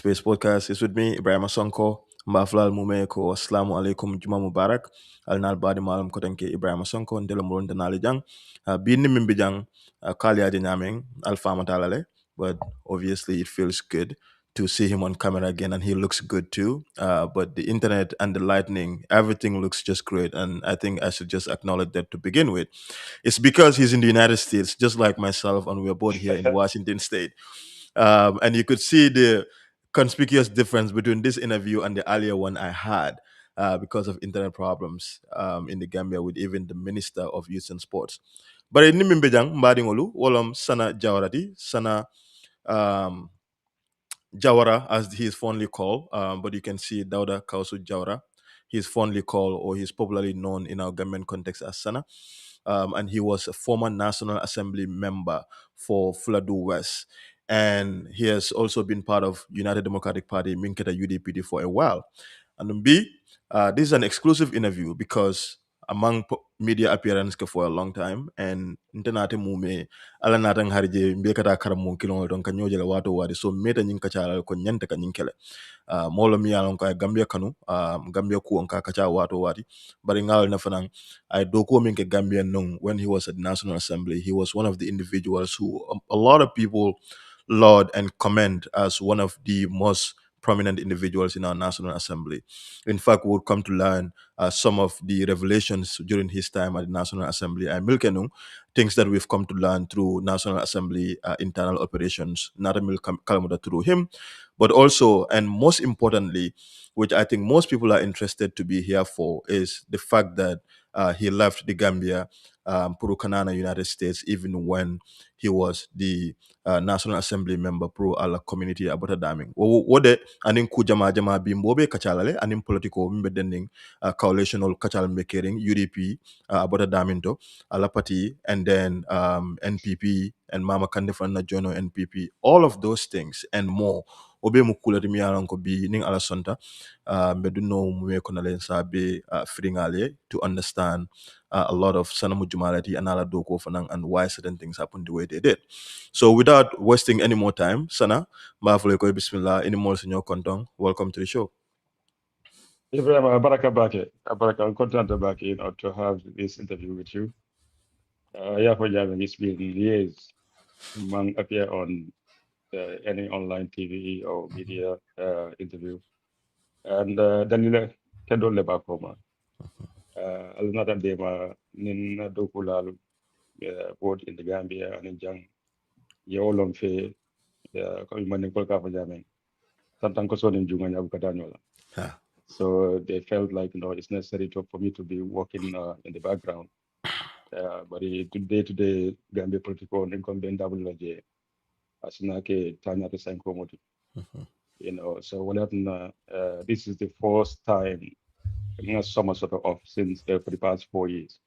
Space podcast. It's with me, Ibrahim Sonko, Mbaflal Mumeko, Assalamu alaikum, Juma Mubarak, Al Nalbadi Malam Kotenke, Ibrahim Sonko, Ndelo Murunda Nalijang, Bini Mimbijang, Kalia Dinaming, Alpha Matalale, but obviously it feels good to see him on camera again, and he looks good too. But the internet and the lightning, everything looks just great, and I think I should just acknowledge that to begin with. It's because he's in the United States, just like myself, and we're both here in Washington State. And you could see the conspicuous difference between this interview and the earlier one I had because of internet problems in the Gambia with even the Minister of Youth and Sports. But in Nimbejang, Mbadingolu, Wolom Sanna Jawara, Sanna um, Jawara, as he is fondly called, but you can see Dauda Kausu Jawara. He's fondly called, or he's popularly known in our Gambian context as Sana. And he was a former National Assembly member for Fulladu West. And he has also been part of United Democratic Party, Minketa UDPD, for a while. And B, this is an exclusive interview because among media appearance for a long time, and internate mume ala natang harje mbe kata karam mon kilon don kanyo jela wato wadi so meta nyin kacha ko nyanta ka nyinkele molo mi alon ka Gambia kanu Gambia ku on ka kacha wato wadi bari ngal na fanan I doko min ke Gambia nung when he was at the National Assembly. He was one of the individuals who a lot of people laud and commend as one of the most prominent individuals in our National Assembly. In fact, we'll come to learn some of the revelations during his time at the National Assembly. And Milkenung, things that we've come to learn through National Assembly internal operations, not a Kalamuda through him, but also, and most importantly, which I think most people are interested to be here for, is the fact that he left the Gambia, Purukanana, United States, even when he was the National Assembly member pro ala community abota daming. Wode anin ku jama bimbobe kachalale anin political mbe dending coalitional kachal mekering UDP abota daminto ala party and then NPP and Mama Kande Fanna Jono NPP, all of those things and more. Obe mukula mi alan ko bi ning ala sonta mbe dunno mu ko na len sabe fringale to understand a lot of sanamu jumalati and ala doko fanang and why certain things happened the way they did. So without wasting any more time, Sana, mafule ko bismillah, any more senor kontong, welcome to the show. Ibrahim, Baraka Bake. Baraka, I'm content back, to have this interview with you. Yeah, for Javin, it's been years. Man appear on any online TV or media interview. And Danila Kendo Leba Koma. Another day, Nin Dokula, both in the Gambia and in Jang, Yolong Fe, Koimani Kolka for Jamin. Sometimes also in Junganya Bukadanola. So they felt like it's necessary for me to be working in the background. But day-to-day Gambia political incumbent WJ as nake Tanya to sign promoted. So what happened? This is the first time summer sort of off since for the past 4 years,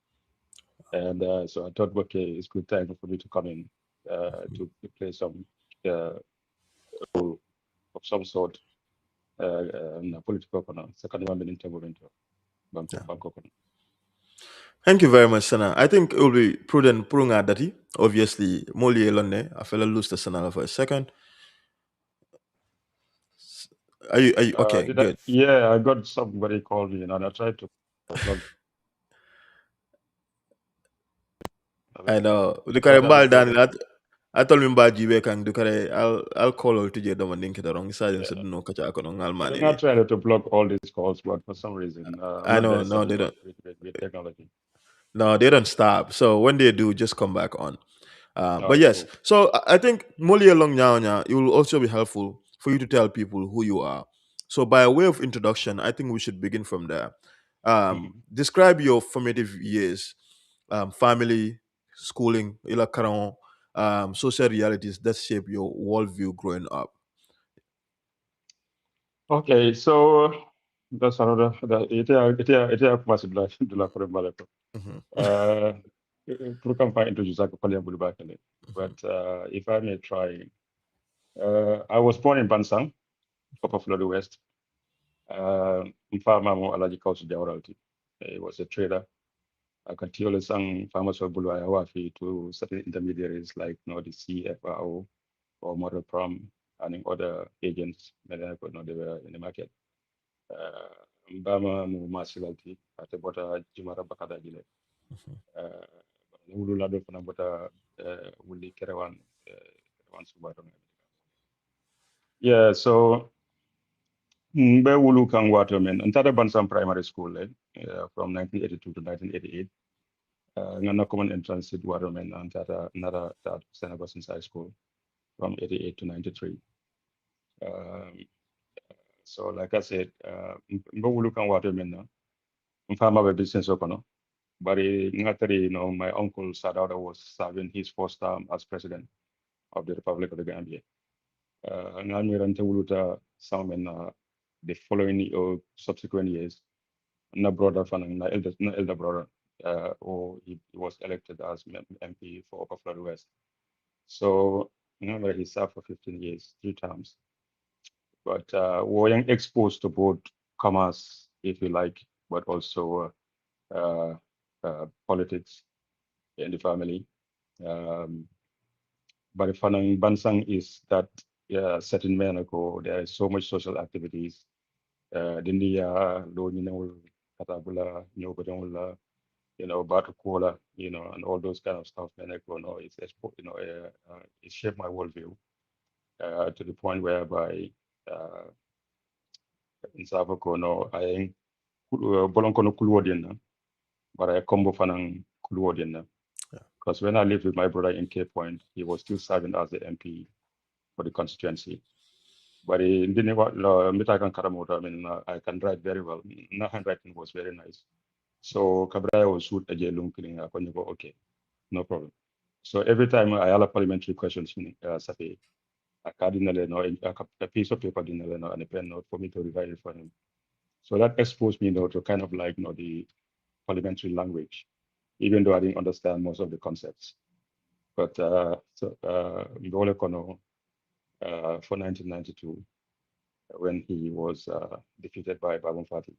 and so I thought, okay, it's good time for me to come in to play some role of some sort in a political corner. Second one, in Bangkok. Thank you very much, Sana. I think it will be prudent purunga dati. Obviously, Moli Elone, I fell lose the Sana for a second. Are you okay? Good. I got somebody called me, and I tried to plug. I know. I told him about Jibe Kang Dukare. I'll call all to Jedom and Link the wrong side and said no kacha kono ngal man. I'm not trying to block all these calls, but for some reason, I know, no, they don't. With technology. No, they don't stop. So when they do, just come back on. But yes, cool. So I think Moli along now, it will also be helpful for you to tell people who you are. So by way of introduction, I think we should begin from there. Describe your formative years, family, schooling, social realities that shape your worldview growing up. Okay, so that's another. It massive but if I may try, I was born in Bansang, Upper Fulladu West. Mfama Alaji Kausu Jawara. He was a trader. I continually sang farmers of Bulu to certain intermediaries like the CFRO or Model Prom and in other agents, they were in the market. Mbama mu masilati ate bota jumara bakada jile. Wulu lado fana bota wuli kerewan subato. Yeah, so mbe wulu kan wato men antata Bansam Primary School from 1982 to 1988. Ngana common entrance to wato men antata nara that St. Augustine's High School from 88 to 93. Um, so like I said, mbe wulu kan wato men na mfama be business okono. But my uncle Sadauda was serving his first term as president of the Republic of the Gambia. Nganmirante wuluta some the following or subsequent years. Na brother fan na elder brother, or he was elected as MP for Upper Fulladu West. So remember he served for 15 years, 3 terms. But we exposed to both commerce, if you like, but also politics in the family. But Fanang Bansang is that certain men ago, there is so much social activities. Dindia, lo katabula, nyobadonla, batukola, and all those kind of stuff. Men ago, it shaped my worldview to the point whereby in Savako, I bolonkono kulwodina, but I combo fanang kulwodina. Because when I lived with my brother in Cape Point, he was still serving as the MP for the constituency. But in Mitakan Karamoto, I can write very well. My handwriting was very nice. So Kabra was shoot a jailung killing okay, no problem. So every time I had a parliamentary questions, Safi, a cardinal no, a piece of paper no, and a pen note for me to revise it for him. So that exposed me to kind of like the parliamentary language, even though I didn't understand most of the concepts. But for 1992, when he was defeated by Babon Fati.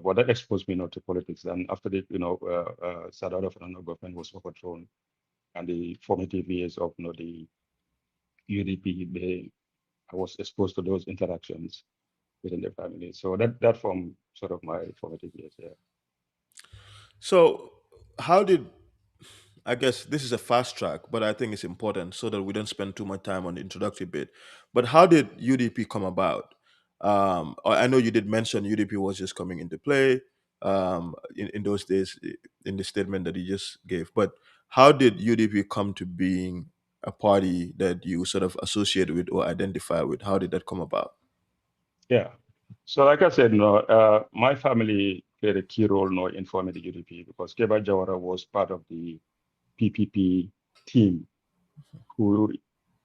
But that exposed me to politics. And after the, Sadar Fernando government was overthrown, and the formative years of the UDP, I was exposed to those interactions within the family. So that formed sort of my formative years. Yeah. So, how did I guess this is a fast track, but I think it's important so that we don't spend too much time on the introductory bit. But how did UDP come about? I know you did mention UDP was just coming into play in those days in the statement that you just gave. But how did UDP come to being a party that you sort of associate with or identify with? How did that come about? Yeah. So like I said, my family played a key role in forming the UDP because Keba Jawara was part of the PPP team who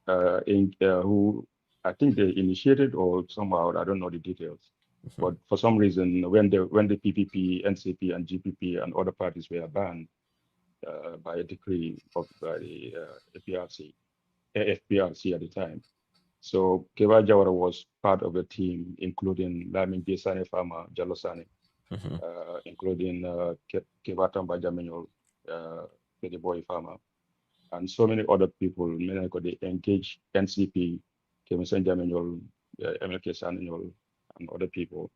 who I think they initiated or somehow I don't know the details, but for some reason when the PPP, NCP, and GPP and other parties were banned by a decree by the FPRC at the time. So Keba Jawara was part of the team, including Lamin Desane Farmer, Jalosane, including Keba Tamba Jamenyol, the boy farmer, and so many other people. Many could they engage NCP, Kevin Jamenyol, MLK Sananyol, and other people,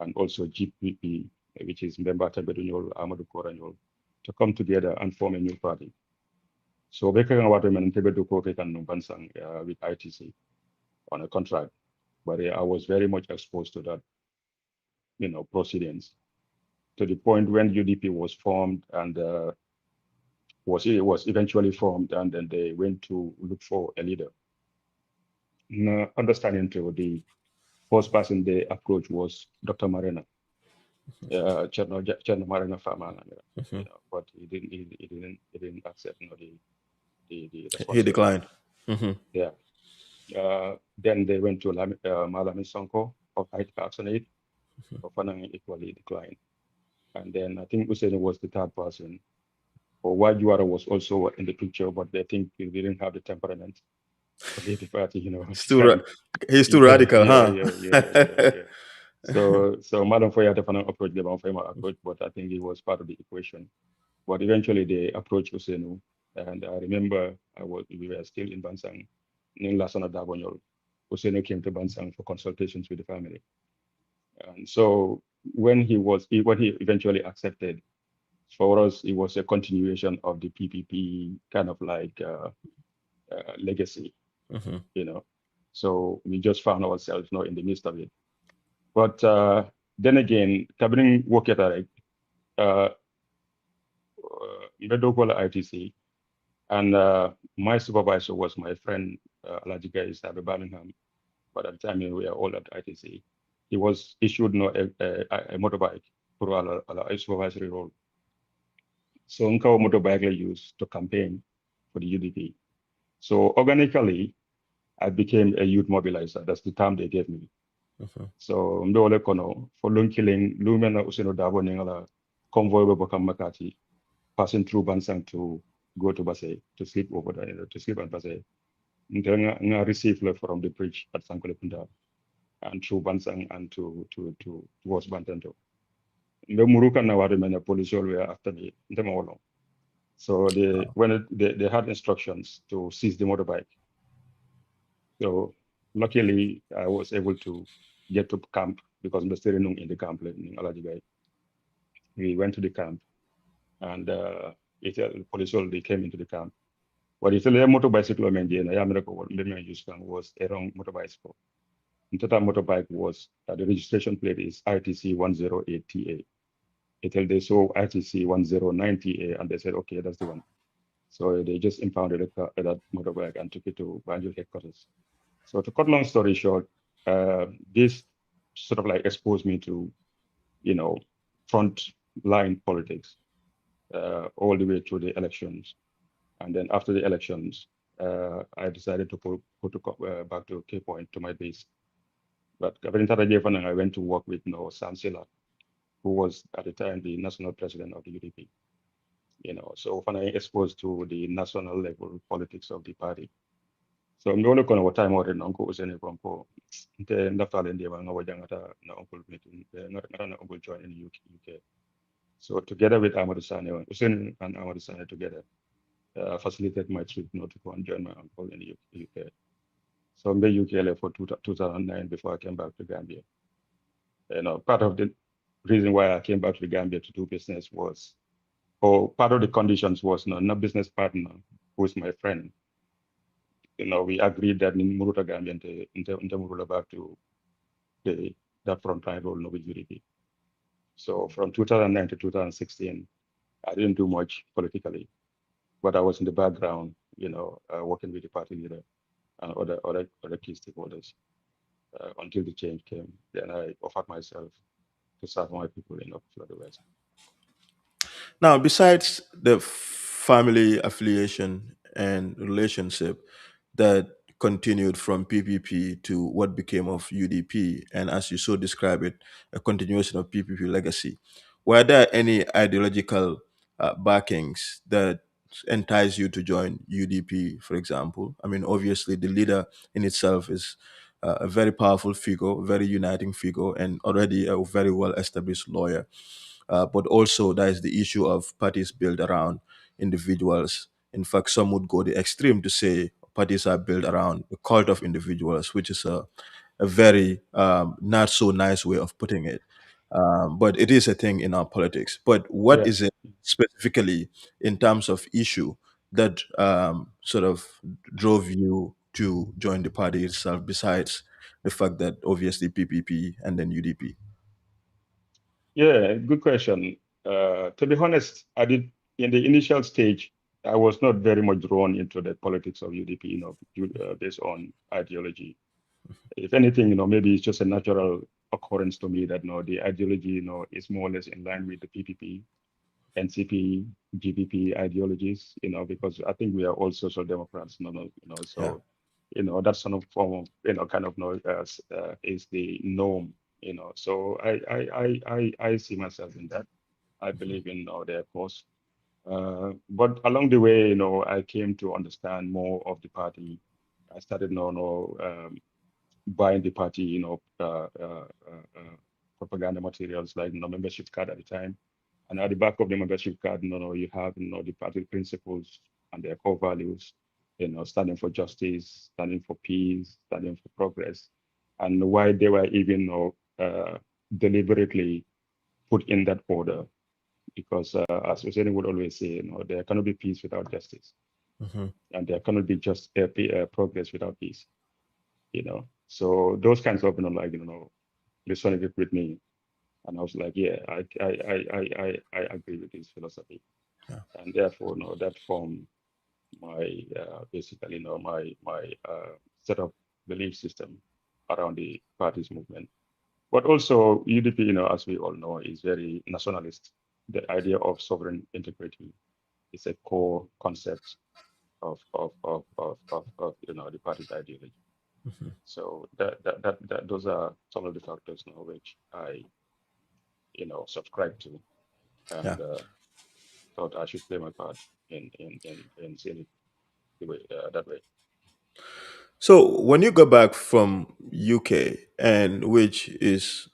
and also GPP, which is Mbemba Tabedunyol, Amadou Koranyol, to come together and form a new party. So Beka and Waterman Tebedu Koke and Bansang with ITC on a contract. But I was very much exposed to that, proceedings to the point when UDP was formed and was eventually formed, and then they went to look for a leader. Understanding to the first person they approached was Dr. Marina, Cherno Marina Farmer, but he didn't accept the He responsibility. declined. Hmm. Yeah. Then they went to Malami Sonko of Action Aid, of equally declined. And then I think Hussein was the third person. Or Wajuara was also in the picture, but they think he didn't have the temperament to lead the party, He's to too, kind of, he's too yeah, radical, yeah, huh? yeah, yeah, yeah, yeah. So Madam Foya definitely approached the Banfema approach, but I think he was part of the equation. But eventually they approached Usenu. And I remember we were still in Bansang, in Lasana Dabonyol. Useno came to Bansang for consultations with the family. And so when he eventually accepted, for us, it was a continuation of the PPP kind of like legacy, Mm-hmm. you know. So we just found ourselves, in the midst of it. But then again, Kabirin Woketa, uh, Medokola ITC, and my supervisor was my friend, Alaji Guys at Birmingham. But at the time we were all at ITC. He was issued a motorbike for a supervisory role. So Nkaw motorbike I used to campaign for the UDP. So organically, I became a youth mobilizer. That's the term they gave me. Mm-hmm. So Ndole Kono, for Lung killing, Lumena Useno Dabo Ningala, convoy Bokam Makati, passing through Bansang to go to Basay, to sleep over there, to sleep at Basay. Nga receive from the bridge at Sankolepunda and through Bansang and to towards Bantento. The Muruka Nawari Mena police were after the Molo. So Wow. they had instructions to seize the motorbike. So luckily I was able to get to camp because I'm still in the camp in Alajigai. We went to the camp and the police they came into the camp. What it's a motorbicycle I mean, I am what use was a wrong motorbicycle. And that motorbike was the registration plate is ITC 108TA. They saw ITC 109TA and they said, okay, that's the one. So they just impounded that motorbike and took it to Banjul headquarters. So to cut long story short, this sort of like exposed me to, you know, front line politics all the way through the elections. And then after the elections, I decided to back to K Point to my base. But Gabriel Tarajevan and I went to work with Sam Silla, who was at the time the national president of the UDP. So when I exposed to the national level politics of the party. So I'm only going to time or an uncle was any uncle. The Naftal and the Wangawajangata, no uncle meeting, not uncle join in the UK. So together with Ahmad Sane, Hussein and Ahmad Sane together facilitated my trip to go and join my uncle in the UK. So I'm the UK for 2009 before I came back to Gambia. Part of the reason why I came back to the Gambia to do business was, or part of the conditions was, not business partner who is my friend. We agreed that in Muruta Gambia in Muruta back to the that frontline role with UDP. So from 2009 to 2016, I didn't do much politically, but I was in the background, working with the party leader and other key stakeholders until the change came. Then I offered myself to serve my people in Upper Fulladu West. Now, besides the family affiliation and relationship that continued from PPP to what became of UDP, and as you so describe it, a continuation of PPP legacy, were there any ideological backings that entice you to join UDP, for example? I mean, obviously, the leader in itself is a very powerful figure, very uniting figure, and already a very well established lawyer. But also, there is the issue of parties built around individuals. In fact, some would go the extreme to say parties are built around a cult of individuals, which is a very not so nice way of putting it. But it is a thing in our politics. But what Yeah. is it specifically in terms of issue that sort of drove you to join the party itself, besides the fact that obviously PPP and then UDP? Yeah, good question. To be honest, I did in the initial stage, I was not very much drawn into the politics of UDP, based on ideology. If anything, maybe it's just a natural occurrence to me that the ideology, is more or less in line with the PPP, NCP, GPP ideologies, because I think we are all social democrats, Yeah. so that sort of form of kind of is the norm, So I see myself in that. I believe in their cause. But along the way, I came to understand more of the party. I started buying the party, propaganda materials like membership card at the time. And at the back of the membership card, you have the party principles and their core values. standing for justice, standing for peace, standing for progress, and why they were even deliberately put in that order. Because as Hussein would always say, there cannot be peace without justice, and there cannot be just progress without peace. So those kinds of resonated with me, and I was like, yeah, I agree with this philosophy, Yeah. and therefore, that formed my basically, my set of belief system around the party's movement. But also UDP, as we all know, is very nationalist. The idea of sovereign integrity is a core concept of the party's ideology. So that those are some of the factors which I subscribe to, Yeah. and thought I should play my part in seeing it the way that way. So when you go back from UK, and which is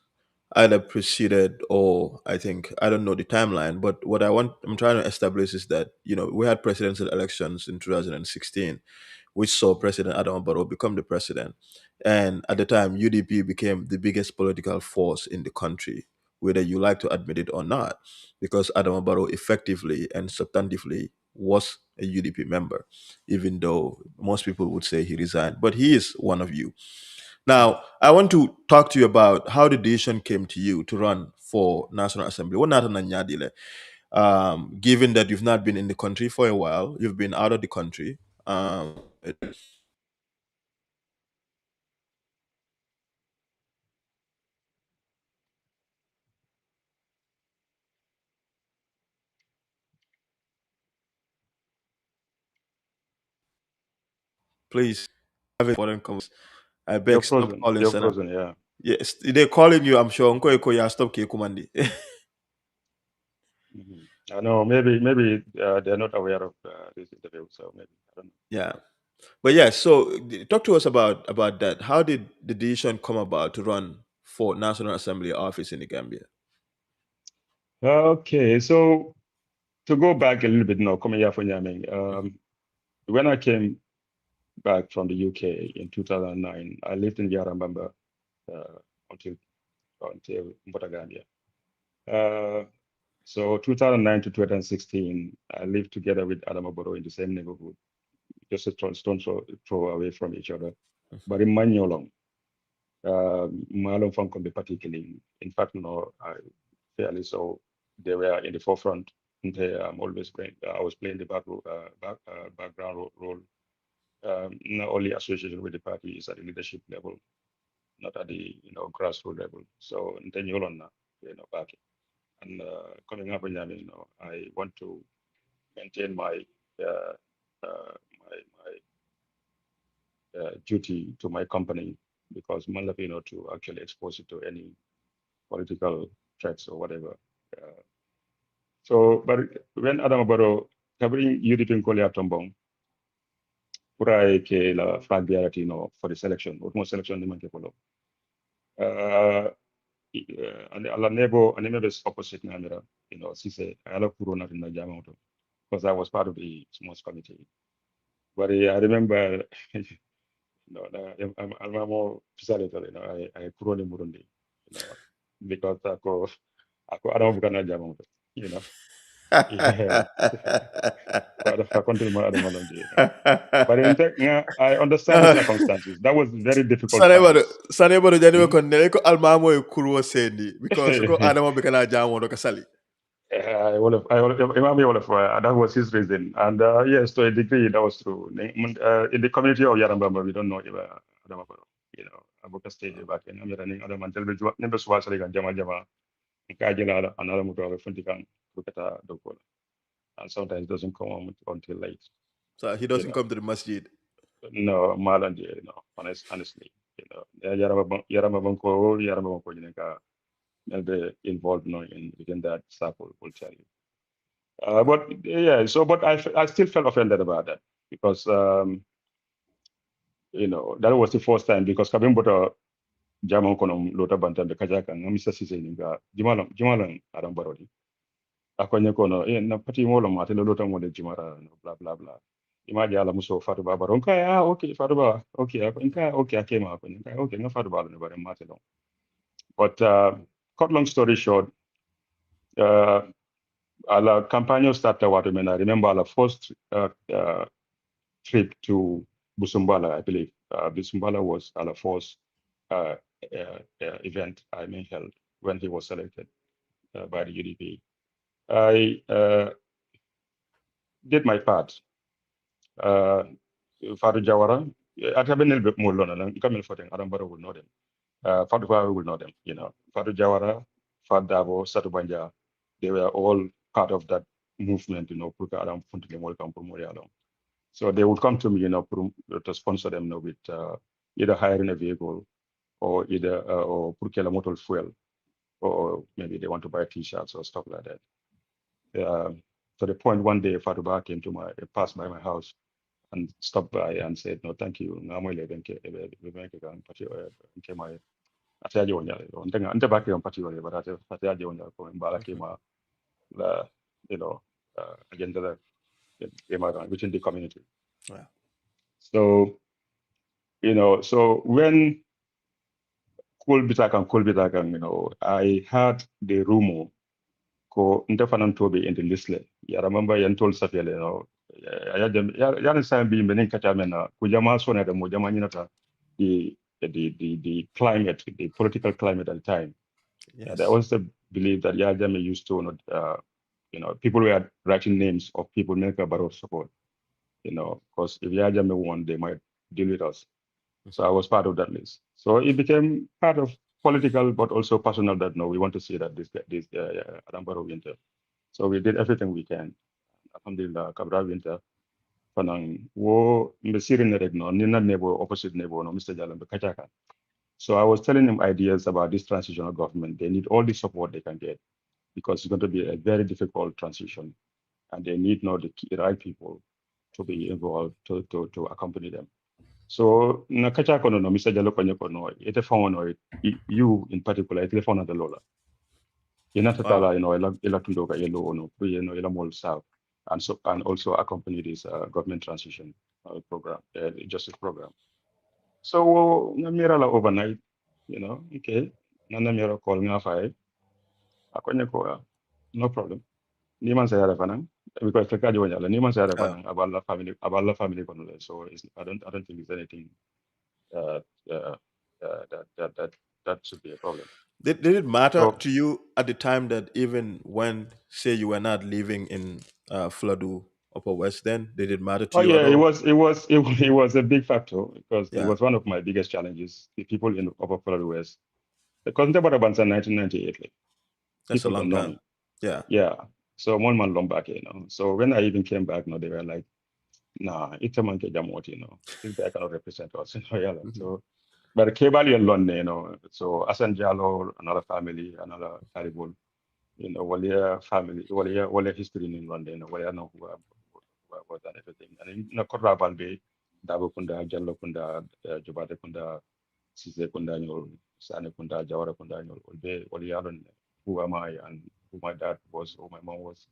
either preceded or I think I don't know the timeline, but what I'm trying to establish is that we had presidential elections in 2016, which saw President Adam Barrow become the president, and at the time UDP became the biggest political force in the country, whether you like to admit it or not, because Adam Barrow effectively and substantively was a UDP member, even though most people would say he resigned, but he is one of you. Mhm. Now, I want to talk to you about how the decision came to you to run for National Assembly. What not Nyadile? Given that you've not been in the country for a while, you've been out of the country. Please have important conversation. I You're beg, stop frozen. calling You're Sana. frozen. Yeah. Yes, they're calling you. I'm sure. Unko Eko, yeah, stop ke kumandi. Mhm. I know. Maybe they're not aware of this interview, so maybe I don't Yeah, but yeah. So talk to us about that. How did the decision come about to run for National Assembly office in the Gambia? know. Okay, so to go back a little bit now, coming here from Yaming, when I came back from the UK in 2009, I lived in Yarambamba uh, until Mbotagambia. Uh, so 2009 to 2016, I lived together with Adamaboro in the same neighborhood, just a throw away from each other. But in Manyolong, Malong Fankombe particularly, in fact, fairly so, they were in the forefront. And always playing, I was playing the background role, not only associated with the party is at the leadership level, not at the grassroots level. So then you're on now, back. And coming up with I want to maintain uh, my duty to my company because Malap, to actually expose it to any political threats or whatever. Uh, but when Adam Baro covering UDP in Kolia Tombong, Purai ke la fragility, for the selection, almost selection the Manke Polo. And ala nebo is opposite Namira, Sise, ala Kurona in the Jamato, because I was part of the small committee. But I remember, I'm more facilitator, I Kuroni Murundi, because ako Adam Bukana Jamato, you know. Yeah. But I continue my Adam Malam. But in fact, yeah, I understand the circumstances. That was very difficult times. Sanebado jani we Mhm. konne ko almamo e kurwo sendi because ko adamo be kana jamo do kasali. That was his reason. And yes, to a degree, that was true. In the community of Yarambamba, we don't know if Adama, Abuka State back in Amirani, Adam and Telbe, Nimbus Wasari and Jama Jama, Kajala, another motor of Funtikan, Bukata Dokola. And sometimes it doesn't come on until late, So he you doesn't know. come to the masjid. No, Malandi, honestly, Yarama Banko, Yarama Banko, maybe involved, within that circle will tell you. But yeah, but I still felt offended about that because, that was the first time because Kabin Bota Jamon Konom Lota Bantan, the Kajak and Mr. Sisi, Jimalan, Adam Barodi. Akonyakono, na pati molo matelo lota mo de Jimara, blah, blah, blah. imaji ala muso fatu ba baron ka ya okay fatu ba okay inka okay akema ko inka okay nga fatu ba ne bare mate long. But cut long story short, ala campaign started what I mean. I remember our first trip to Busumbala, I believe. Busumbala was our first event I mean held when he was selected by the UDP. I did my part. Fadu Jawara, at a bit more London, coming for them, Arambara will know them. Fadu Jawara will know them, you know. Fadu Jawara, Fadu Davo, Satubanja, they were all part of that movement, you know, Puka Aram Funtile Welcome Pumorialo. So they would come to me, you know, to sponsor them, you know, with either hiring a vehicle or either or Purkela motor fuel, or maybe they want to buy T-shirts or stuff like that. To the point one day, Fatuba came to passed by my house and stopped by and said, "No, thank you. I'm going to my ataje onya ontenga ante baki on pati wale but ataje onya ko mbala kema la you know agenda that within the community." Yeah. So you know, so when Kulbitakan, you know, I heard the rumor ko ndefanan tobe in the list. Ya remember yan told Safiele, you know, ya san bi menin kacha mena ku jama sona da mo jama nyinata the climate, the political climate at the time. Yes. They also believe that Yajame used to you know, people were writing names of people make a barrel support, you know, because if Yajame won, they might deal with us. So I was part of that list. So it became part of political, but also personal that no, we want to see that this Adambaro winter. So we did everything we can. Alhamdulillah, Kabra winter. Panang wo mbesirin regno nina nebo opposite nebo no Mr. Jalan Kachaka. So I was telling him ideas about this transitional government. They need all the support they can get because it's going to be a very difficult transition, and they need now the right people to be involved to accompany them. So na kacha kono no Mr. Jalo konyo kono ite phone no you in particular ite phone the lola. Ina Wow. tatala you know ila tundo ka yelo no you know ila mol south and also accompany this government transition program justice program. So na mira la overnight you know okay na mira call nga fai akonyo ko no problem ni man sayara fanang because the kaji wanyala ni man sayara Uh, fanang aballa family kono le. So I don't think it's anything uh, uh, that should be a problem. did it matter So to you at the time that even when, say, you were not living in Fladu Upper West, then did it matter to oh you at yeah, all? it was a big factor because it Yeah, was one of my biggest challenges. The people in Upper Fulladu West, because about Bansa 1998, like, that's a people long don't know time. me. Yeah. Yeah, so one man long back, you know. So when I even came back, you know, they were like, "Nah, it's a monkey jamot, you know. This guy cannot represent us." You know, yeah. Like, Mhm. so, but Kebali and London, you know. So Asan Jalo, another family, another Caribou, you know, Walia family, Walia history in London, Walia know who was and everything. And in Nakora Balbe, Dabo Kunda, Jallo Kunda, Jobate Kunda, Sise Kunda, Sane Kunda, Jawara Kunda, Ulbe, Walialan, who am I and who my dad was, who my mom was.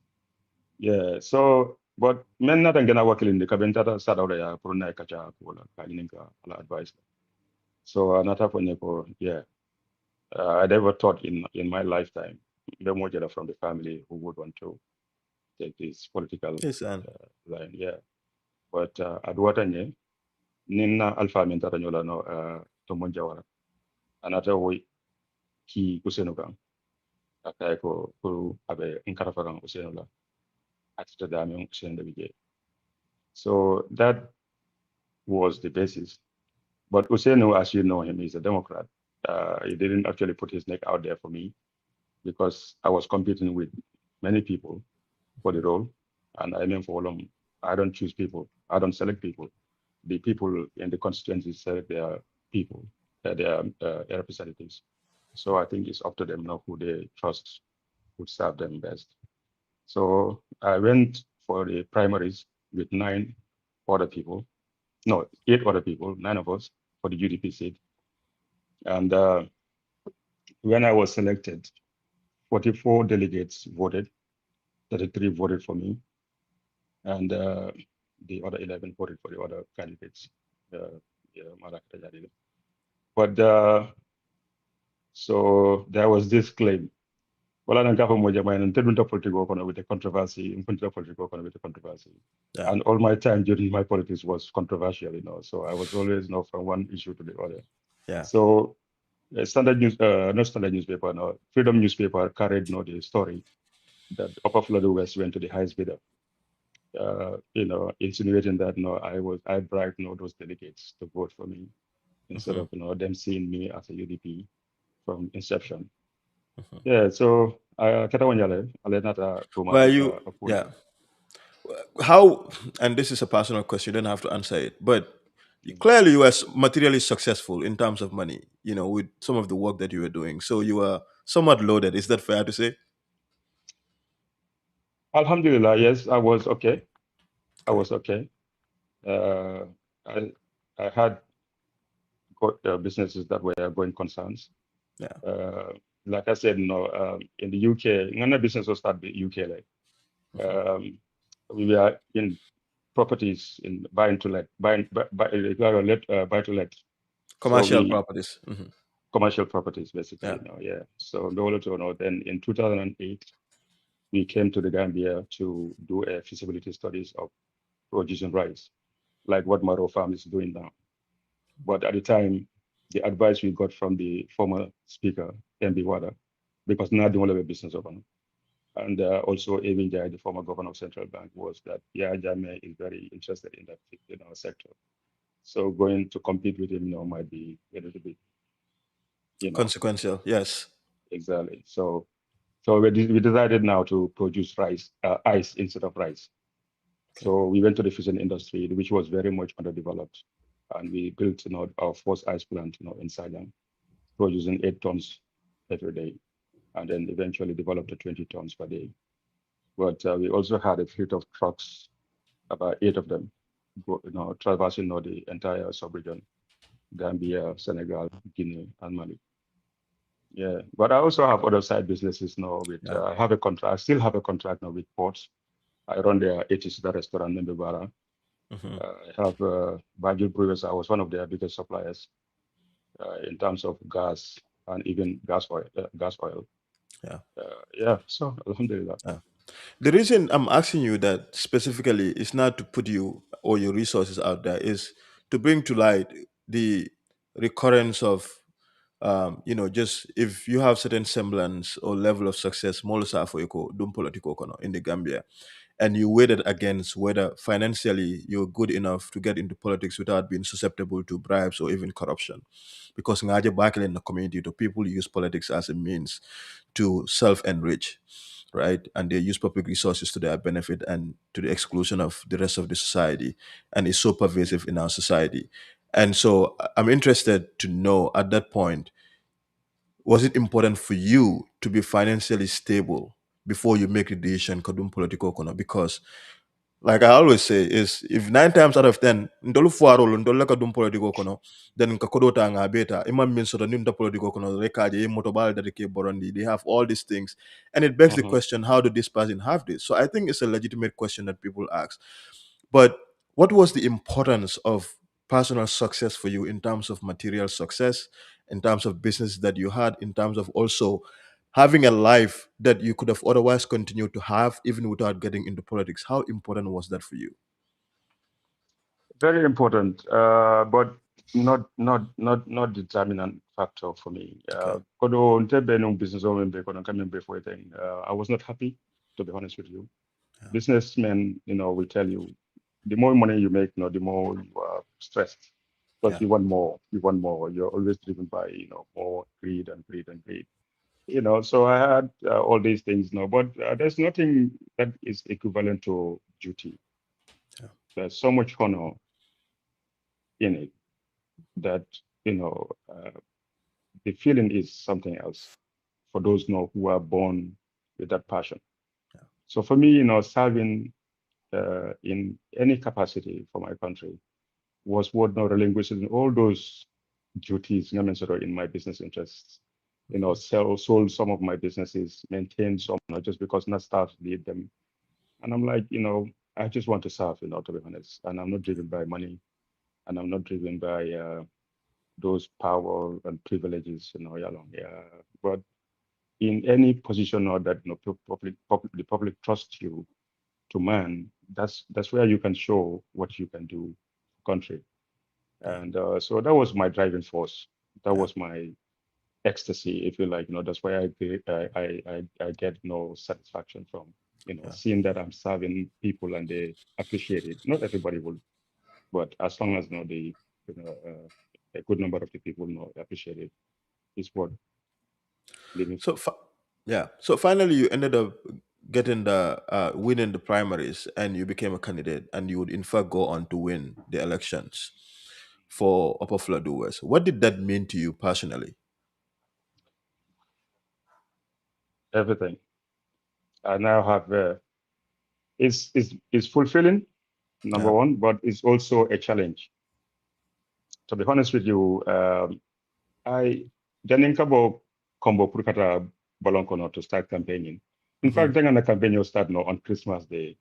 Yeah, so, but men not gonna work in the Kabentata Sadawaya, Puruna Kacha, Kalininka, advice. So, another for yeah. I never thought in my lifetime, the more from the family who would want to take this political Yes, and line. Yeah, but aduatanye ninna alpha min tata nyola no to monjawara anata wo ki kuseno kan akay ko abe nkara faran kuseno la atita dami kuseno bije. So that was the basis. But Useno, as you know him, is a Democrat. He didn't actually put his neck out there for me because I was competing with many people for the role. And I mean, for them, I don't choose people. I don't select people. The people in the constituency select their people, their representatives. So I think it's up to them now who they trust would serve them best. So I went for the primaries with 9 other people, no, 8 other people, 9 of us for the UDP seat. And when I was selected, 44 delegates voted, 33 voted for me. And the other 11 voted for the other candidates. Uh, yeah, Malaka Tajari. But so there was this claim. Wala nang kapo mo jamay nang tedunta politiko kono with the controversy, punta politiko kono with the controversy. Yeah. And all my time during my politics was controversial, So I was always, from one issue to the other. Yeah. So standard news, not standard newspaper, no, Freedom newspaper carried, the story that Upper Fulladu West went to the highest bidder. Insinuating that, I bribed, those delegates to vote for me instead Mhm. of, them seeing me as a UDP from inception. Mhm. Yeah, so kata wanyale ale nata Well, tumal you, yeah. appointment. How, and this is a personal question, you don't have to answer it, but clearly you were materially successful in terms of money, with some of the work that you were doing. So you were somewhat loaded. Is that fair to say? Alhamdulillah, yes, I was okay. I Okay. was okay. Uh, I I had got businesses that were going concerns. Yeah. Uh, like I said, in the UK, none business was start the UK like. Mhm. Um, we were in properties in buying to let, buy to let. So Commercial we properties. Hmm. commercial properties basically, Yeah. yeah. So in order to know, then in 2008 we came to the Gambia to do a feasibility studies of producing rice, like what Maro Farm is doing now. But at the time, the advice we got from the former speaker, MB Wada, because now the only business open, and also Evin Jai, the former governor of Central Bank, was that yeah, Jame is very interested in that sector. So going to compete with him, might be a little bit, you know, Consequential. Yes. exactly. So we decided now to produce ice instead of rice. Okay. So we went to the fishing industry, which was very much underdeveloped, and we built, our first ice plant, in Silent, producing 8 tons every day, and then eventually developed to 20 tons per day. But we also had a fleet of trucks, about 8 of them, traversing, the entire sub-region, Gambia, Senegal, Guinea, and Mali. Yeah, but I also have other side businesses now. With Yeah. I have a contract. I still have a contract now with ports. I run their 80-seater restaurant in Bibara. Hmm. I have Bajul Brewers. I was one of their biggest suppliers in terms of gas and even gas oil. Yeah. Yeah, so Alhamdulillah. Yeah. The reason I'm asking you that specifically is not to put you or your resources out there, is to bring to light the recurrence of, just if you have certain semblance or level of success, molosa for dum politico kono in the Gambia, and you weighed it against whether financially you're good enough to get into politics without being susceptible to bribes or even corruption. Because ngaje bakele in the community, the people use politics as a means to self-enrich, right? And they use public resources to their benefit and to the exclusion of the rest of the society. And it's so pervasive in our society. And so I'm interested to know at that point, was it important for you to be financially stable before you make the decision kadum political kono? Because like I always say, is if 9 times out of 10, ndolu fuaro ndolu laka dum politiko kono, then kakodota nga beta, imam min soto nimda politiko kono, rekaje, motobal that ke borondi, they have all these things. And it begs the Mhm. question, how did this person have this? So I think it's a legitimate question that people ask. But what was the importance of personal success for you in terms of material success, in terms of business that you had, in terms of also having a life that you could have otherwise continued to have even without getting into politics? How important was that for you? Very important, but not determinant factor for me. Okay. Kodo ntebe no business owner be kodo coming before thing. I was not happy, to be honest with you. Yeah. Businessmen, will tell you, the more money you make, the more you are stressed because Yeah. you want more. You want more. You're always driven by, more greed and greed and greed. So I had all these things now, but there's nothing that is equivalent to duty. Yeah. There's so much honor in it that you know uh, the feeling is something else for those who are born with that passion. Yeah. So for me, serving in any capacity for my country was worth not relinquishing all those duties, sort of in my business interests. Mhm. Sold some of my businesses, maintained some, not just because not staff lead them. And I'm like, I just want to serve, to be honest. And I'm not driven by money, and I'm not driven by those power and privileges, yeah, long, yeah. But in any position or that the public trusts you to man, that's where you can show what you can do for country. Yeah, And so that was my driving force. That yeah, was my ecstasy, if you like. That's why I get no satisfaction from, yeah. seeing that I'm serving people and they appreciate it. Not everybody will, but as long as the a good number of the people appreciate it, it's worth living So for. yeah, so finally you ended up getting the winning the primaries, and you became a candidate, and you would in fact go on to win the elections for Upper Fulladu West. What did that mean to you personally? Everything I now have is fulfilling, number Yeah. one, but it's also a challenge. To be honest with you, I janin kabo combo purkata balonkono to start campaigning. In Mm-hmm. fact, the campaign will start now on Christmas Day,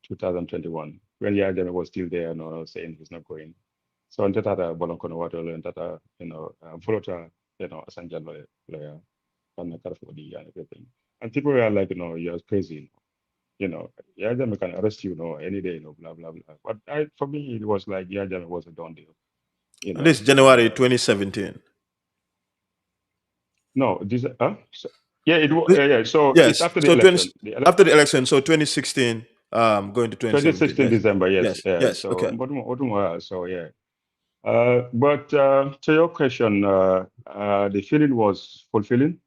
2021, when Yajame was still there, saying he's not going. So on tata balonkono water and tata, folota, Asanja lawyer, and everything. And people were like, you're crazy. Yajame can arrest you, any day, blah, blah, blah. But for me, it was like Yajame was a done deal, And this January 2017. no, this, so, yeah, yeah. So it's Yes. after the So 20, election, after the election, so 2016, going to 2017. 2016 Yes. December, yes, Yes. yeah. Yes. So, Okay. so yeah. But to your question, the feeling was fulfilling,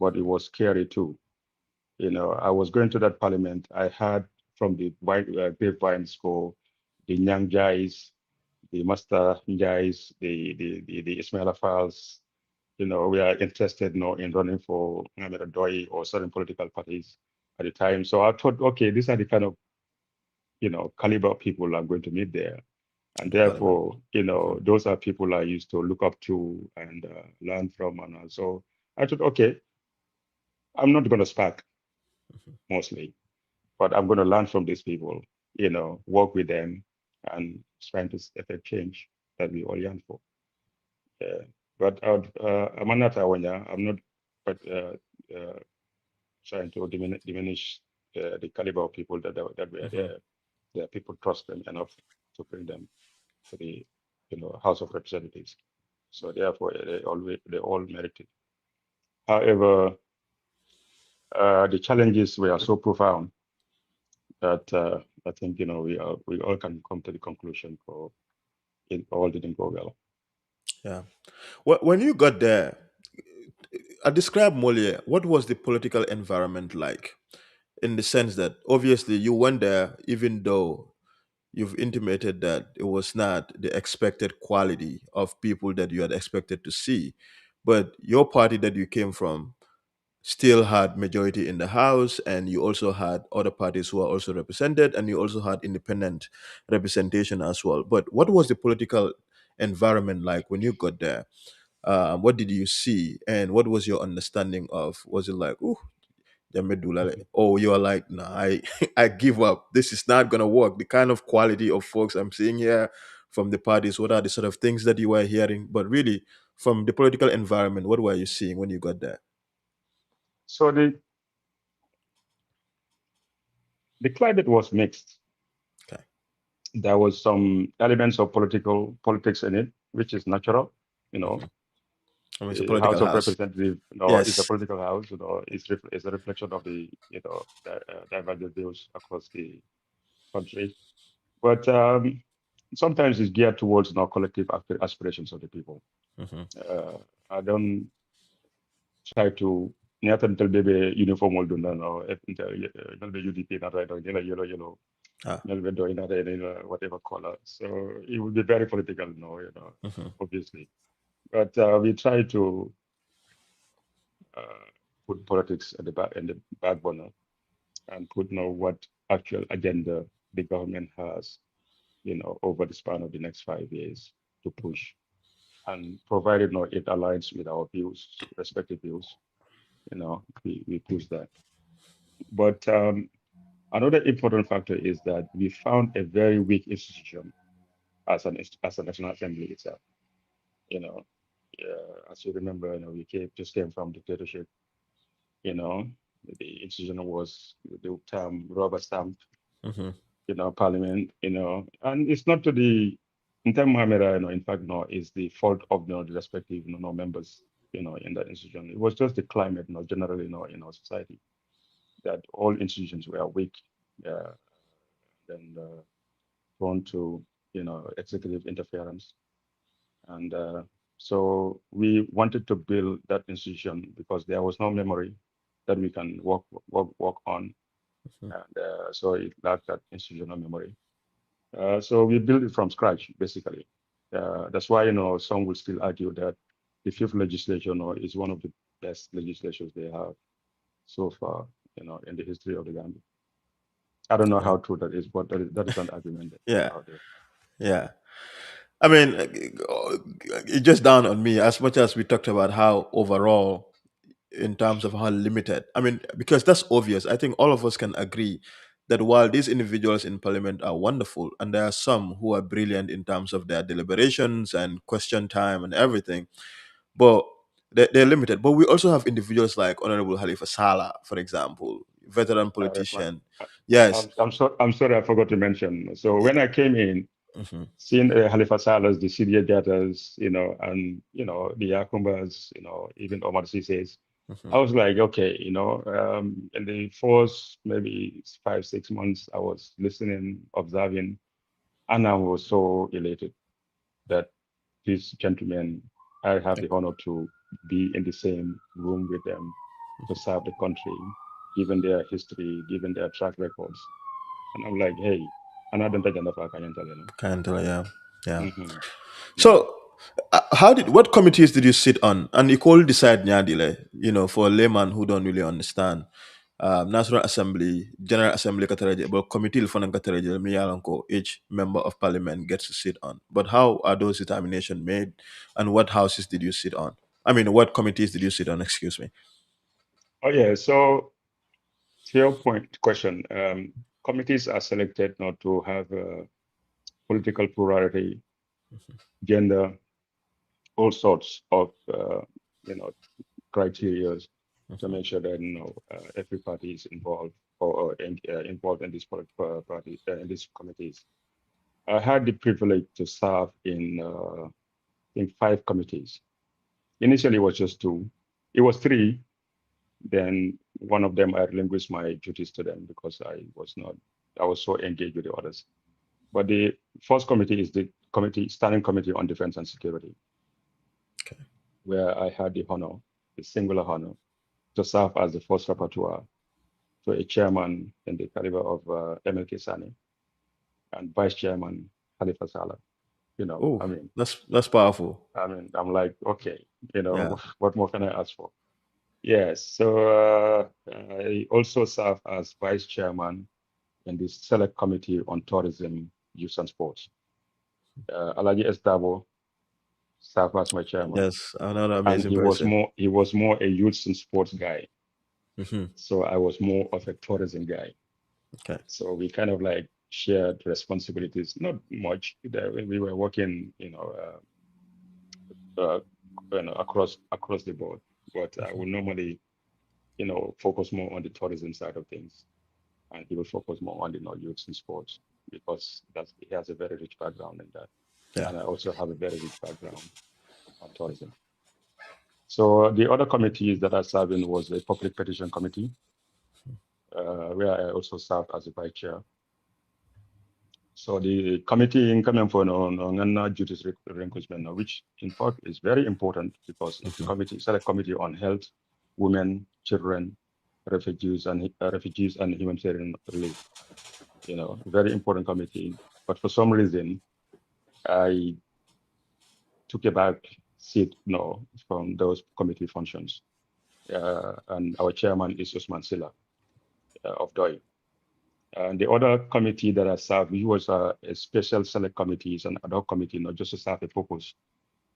but it was scary too. I was going to that parliament. I heard from the grapevine score, the Nyang Jais, the Master Jais, the Ismaila files. We are interested, in running for Mohamed Doi or certain political parties at the time. So I thought, okay, these are the kind of, caliber of people I'm going to meet there. And The parliament. therefore, Mm-hmm. those are people I used to look up to and learn from. And so I thought, okay, I'm not going to spark mostly, but I'm going to learn from these people, work with them and trying to effect change that we all yearn for. Yeah. But I'm not, I'm not, but uh, trying to diminish the caliber of people that were Mm-hmm. there. There people trust them enough to bring them to the House of Representatives. So therefore, they all merited. However, the challenges were so profound that I think we all can come to the conclusion for it all didn't go well. Yeah. When you got there, I describe Molière. What was the political environment like? In the sense that obviously you went there, even though you've intimated that it was not the expected quality of people that you had expected to see, but your party that you came from still had majority in the house, and you also had other parties who are also represented, and you also had independent representation as well. But what was the political environment like when you got there? What did you see, and what was your understanding of? Was it like, ooh, Jamedulale? Oh, you are like, nah, I I give up. This is not gonna work. The kind of quality of folks I'm seeing here from the parties, what are the sort of things that you were hearing? But really, from the political environment, what were you seeing when you got there? So the climate was mixed. Okay. There was some elements of politics in it, which is natural. You know, Mhm. I mean, it's a the House political of house. Representatives, is a Yes. political house. Is a reflection of the divergent views across the country. But sometimes it's geared towards collective aspirations of the people. Hmm. I don't try to nyata ntel bebe uniform wol dunda no ntel be UDP na right or yellow Ah. ntel be do in whatever color. So it would be very political, Hmm. obviously. But we try to uh, put politics at the back in the back burner and put what actual agenda the government has, over the span of the next 5 years to push. And provided it aligns with our views, respective views, we push that. But Another important factor is that we found a very weak institution as a National Assembly itself. You know, as you remember, we just came from dictatorship. You know, the institution was the term rubber stamp. Mm-hmm. Parliament. And it's not to the in terms Mohammed, in fact, no, it's the fault of the respective no members, in that institution. It was just the climate, generally, in our society that all institutions were weak, uh, and prone to executive interference. And so we wanted to build that institution because there was no memory that we can work on. Mm-hmm. And so it lacked that institutional memory. So we built it from scratch, basically. That's why, some will still argue that the fifth legislature, is one of the best legislatures they have so far, in the history of the Gambia. I don't know Yeah. how true that is, but that is an argument Yeah. out there. Yeah. I mean, it just dawned on me as much as we talked about how overall, in terms of how limited, I mean, because that's obvious. I think all of us can agree that while these individuals in parliament are wonderful, and there are some who are brilliant in terms of their deliberations and question time and everything, but they're limited. But we also have individuals like Honorable Halifa Saleh, for example, veteran Rahman. politician. Yes. I'm sorry, I forgot to mention. So when I came in, Hmm. seeing Halifa Salah's, the Syria Gattas, and the Yakumbas, even Omar Sisse's, Hmm. I was like, okay, in the first maybe 5, 6 months, I was listening, observing, and I was so elated that these gentlemen, I have the honor to be in the same room with them to serve the country, given their history, given their track records. And I'm like, hey, another Tajanafa Kayantaleno. Kind of, yeah. Yeah. Mm-hmm. Yeah. So, what committees did you sit on? And you call decide nyadile, for a layman who don't really understand. National Assembly, General Assembly kataraje, but committee ilfana kataraje, miyalanko, each member of parliament gets to sit on. But how are those determinations made? And what houses did you sit on? I mean, what committees did you sit on? Excuse me. Oh, yeah. So, to your question, committees are selected not to have political plurality, gender, all sorts of criteria to Mhm. make sure that every party is involved or involved in this party in these committees. I had the privilege to serve in 5 committees. Initially, it was just two. It was three. Then one of them I relinquished my duties to them because I was so engaged with the others. But the first committee is the standing committee on defense and security, Okay. where I had the honor, the singular honor, to serve as the first rapporteur to a chairman in the caliber of MLK Sani and vice chairman Khalifa Salah. Oh, that's powerful. I'm like, okay, Yeah. what more can I ask for? Yes. So I also serve as vice chairman in the select committee on tourism, youth and sports. Alaji Estabo served as my chairman, Yes, another and amazing person. he was more a youth and sports guy. Hmm. So I was more of a tourism guy. Okay. So we kind of like shared responsibilities, not much. We were working, uh, across the board. But I Mhm. would normally, focus more on the tourism side of things, and he will focus more on the youth and sports because he has a very rich background in that, Yeah. and I also have a very rich background on tourism. So the other committees that I served in was the Public Petition Committee, where I also served as a vice chair. So the committee in coming for on duties relinquishment, which in fact is very important because it's a Mhm. committee, select committee on health, women, children, refugees and humanitarian relief. Very important committee. But for some reason, I took a back seat, from those committee functions. And our chairman is Usman Silla of DOI. And the other committee that I served, which was a special select committee, is an ad hoc committee, not just to serve a purpose,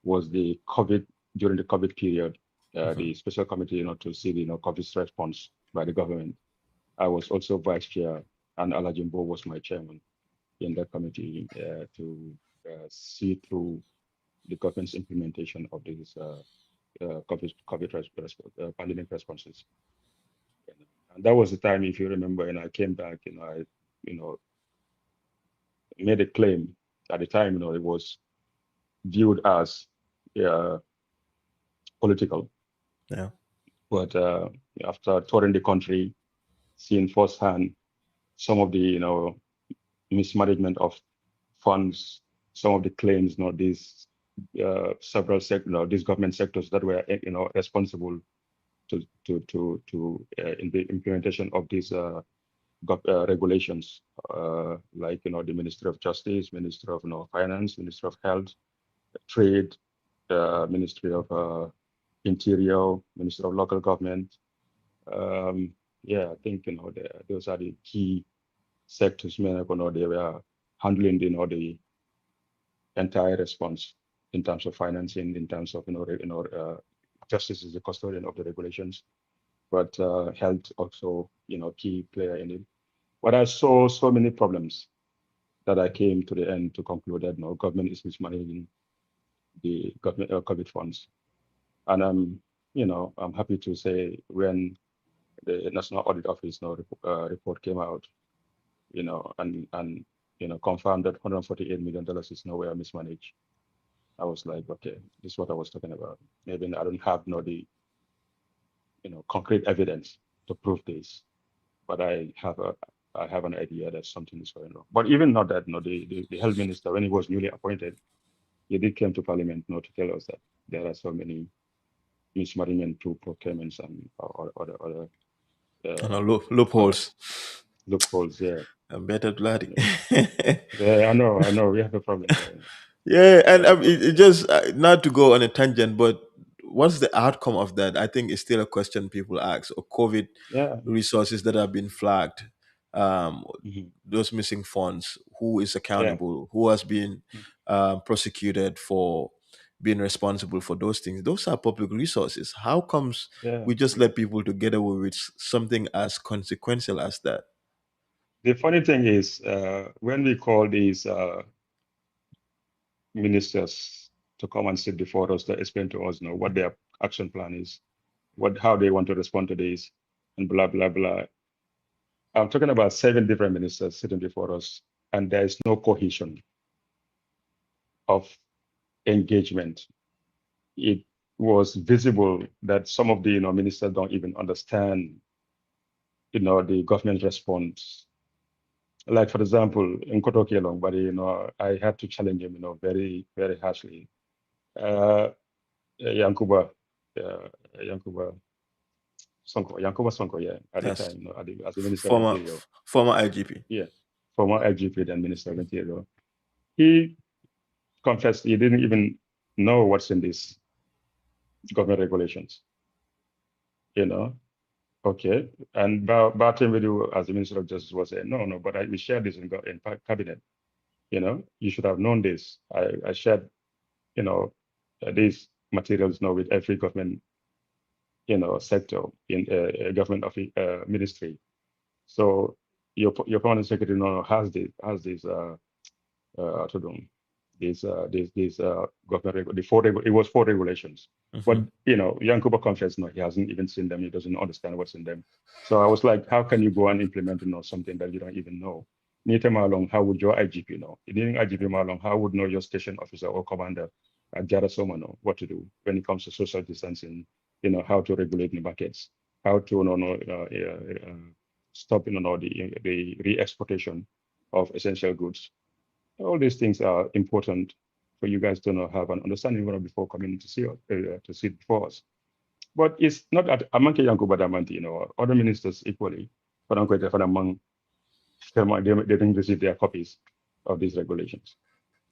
was the COVID, during the COVID period, Mhm. the special committee, to see the, COVID response by the government. I was also vice chair and Alajimbo was my chairman in that committee to see through the government's implementation of these pandemic responses. And that was the time, if you remember, and I came back, I, you know, made a claim at the time, it was viewed as uh, political. Yeah. But after touring the country, seeing firsthand some of the, mismanagement of funds, some of the claims, these several these government sectors that were, responsible to in the implementation of these regulations, like the Ministry of Justice, Ministry of Finance, Ministry of Health, Trade, Ministry of Interior, Ministry of Local Government. Yeah, I think those are the key sectors. They were handling the entire response in terms of financing, in terms of justice is the custodian of the regulations, but health also key player in it. But I saw so many problems that I came to the end to conclude that government is mismanaging the government COVID funds. And I'm happy to say when the National Audit Office report came out, and confirmed that $148 million is nowhere mismanaged. I was like, okay, this is what I was talking about. Maybe I don't have the concrete evidence to prove this, but I have an idea that something is going wrong. But even not that, the health minister, when he was newly appointed, he did come to parliament to tell us that there are so many mismanagement through procurements and other other Loopholes. loopholes. Yeah, Better bloody. yeah, I know, we have a problem there. Yeah, We and have a problem. it just not to go on a tangent, but what's the outcome of that? I think it's still a question people ask. Or COVID Yeah. resources that have been flagged, um, Mhm. those missing funds, who is Yeah. accountable, who has been Mm. prosecuted for being responsible for those things? Those are public resources. How comes Yeah. we just let people to get away with something as consequential as that? The funny thing is, when we call these ministers to come and sit before us to explain to us, what their action plan is, how they want to respond to this, and blah blah blah. I'm talking about 7 different ministers sitting before us, and there is no cohesion of engagement. It was visible that some of the ministers don't even understand the government response. Like for example, in Kotoke Long, but I had to challenge him, very, very harshly. Uh, Yankuba, uh, Yankuba Yankuba Sonko, yeah, at the Yes, time, as the Minister of Interior, former IGP. yeah, former LGP then Minister of Interior, he confessed he didn't even know what's in these government regulations, you know. Okay, and Barton Video, as the Minister of Justice, was saying, no, but we shared this in cabinet. You should have known this. I shared, you know, these materials now with every government, sector in government of ministry. So your permanent secretary now has this to do these government it was 4 regulations, but Hmm. Yankuba confessed no, he hasn't even seen them. He doesn't understand what's in them. So I was like, how can you go and implement something that you don't even know? Nita Malong, how would your IGP know? Needing IGP Malong, how would know your station officer or commander at Jarasoma know what to do when it comes to social distancing? How to regulate the markets, how to stop the re-exportation of essential goods. All these things are important for you guys to know, have an understanding of before coming to see us, to sit before us. But it's not at Amanke Yanko Badamanti, other ministers equally, but among they didn't receive their copies of these regulations.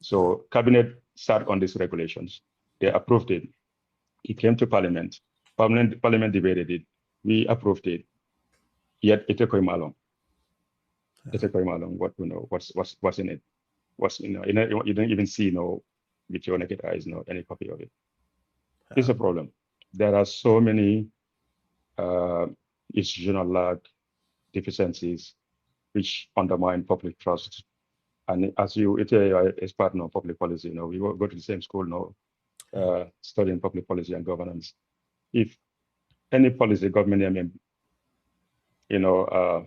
So cabinet sat on these regulations. They approved it. It came to parliament. Parliament debated it. We approved it. Yet it took him along. It took him along. What what's in it? You don't even see with your naked eyes any copy of it. It's a problem. There are so many uh, institutional lag deficiencies which undermine public trust. And as you, it is partner of public policy, we go to the same school, studying public policy and governance. If any policy government, you know, uh,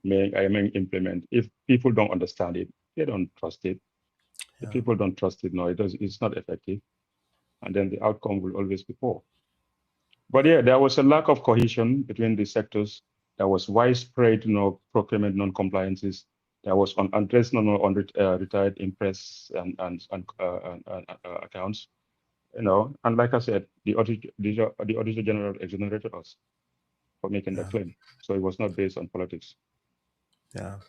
may implement, if people don't understand it, they don't trust it. If Yeah. people don't trust it, no, it's not effective. And then the outcome will always be poor. But yeah, there was a lack of cohesion between the sectors. There was widespread, procurement non-compliances. There was unaddressed, retired impress and accounts. And like I said, the Auditor General exonerated us for making that Yeah. claim. So it was not based on politics. Yeah.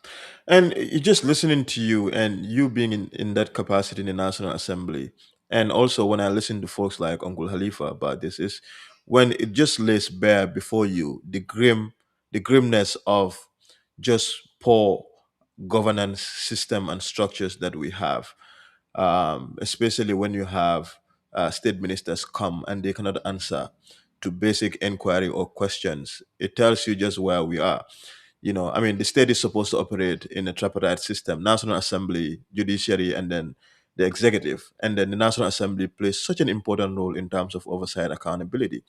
And just listening to you and you being in that capacity in the National Assembly, and also when I listen to folks like Uncle Khalifa about this, is when it just lays bare before you the grimness of just poor governance system and structures that we have, especially when you have state ministers come and they cannot answer to basic inquiry or questions. It tells you just where we are. I mean, the state is supposed to operate in a tripartite system: National Assembly, judiciary, and then the executive. And then the National Assembly plays such an important role in terms of oversight accountability.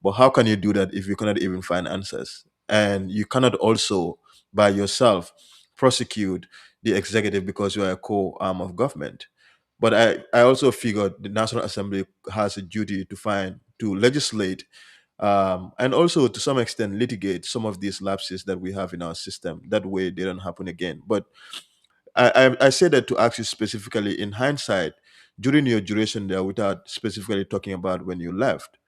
But how can you do that if you cannot even find answers? And you cannot also, by yourself, prosecute the executive because you are a core arm of government. But I also figured the National Assembly has a duty to legislate, and also to some extent litigate some of these lapses that we have in our system. That way they don't happen again. But I say that to ask you specifically in hindsight, during your duration there, without specifically talking about when you left,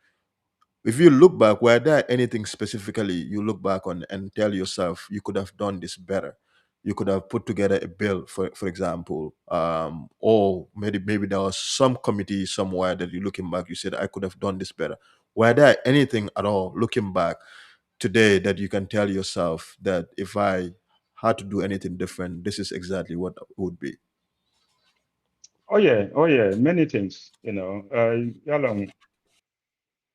if you look back, were there anything specifically you look back on and tell yourself you could have done this better? You could have put together a bill, for example, or maybe there was some committee somewhere that you looking back, you said I could have done this better. Were there anything at all looking back today that you can tell yourself that if I had to do anything different, this is exactly what it would be? Oh yeah, many things. Yalong,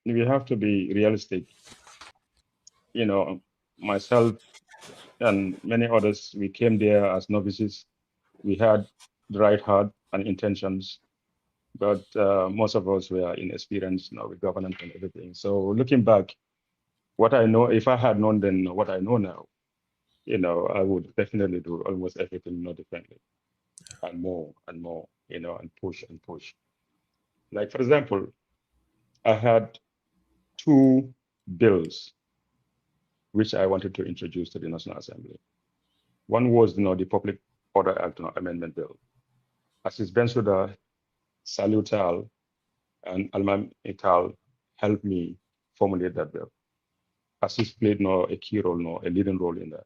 we have to be realistic. You know, myself and many others, we came there as novices. We had the right heart and intentions, but most of us were inexperienced, with governance and everything. So looking back, what I know, if I had known then what I know now, I would definitely do almost everything not differently and more, and push and push. Like for example, I had two bills which I wanted to introduce to the National Assembly. One was, the Public Order Act, Amendment Bill. Assis Bensouda, Salutal, and Alma Ital helped me formulate that bill. Assis played a key role, a leading role in that.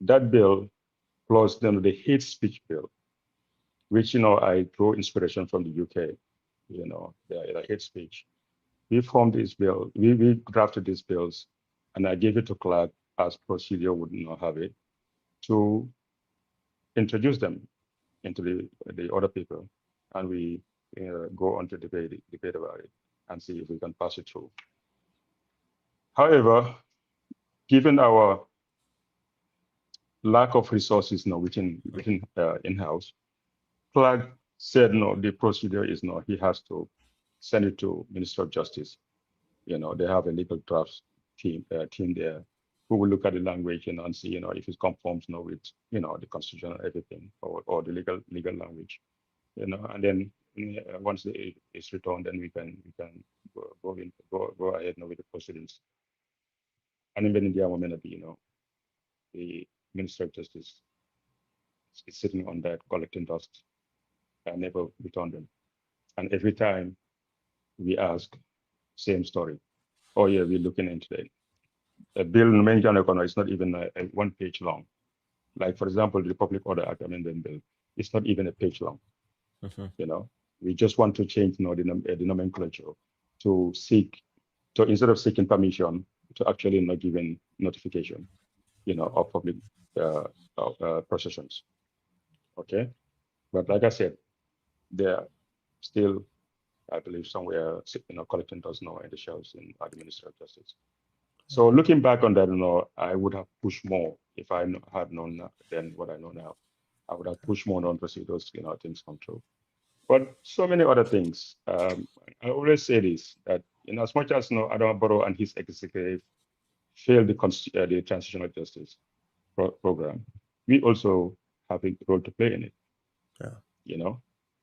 That bill plus the hate speech bill, which I drew inspiration from the UK. The hate speech. We formed this bill. We drafted these bills, and I gave it to Clark as procedure would not have it to introduce them into the other people, and we go on to debate about it and see if we can pass it through. However, given our lack of resources now within in-house, Clark said no, the procedure is no, he has to send it to Minister of Justice. They have a legal drafts team there who will look at the language, and see, if it conforms with, the constitution and everything, or the legal language, and then once it's returned, then we can go ahead now with the proceedings. And even in the moment, the Minister of Justice is sitting on that collecting dust and never return them. And every time we ask, same story. Oh yeah, we're looking into it. A bill in Manjana Econo is not even a 1 page long. Like for example, the Public Order Act Amendment Bill, it's not even a page long. Mhm. You know, we just want to change the nomenclature to seek to, instead of seeking permission, to actually not giving notification, of public uh, processions. Okay, but like I said, they're still, I believe, somewhere collecting those now in the shelves in the Ministry of Justice. So looking back on that, I would have pushed more if I had known then what I know now. I would have pushed more on to see those, things come true. But so many other things. I always say this, that as much as Adam Barrow and his executive failed the transitional justice program, we also have a role to play in it. Yeah.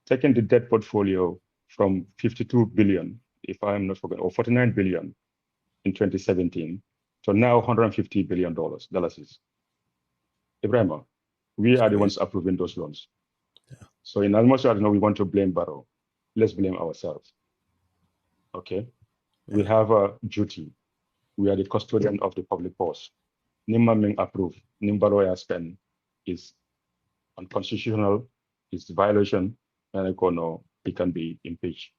Taking the debt portfolio from 52 billion, if I'm not forgetting, or 49 billion in 2017 to now $150 billion. Ibrahima, we It's are the crazy. ones approving those loans. Yeah. So in as much as we want to blame Barrow, let's blame ourselves. Okay. We Yeah. have a duty. We are the custodian of the public purse. Nimma Ming approved. Nimbaroya spend is unconstitutional, it's violation, and it can be impeached.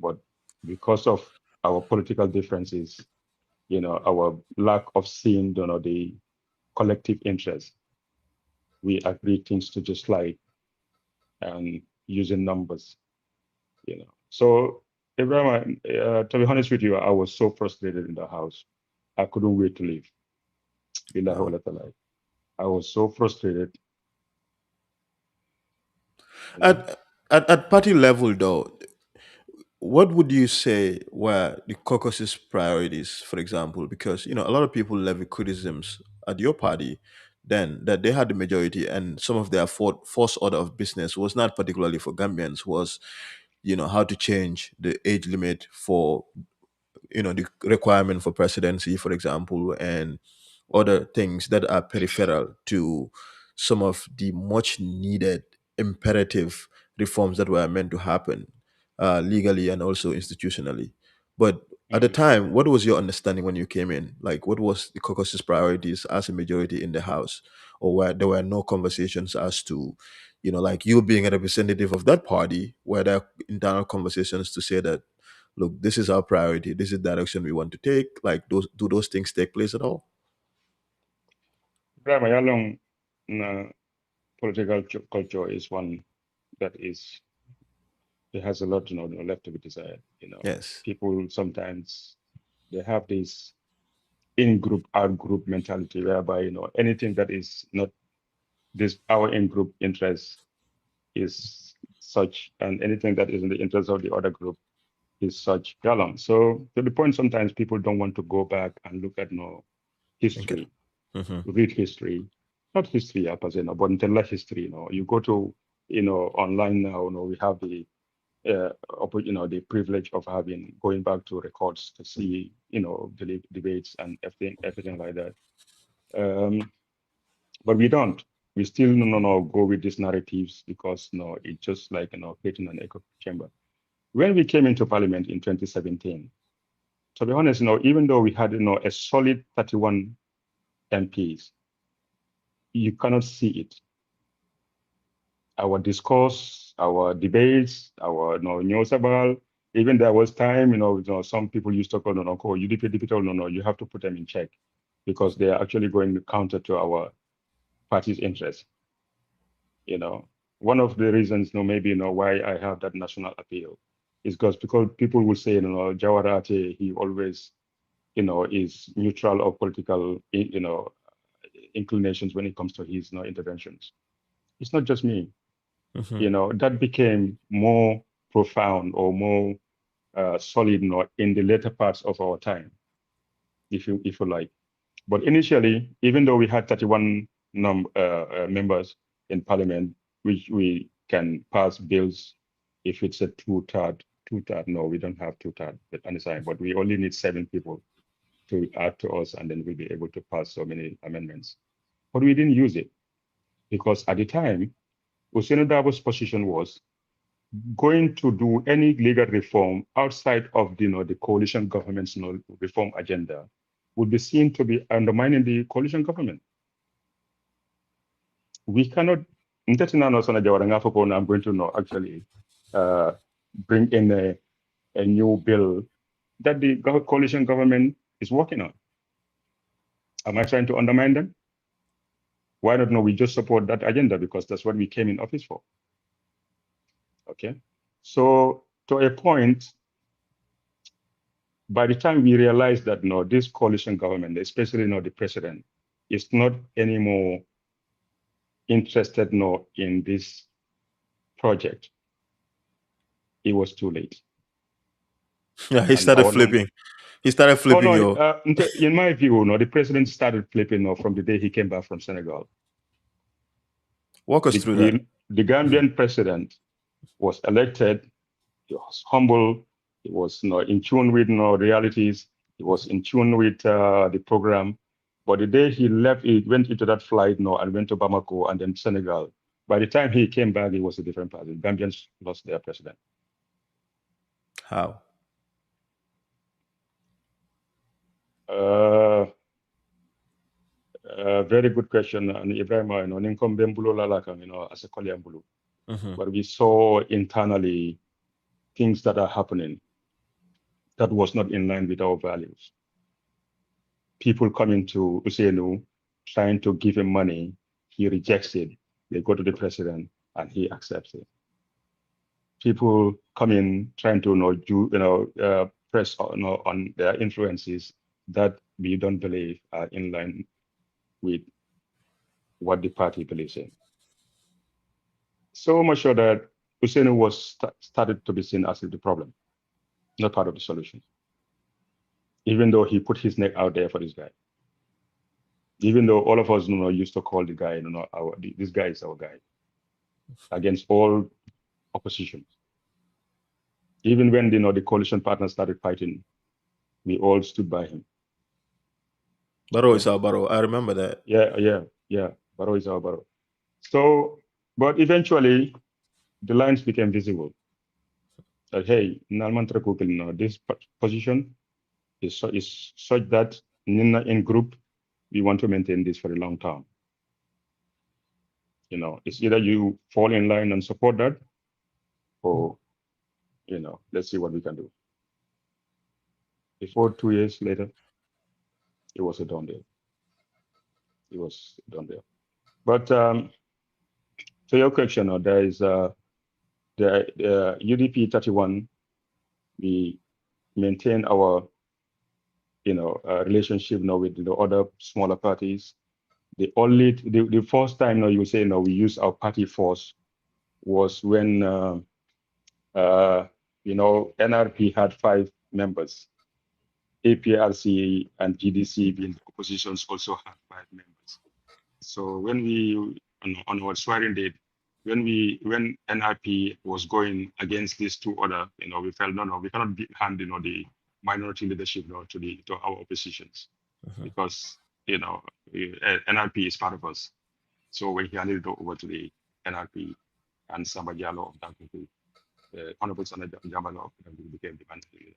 But because of our political differences, our lack of seeing, the collective interest, we agree things to just like and using numbers, So, Abraham, to be honest with you, I was so frustrated in the house. I couldn't wait to leave. Billahi wa Wow. ta'ala. I was so frustrated, you know. At party level, though, what would you say were the caucus's priorities, for example? Because a lot of people levy criticisms at your party then that they had the majority, and some of their force order of business was not particularly for Gambians, was how to change the age limit for the requirement for presidency, for example, and other things that are peripheral to some of the much needed imperative reforms that were meant to happen legally and also institutionally. But at the Mhm. time, what was your understanding when you came in? Like, what was the caucus's priorities as a majority in the House, or where there were no conversations as to, like you being a representative of that party, were there internal conversations to say that, look, this is our priority, this is the direction we want to take? Like, those things take place at all? Ibrahim, Yalong, political culture is one that it has a lot, left to be desired. Yes. People sometimes they have this in-group, out-group mentality whereby, anything that is not this our in-group interest is such, and anything that is in the interest of the other group is such. Yalong. So to the point, sometimes people don't want to go back and look at Okay. history, Mm-hmm. read history, not history, per se, but intellectual history. You go to, online now. We have the privilege of going back to records to see, the debates and everything like that. Um, but we don't. We still go with these narratives because it's just like creating an echo chamber. When we came into parliament in 2017, to be honest, even though we had a solid 31 MPs, you cannot see it. Our discourse, our debates, our news about. Even there was time, some people used to call call UDP digital, no, you have to put them in check because they are actually going counter to our party's interest. You know, one of the reasons, maybe why I have that national appeal is because people will say, Jawara Ate, he always, is neutral of political, inclinations when it comes to his interventions. It's not just me. Mm-hmm. That became more profound or more solid in the later parts of our time, if you like. But initially, even though we had 31 members in parliament, which we can pass bills if it's a two-third. No, we don't have two-third at any time, but we only need 7 people to add to us, and then we'll be able to pass so many amendments. But we didn't use it because at the time, Usain Dabo's position was going to do any legal reform outside of the coalition government's reform agenda would be seen to be undermining the coalition government. We cannot. Sanna Jawara nga foko na I'm going to actually uh, bring in a new bill that the coalition government is working on. Am I trying to undermine them? Why not? No, we just support that agenda because that's what we came in office for. Okay. So to a point, By the time we realized that no, this coalition government, especially the president, is not anymore interested in this project, it was too late. Yeah, he And started flipping. He started oh flipping no, your. in my view, no, the president started flipping from the day he came back from Senegal. Walk us The, through that. the, the Gambian president was elected. He was humble. He was in tune with realities. He was in tune with the program. But the day he left, he went into that flight and went to Bamako and then Senegal. By the time he came back, he was a different person. Gambians lost their president. How? Uh, very good question. And Ibrahim, as a Kolyambulu. Mm-hmm. But we saw internally things that are happening that was not in line with our values. People coming to Usenu, trying to give him money, he rejects it. They go to the president and he accepts it. People coming trying to press on their influences that we don't believe are in line with what the party believes in. So much so that Usenu was started to be seen as the problem, not part of the solution. Even though he put his neck out there for this guy. Even though all of us used to call the guy, this guy is our guy against all opposition. Even when the coalition partners started fighting, we all stood by him. Baro is our Baro. I remember that. Yeah. Baro is our Baro. So, but eventually the lines became visible. That hey, this position is such that in group we want to maintain this for a long time. It's either you fall in line and support that, or let's see what we can do. Before 2 years later, it was a done deal. It was done deal. But to your question, there is the UDP 31. We maintain our relationship now with the other smaller parties. The first time now you say we use our party force was when NRP had 5 members. APRC and GDC being the oppositions also had 5 members. So when we on our swearing date, when NRP was going against these 2 other, we felt no, we cannot hand the minority leadership to our oppositions because NRP is part of us. So when he handed it over to the NRP and Samba Diallo of that country, Honorable Sanna Jawara became the mandate leader.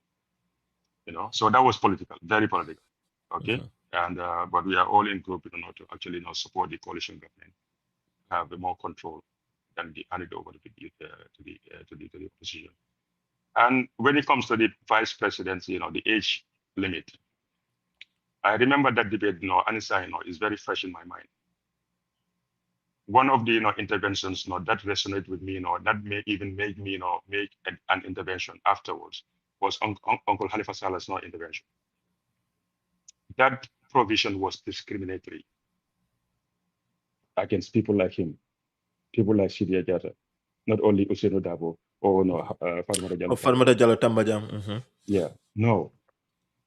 So that was political, very political. Okay, and but we are all in group to actually support the coalition government, have more control than the hand it over to the opposition. And when it comes to the vice presidency, the age limit, I remember that debate. Anissa, is very fresh in my mind. One of the interventions that resonate with me, that may even make me make an intervention afterwards was Uncle Halifa Salah's intervention. That provision was discriminatory against people like him, people like Sidia Jata, not only Useno Dabo or Fatmata Jallo. Farmata Jallo Tambajang. Yeah, no.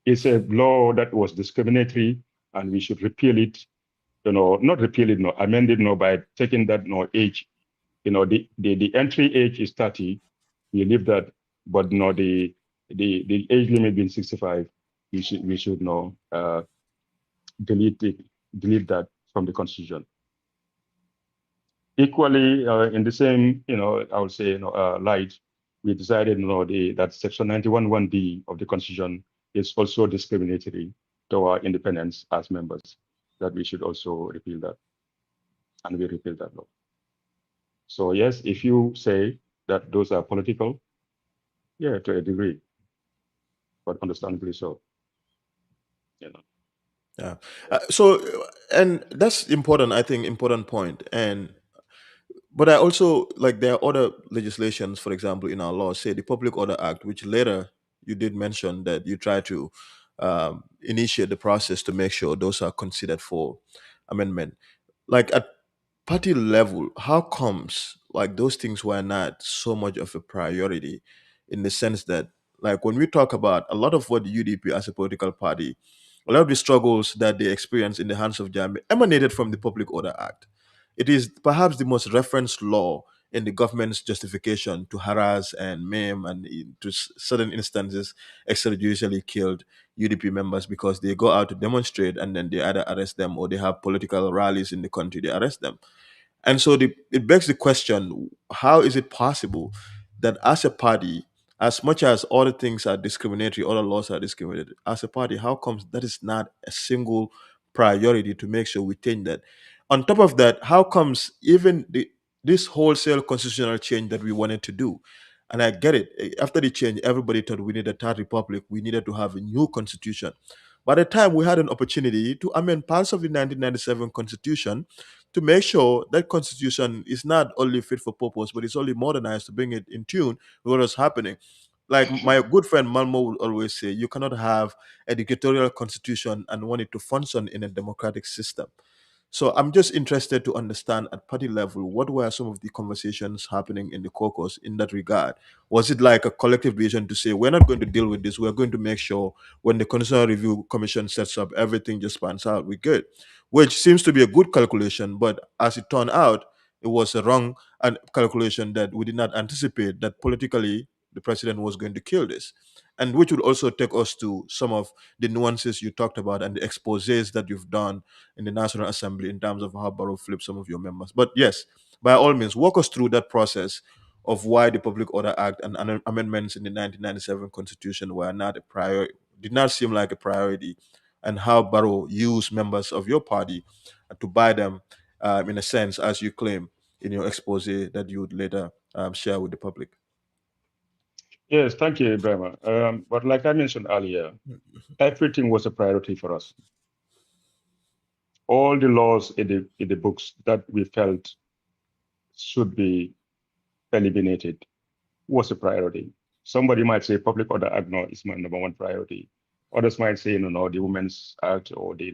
It's a law that was discriminatory and we should repeal it, not repeal it, amend it by taking that age. The entry age is 30, we leave that, but the age limit being 65, we should delete that from the constitution. Equally, in the same, I would say, light, we decided, that Section 91(1)(d) of the Constitution is also discriminatory to our independence as members. That we should also repeal that, and we repeal that law. So yes, if you say that those are political, yeah, to a degree, but understandably so. Yeah. So, and that's important. I think important point. But I also like there are other legislations, for example, in our law, say the Public Order Act, which later you did mention that you try to initiate the process to make sure those are considered for amendment. Like at party level, how comes like those things were not so much of a priority, in the sense that, like, when we talk about a lot of what the UDP as a political party, a lot of the struggles that they experienced in the hands of Jammeh emanated from the Public Order Act. It is perhaps the most referenced law in the government's justification to harass and maim and to certain instances extrajudicially killed UDP members because they go out to demonstrate and then they either arrest them or they have political rallies in the country, they arrest them. And so it begs the question, how is it possible that as a party, as much as all the things are discriminatory, all the laws are discriminatory, as a party, how comes that is not a single priority to make sure we change that? On top of that, how comes even this wholesale constitutional change that we wanted to do? And I get it. After the change, everybody thought we needed a third republic. We needed to have a new constitution. By the time we had an opportunity to amend parts of the 1997 constitution to make sure that constitution is not only fit for purpose, but it's only modernized to bring it in tune with what is happening. Like my good friend Malmo would always say, you cannot have a dictatorial constitution and want it to function in a democratic system. So I'm just interested to understand at party level, what were some of the conversations happening in the caucus in that regard? Was it like a collective vision to say, we're not going to deal with this, we're going to make sure when the Constitutional Review Commission sets up, everything just pans out, we're good? Which seems to be a good calculation, but as it turned out, it was a wrong calculation, that we did not anticipate that politically the president was going to kill this. And which would also take us to some of the nuances you talked about and the exposes that you've done in the National Assembly in terms of how Barrow flipped some of your members. But yes, by all means, walk us through that process of why the Public Order Act and amendments in the 1997 Constitution were not a priority, did not seem like a priority, and how Barrow used members of your party to buy them, in a sense, as you claim in your expose that you would later share with the public. Yes, thank you, Ibrahim. But like I mentioned earlier, everything was a priority for us. All the laws in the books that we felt should be eliminated was a priority. Somebody might say Public Order Act no, is my number one priority. Others might say, no, the Women's Act or the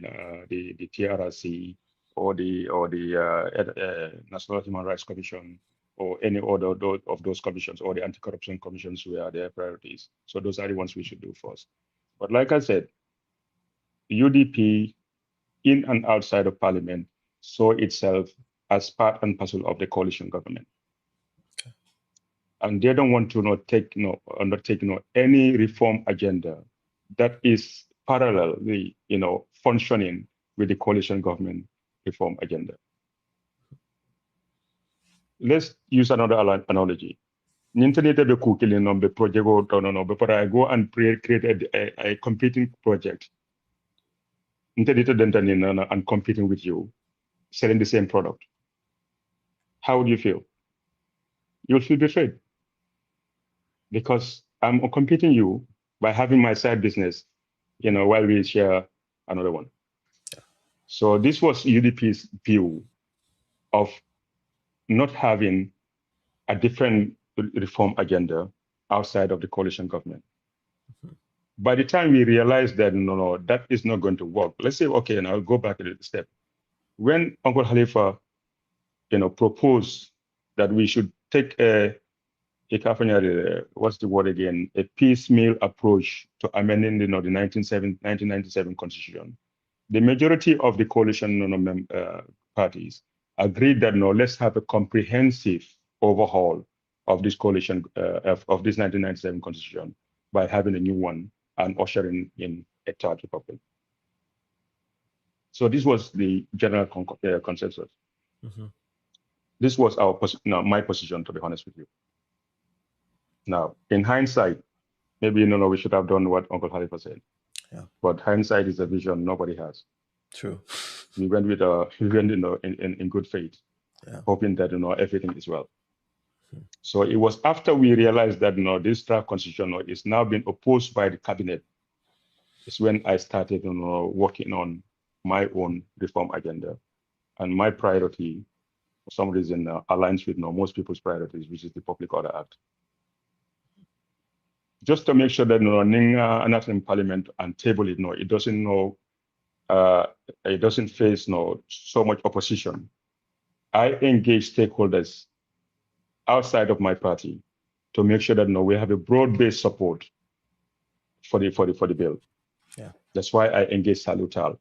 TRRC or the National Human Rights Commission or any other of those commissions or the anti-corruption commissions were their priorities. So those are the ones we should do first. But like I said, UDP in and outside of Parliament saw itself as part and parcel of the coalition government, and they don't want to undertake any reform agenda that is parallelly functioning with the coalition government reform agenda. Let's use another analogy. Nintenete be kukili no be project no before I go and create a competing project. Nintenete dentani and competing with you, selling the same product. How would you feel? You'll feel betrayed because I'm competing you by having my side business, while we share another one. So this was UDP's view of not having a different reform agenda outside of the coalition government. By the time we realized that no, that is not going to work, let's say, okay, and I'll go back a little step. When Uncle Khalifa, proposed that we should take what's the word again? A piecemeal approach to amending the 1997 constitution. The majority of the coalition parties agreed that let's have a comprehensive overhaul of this coalition of this 1997 constitution by having a new one and ushering in a third republic. So this was the general consensus. Mm-hmm. This was my position, to be honest with you. Now, in hindsight, maybe we should have done what Uncle Khalifa said. Yeah. But hindsight is a vision nobody has. True. We went in good faith, hoping that everything is well. So it was after we realized that this draft constitution is now being opposed by the cabinet, is when I started working on my own reform agenda, and my priority, for some reason, aligns with most people's priorities, which is the Public Order Act. just to make sure that no national parliament and table it, no, it doesn't know it doesn't face no so much opposition. I engage stakeholders outside of my party to make sure that no, we have a broad-based support for the bill. Yeah. That's why I engage Salutal,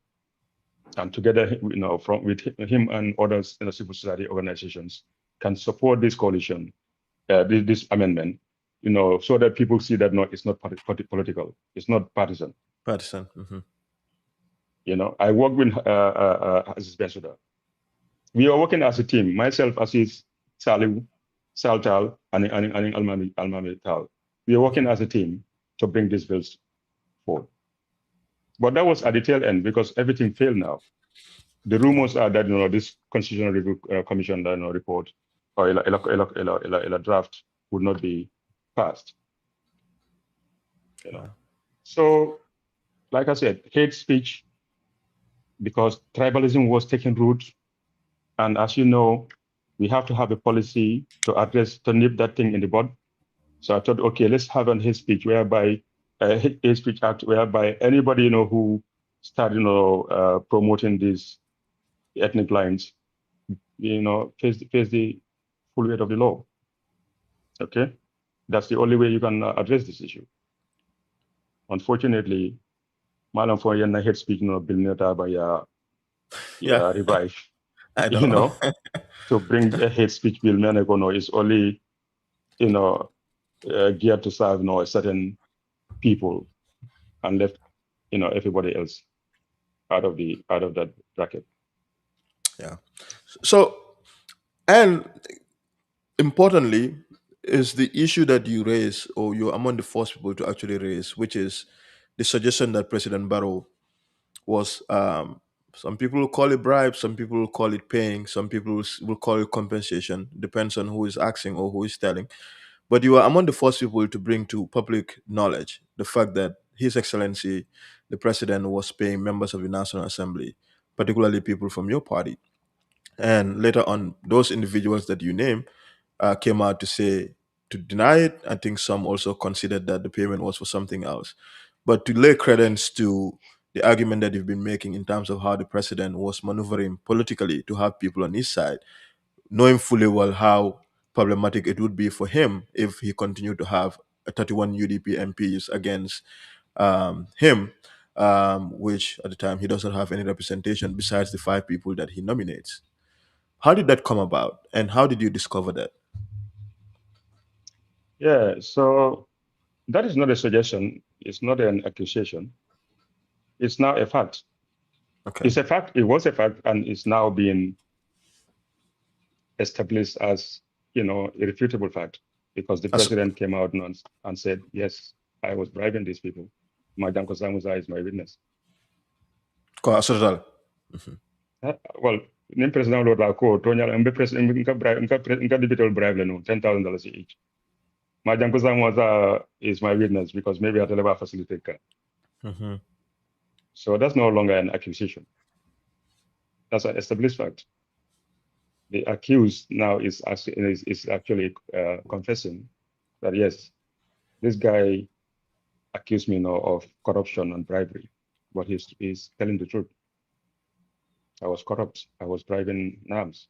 and together, with him and others in the civil society organizations, can support this coalition, this amendment, so that people see that no, it's not political, it's not partisan. Partisan. Mm-hmm. I work with Aziz Bensuda. We are working as a team. Myself, Aziz, Salih, Saltal, and Almami Tal. We are working as a team to bring these bills forward. But that was at the tail end because everything failed now. The Yeah. rumors are that this Constitutional Review Commission report or a draft would not be passed. Wow. So, like I said, hate speech because tribalism was taking root, and as you know, we have to have a policy to nip that thing in the bud. So I thought, okay, let's have an hate speech whereby hate speech act whereby anybody who started promoting these ethnic lines face the full weight of the law. Okay, that's the only way you can address this issue. Unfortunately, Malam for Yana hate speech bill neta by Yeah. revive. I You know. know, to bring a hate speech bill, Menegono is only you know geared to serve a certain people and left everybody else out of that bracket. Yeah. So, and importantly, is the issue that you raise, or you're among the first people to actually raise, which is the suggestion that President Barrow was. Some people will call it bribe, some people will call it paying, some people will call it compensation. Depends on who is asking or who is telling. But you are among the first people to bring to public knowledge the fact that His Excellency, the President, was paying members of the National Assembly, particularly people from your party. And later on, those individuals that you name came out to say to deny it. I think some also considered that the payment was for something else. But to lay credence to the argument that you've been making in terms of how the president was maneuvering politically to have people on his side, knowing fully well how problematic it would be for him if he continued to have 31 UDP MPs against him, which at the time he doesn't have any representation besides the 5 people that he nominates. How did that come about, and how did you discover that? Yeah, so that is not a suggestion. It's not an accusation. It's now a fact. Okay, It's a fact. It was a fact, and it's now being established as irrefutable fact because the as president came out and said, "Yes, I was bribing these people. Madam Kosamuza is my witness." as a result. Mhm. Well, nim president lo la ko tonya mbe president nka digital bribe no $10,000 each. Madam Kosamuza is my witness because maybe I never facilitate ka. Mhm. So that's no longer an accusation. That's an established fact. The accused now is actually confessing that yes, this guy accused me now of corruption and bribery, but he's telling the truth. I was corrupt. I was bribing NAMS,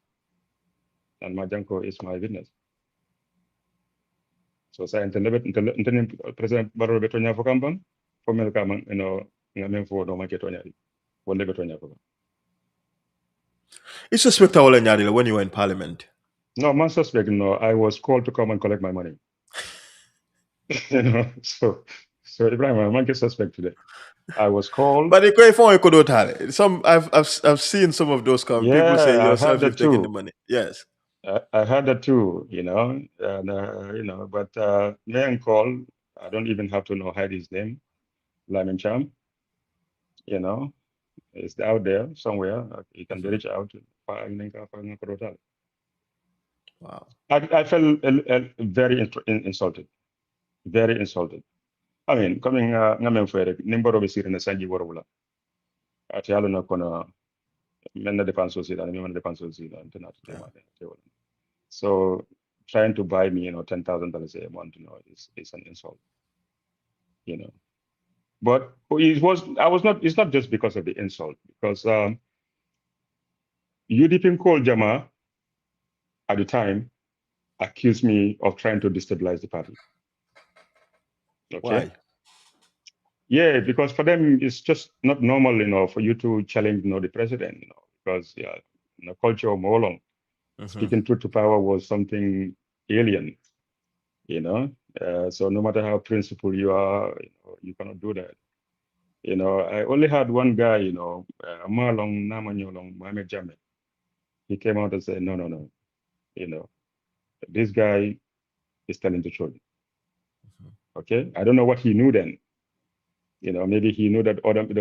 and Majanko is my witness. So saya intended President Barrow betonya fokambang, formel kamang ngamen fo no maketonya di, wonde betonya fokam. It's respectable when you were in parliament. No, man suspect. No, I was called to come and collect my money. So Ibrahim, man get suspect today. I was called. But the great phone could not have it. I've seen some of those come. People say Yeah, I heard yourself that you've taken the too. money. Yes. I heard that too, and but man call, I don't even have to know hide his name, Lyman Cham, you know, it's out there somewhere. You can Mhm. reach out. Wow. I felt very insulted, very insulted. I mean, coming ngamen fere nimbaro be sirene sanji worwula. Ati yalo na kono men na defanso sida, men na defanso sida, international Yeah. tema. So trying to buy me, $10,000 a month, is an insult. you know. But it's not just because of the insult, because UDP called Jama at the time accused me of trying to destabilize the party. Okay. Why? Yeah, because for them it's just not normal, for you to challenge, the president, because yeah, culture of Molong, Mm-hmm. speaking truth to power was something alien, you know. So no matter how principled you are, you cannot do that. I only had one guy, Malong Namanyolong Mohamed Jammeh. He came out and said, no, no, no, you know, this guy is telling the truth. Okay. I don't know what he knew then. Maybe he knew that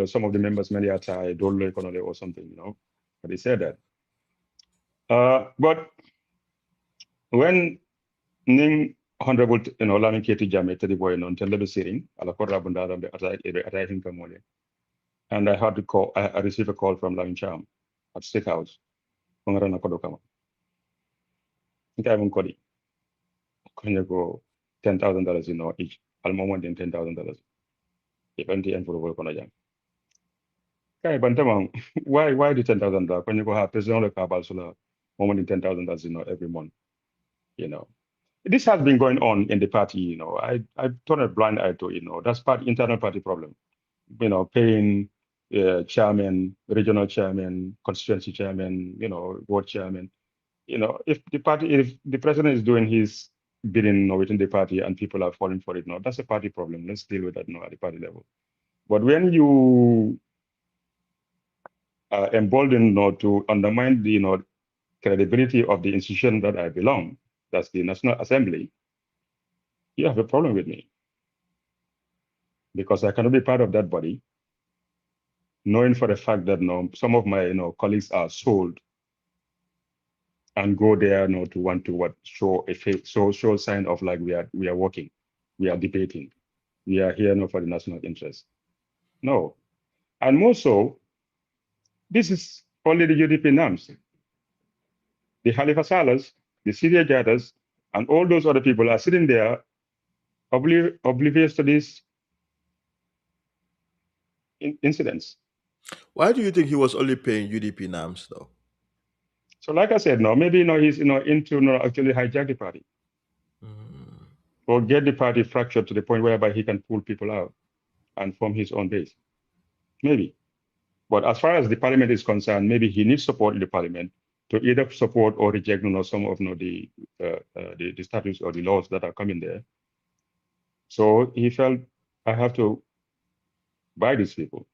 some of the members many are tied, or something, but he said that. But when Ning Honorable, Lamin Keti Jammeh, Teddy Boy, non Teledo Siring, Alakora Bundara, attacking Kamole. And I had to call, I received a call from Lamin Cham at State House. Kongarana Kodokama. I haven't called it. Can you go $10,000, each? Al moment in $10,000. If anti and for work on a jam. Kai Bantamang, why the $10,000? When you go have personal cabal solar moment in $10,000, every month, you know. This has been going on in the party, I turn a blind eye to, that's internal party problem. Paying chairman, regional chairman, constituency chairman, ward chairman. If the president is doing his bidding, within the party and people are falling for it, that's a party problem. Let's deal with that at the party level. But when you are emboldened, to undermine the, credibility of the institution that I belong, that's the National Assembly, you have a problem with me because I cannot be part of that body, knowing for a fact that some of my colleagues are sold and go there to want to show show sign of like we are working, we are debating, we are here for the national interest. No, and more so, this is only the UDP NAMs, the Halifa Salahs, the Syria Jadas, and all those other people are sitting there oblivious to these incidents. Why do you think he was only paying UDP NAMs though? So, like I said, maybe he's into actually hijack the party Mm. or get the party fractured to the point whereby he can pull people out and form his own base. Maybe. But as far as the parliament is concerned, maybe he needs support in the parliament to either support or reject some of the statutes or the laws that are coming there. So he felt, I have to buy these people.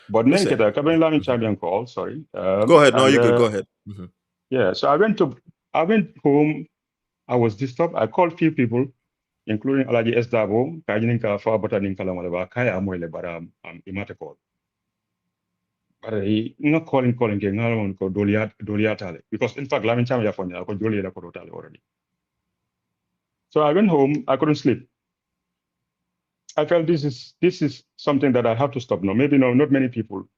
But Listen. Menketa, Kabin Lami Mhm. champion call, sorry. Go ahead. No, And you could go ahead. Mhm. yeah, so I went home. I was disturbed. I called few people, including Alaji S. Dabo, Kajininka Fabata Ninkalamaba, Kaya Amoyle Baram, Imate call. But he not calling ke ngalon ko doliatale because in fact Lamin Cham Yafonya ko dolia ko totale already. So I went home, I couldn't sleep. I felt this is something that I have to stop now. Maybe not many people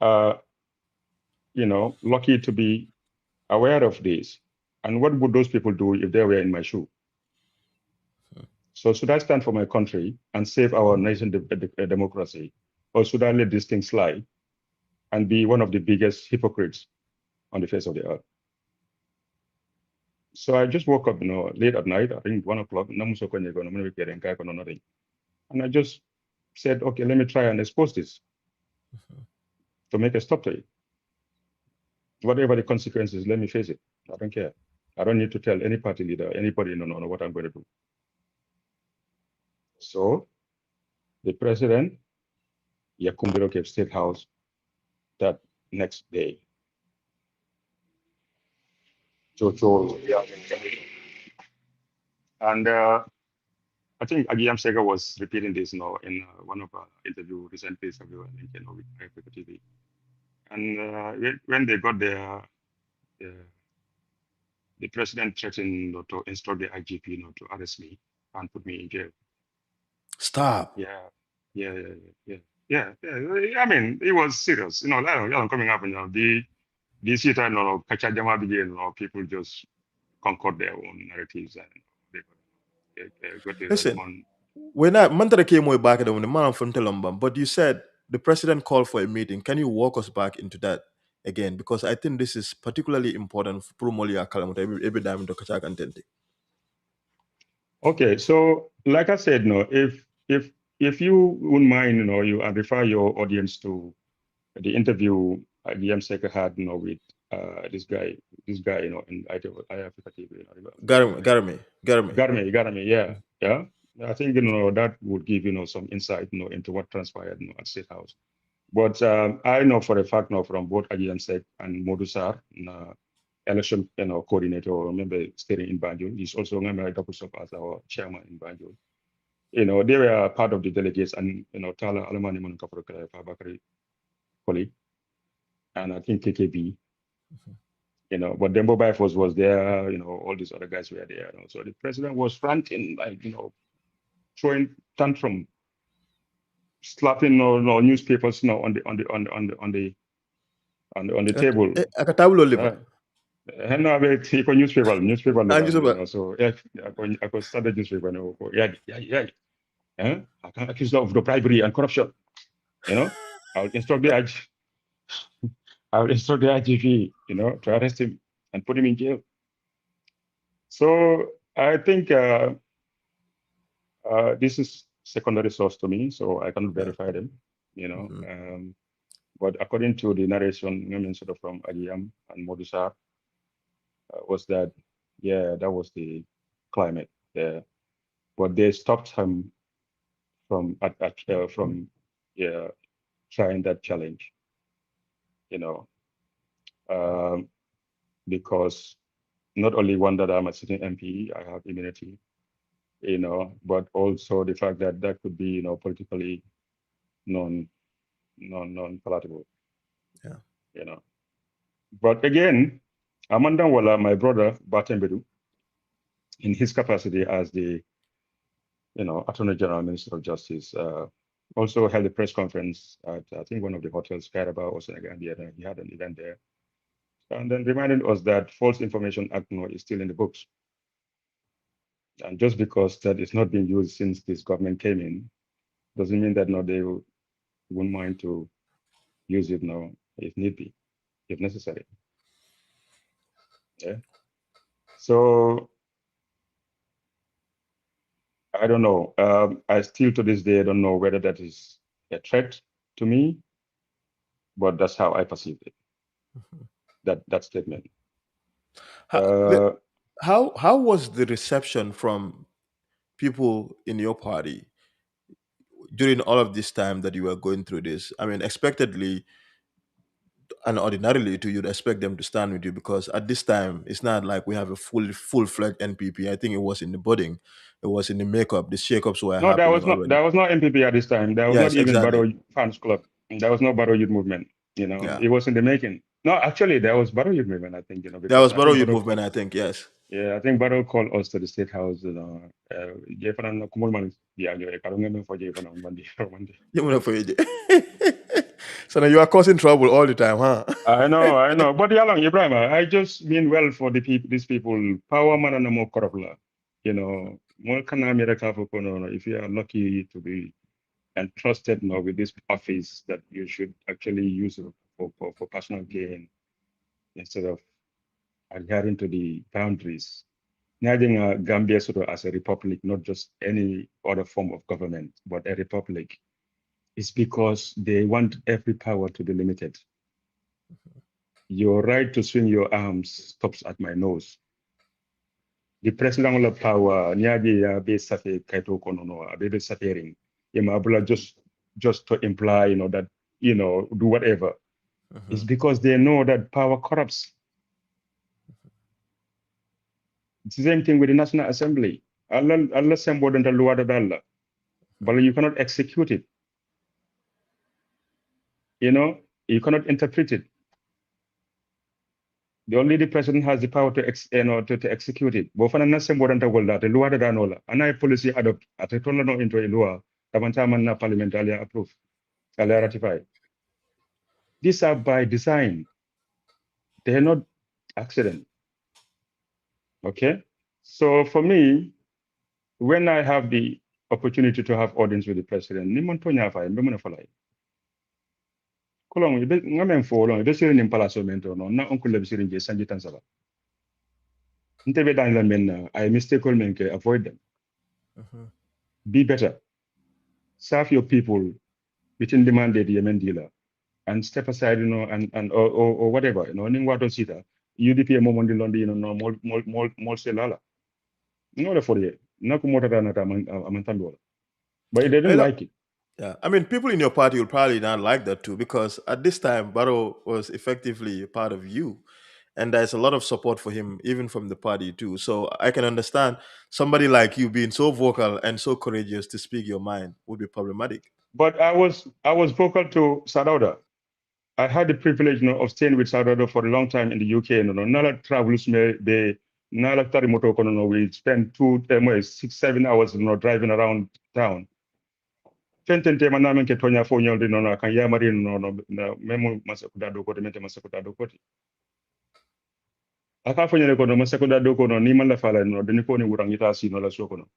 are lucky to be aware of this. And what would those people do if they were in my shoe? So should I stand for my country and save our nation democracy? Or should I let this thing slide and be one of the biggest hypocrites on the face of the earth? So I just woke up, late at night, I think 1 o'clock, and I just said, okay, let me try and expose this to make a stop to it. Whatever the consequences, let me face it. I don't care. I don't need to tell any party leader, anybody, no, what I'm going to do. So the president, Yakumbiro Cape State House that next day. And I think Agiyam Sega was repeating this, in one of our interview recently, with Africa TV. And when they got there, the president threatened to instruct the IGP to arrest me and put me in jail. Stop. Yeah, yeah, I mean, it was serious. Coming up, the this time, Kachajama began, people just conquered their own narratives and they got the Listen, response. When I Mantara came way back when the man from Telomba, but you said the president called for a meeting. Can you walk us back into that again? Because I think this is particularly important for Promolia Kalamuta every time to Kachak and Tente. Okay, so like I said, no, if you wouldn't mind, you refer your audience to the interview the MSEC had, with this guy, in Africa TV, Garame. Garme, yeah, yeah. I think that would give some insight, into what transpired, at State House. But I know for a fact now from both AGMSEC and Modusar, election coordinator or member staying in Banjul. He's also member as our chairman in Banjul. They were part of the delegates, and Tala Alamani Manukapura Bakari Koli, and I think KKB, but the mobile force was there, all these other guys were there. So the president was ranting, like, throwing tantrum, slapping newspapers on the table. Akatabulo liver. And I mean, he could newspaper And level, you so yeah, I could start the newspaper, yeah, I can't accuse of the bribery and corruption, I'll instruct the IG, I'll instruct the IGP, to arrest him and put him in jail. So I think this is secondary source to me, so I cannot verify them, but according to the narration, sort of from Agiyam and Modusar, was that, yeah, that was the climate there, but they stopped him from trying that challenge, because not only one that I'm a sitting MP, I have immunity, but also the fact that that could be, politically non-palatable. Yeah. But again, Amanda Wala, my brother, Batembedu, in his capacity as the, Attorney General, Minister of Justice, also held a press conference at, I think, one of the hotels, Carabao or Gambia. He had an event there, and then reminded us that False Information Act is still in the books. And just because that is not being used since this government came in, doesn't mean that they wouldn't mind to use it now if need be, if necessary. Yeah. So I don't know. I still to this day don't know whether that is a threat to me, but that's how I perceive it. That statement. How was the reception from people in your party during all of this time that you were going through this? I mean, expectedly and ordinarily, you'd expect them to stand with you because at this time it's not like we have a full-fledged NPP. I think it was in the budding, it was in the makeup. The shakeups were No, happening already. there was no MPP at this time. There was not Yes, even exactly. Barrow Fans Club. There was no Barrow Youth Movement. Yeah, It was in the making. No, actually, there was Barrow Youth Movement. I think there because was I Borough think Youth Barrow Movement. called. I think yes. Yeah, I think Barrow called us to the State House. Jefferson Kumulman. Yeah, I don't remember for Jefferson Monday. You wanna forget it. So now you are causing trouble all the time, huh? I know. But Yalang Ibrahim, I just mean well for these people. Power man and more corrupt. More can I if you are lucky to be entrusted now with this office that you should actually use it for personal gain instead of adhering to the boundaries. Imagine Gambia sort of as a republic, not just any other form of government, but a republic. It's because they want every power to be limited. Your right to swing your arms stops at my nose. The president will have power, Nyadi be safe kaito konono, be suffering. Yamabula just to imply, that, do whatever. It's because they know that power corrupts. It's the same thing with the National Assembly. Allah sembo danta luwada dalla, but you cannot execute it. You cannot interpret it. The president has the power to execute it. Bofana na sembo danta golda te luwada danola. Ana policy adopt ate tola no into a law. Tabanta na parliament alia approve, alia ratify. These are by design. They are not accident. Okay. So for me, when I have the opportunity to have audience with the president. Ni man tonya fa mbe mona falai. Kolong ibe ngamen fo long ibe sire nim palaso mento no na oncle le sire je sanji tan saba. Ntebe dan la men I mistake men ke avoid them. Be better. Serve your people within the mandate Yemen dealer and step aside, and or whatever, ning wato sita. UDP mo mondi londi, no mol selala. No for ye. Na kumota na amantambo. But they didn't like it. Yeah, I mean, people in your party will probably not like that too, because at this time, Barrow was effectively a part of you, and there's a lot of support for him, even from the party too. So I can understand somebody like you being so vocal and so courageous to speak your mind would be problematic. But I was vocal to Sadauda. I had the privilege, of staying with Sadauda for a long time in the UK. Nala travels be nala tari moto kono. We spent 6, 7 hours, driving around town. Fentente manamen ke tonya fo nyolde kan yamari na memo masakuda do kote mente masakuda do kote. Aka fo nyele kono masakuda do kono ni man la fala deni ko ni wurangita si la so kono.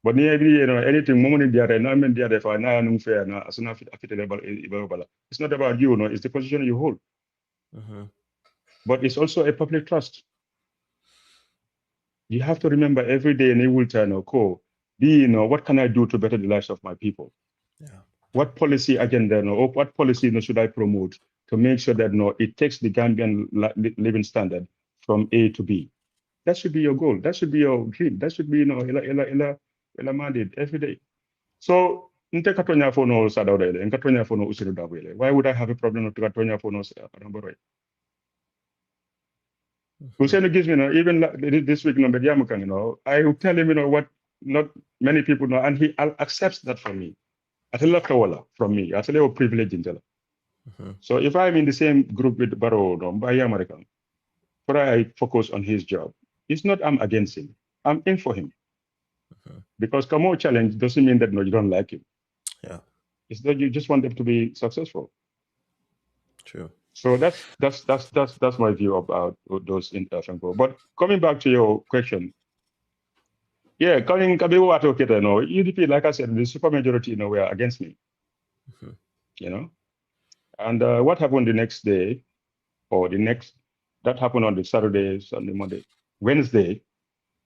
But ni every anything moment diare na men diare fa na num fair na asuna afite level ibala. It's not about you, it's the position you hold. But it's also a public trust. You have to remember every day in will turn or call, what can I do to better the lives of my people? Yeah. What policy agenda or what policy should I promote to make sure that it takes the Gambian living standard from A to B? That should be your goal. That should be your dream. That should be ela mandate every day. So nte katonya fono sadawele, nkatonya fono usiru dawele. Why would I have a problem to katonya fono adambore? Hussein gives me, even this week, I will tell him, what not many people know, and he accepts that from me. I tell from me. I tell you, privilege in Jala. So if I'm in the same group with Barrow, by American, but I focus on his job, it's not I'm against him. I'm in for him. Because Kamo challenge doesn't mean that you don't like him. Yeah. It's that you just want them to be successful. True. So that's my view about those interactions. But coming back to your question, yeah, coming UDP, like I said, the supermajority, were against me. And what happened the next day, that happened on the Saturday, Sunday, Monday, Wednesday,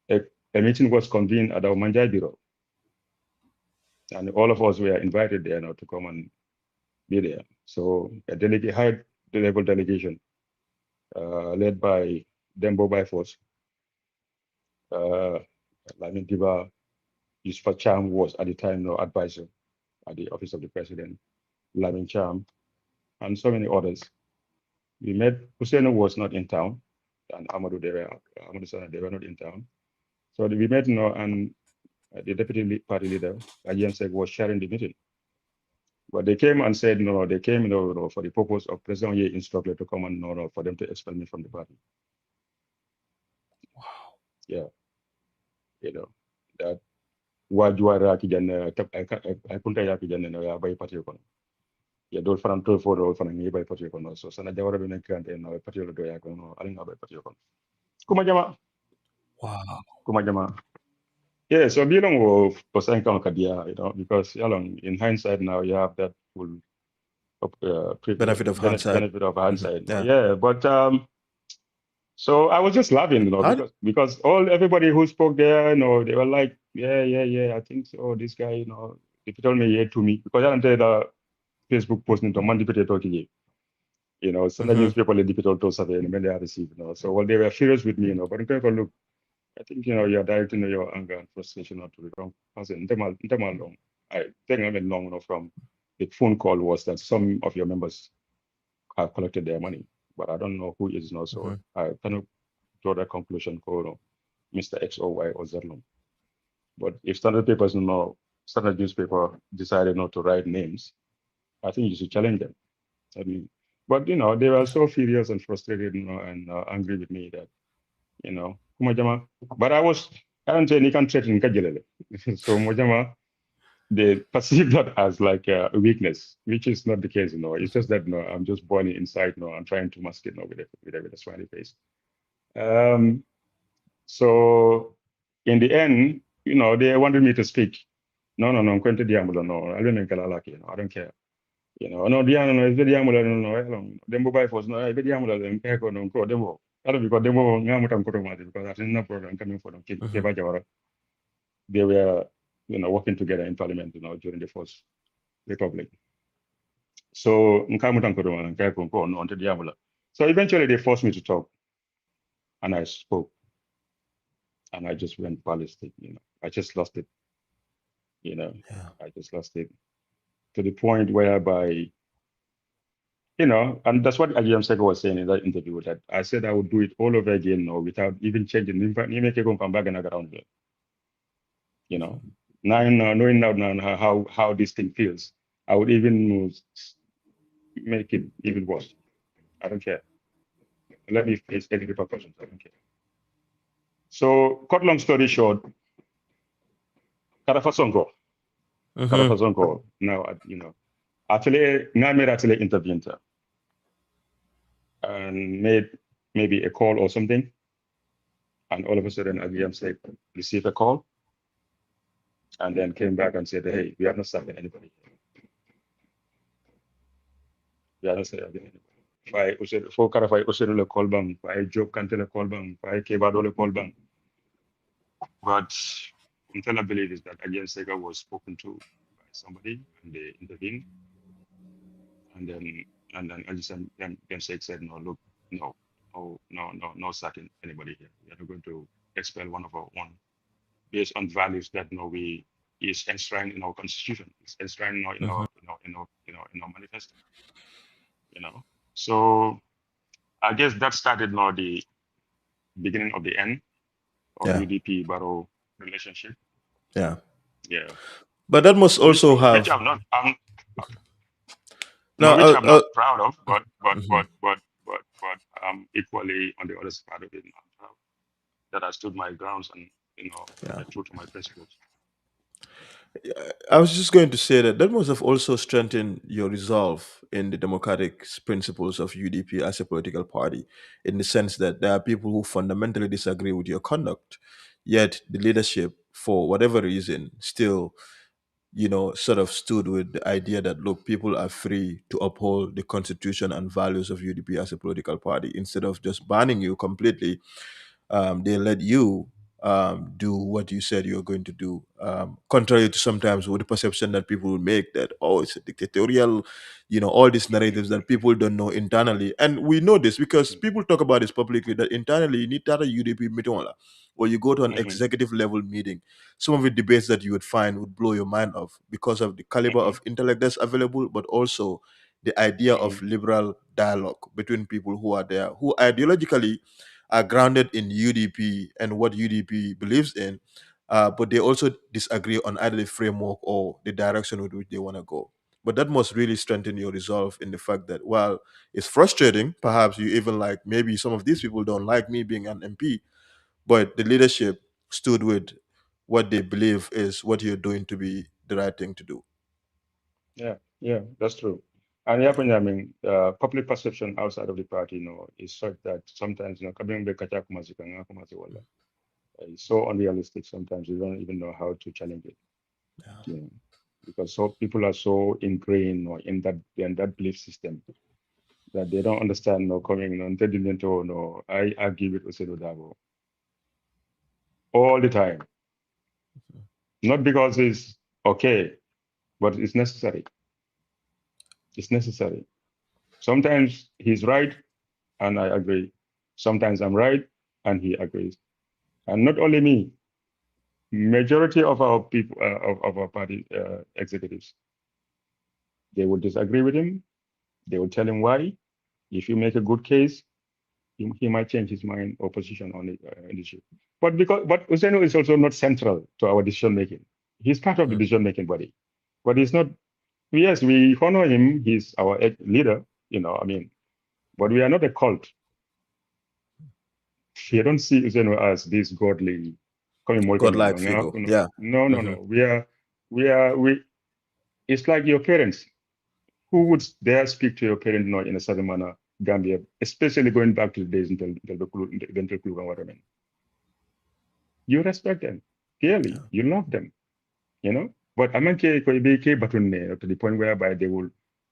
a meeting was convened at our Manjai Bureau. And all of us were invited there to come and be there. So a high-level delegation led by Dembo Byforce, Lamin Diba, Yusuf Cham was at the time advisor at the office of the president, Lamin Cham, and so many others. We met. Hussein was not in town, and Amadou Sana, they were not in town. So we met, and the deputy party leader, Ayan Sek, was sharing the meeting. But they came and said, they came, for the purpose of President Ye instructed to come and, for them to expel me from the party. Wow. Yeah. That Wajwara Kijan, I couldn't ya Kijan, by party. Yeah, those from 12 for all from by party. So Sanna Jawara been a grant and a particular doyagon, I don't know by party. Kumajama. Wow. Kumajama. Yeah, so Bilong was Kadia, because in hindsight now you have that full Benefit of hindsight. Benefit of hindsight. Yeah, but so I was just laughing, because everybody who spoke there, they were like, yeah, I think so. This guy, if you told me to me, because I don't tell the Facebook post into Monday talking, Sunday newspaper the people to survey and when they are received, so they were furious with me, but in terms of look, I think you're directing your anger and frustration to the wrong person. I think I'm long from the phone call was that some of your members have collected their money, but I don't know who is now. So I cannot draw that conclusion called Mr. X or Y or Z. But if standard papers, standard newspaper decided not to write names, I think you should challenge them. I mean, but they were so furious and frustrated, and angry with me that, Kumajama. But I don't say you can threaten Kajelele. So Mojama, they perceive that as like a weakness, which is not the case. It's just that I'm just born inside. I'm trying to mask it with a smiley face. So in the end, they wanted me to speak. No, Quente Diamulo, no, I don't think I don't care. No, Diana, no, it's the Diamulo, no, Dembo by force, no, it's the Diamulo, and Echo, no, Demo. I don't because Demo, Yamutam Kotomati, because I've seen no program coming for them, Keba Jawara. They were, working together in parliament, during the first republic. So, Nkamutam Kotoma and Kako, no, onto Diamulo. So eventually they forced me to talk, and I spoke, and I just went ballistic, I just lost it, Yeah. I just lost it to the point whereby, and that's what Ajam Seko was saying in that interview, that I said I would do it all over again, without even changing. You make it come back and around here, now knowing now how this thing feels, I would even make it even worse. I don't care. Let me face any repercussions. I don't care. So, cut long story short, Karafasongo, now, actually, Ngamir actually intervened and made maybe a call or something. And all of a sudden, Agiyam said, received a call and then came back and said, hey, we are not starting anybody. We are not starting anybody. Fai usir fo kara fai usir le kolbang, fai job kante le kolbang, fai kebado le kolbang. But until I believe is that Agiyam Sega was spoken to by somebody and they intervened. And then Ajisam then said, no, look, no starting anybody here. We are not going to expel one of our own based on values that we is enshrined in our constitution. It's enshrined in our manifesto. So I guess that started now the beginning of the end of Yeah. UDP Barrow relationship. Yeah. Yeah. But that must also Which have which no. I'm not proud of, but Mhm. I'm equally on the other side of it. I'm proud that I stood my grounds and Yeah. I true to my principles. I was just going to say that must have also strengthened your resolve in the democratic principles of UDP as a political party, in the sense that there are people who fundamentally disagree with your conduct, yet the leadership, for whatever reason, still, sort of stood with the idea that, look, people are free to uphold the constitution and values of UDP as a political party instead of just banning you completely. They let you do what you said you were going to do, contrary to sometimes with the perception that people will make that, oh, it's a dictatorial, all these narratives that people don't know internally. And we know this because people talk about this publicly, that internally you need that UDP meeting, or you go to an Mhm, executive level meeting. Some of the debates that you would find would blow your mind off because of the caliber mhm, of intellect that's available, but also the idea of mhm, liberal dialogue between people who are there, who ideologically are grounded in UDP and what UDP believes in, but they also disagree on either the framework or the direction with which they want to go. But that must really strengthen your resolve in the fact that, while it's frustrating, perhaps you even like, maybe some of these people don't like me being an MP, but the leadership stood with what they believe is what you're doing to be the right thing to do. yeah, that's true. And yeah, I mean, public perception outside of the party, is such that sometimes, coming back at it's so unrealistic. Sometimes you don't even know how to challenge it, you know, because so people are so ingrained or in that belief system that they don't understand, coming, entendimiento, I argue with Osedo Dabo all the time, not because it's okay, but it's necessary. It's necessary. Sometimes he's right and I agree. Sometimes I'm right and he agrees. And not only me, majority of our people, of our party executives, they will disagree with him. They will tell him why. If you make a good case, he might change his mind or position on the issue. But Useno is also not central to our decision making. He's part of the decision making body, but he's not. Yes, we honor him. He's our leader. I mean, but we are not a cult. You don't see Uzeno as this godly coming more coming. Godlike figure. Yeah. No. We. It's like your parents. Who would dare speak to your parent in a certain manner, Gambia, especially going back to the days until the Kulu and what I mean. You respect them. Clearly, you love them, But amanke ko ibeke batunne to the point whereby they will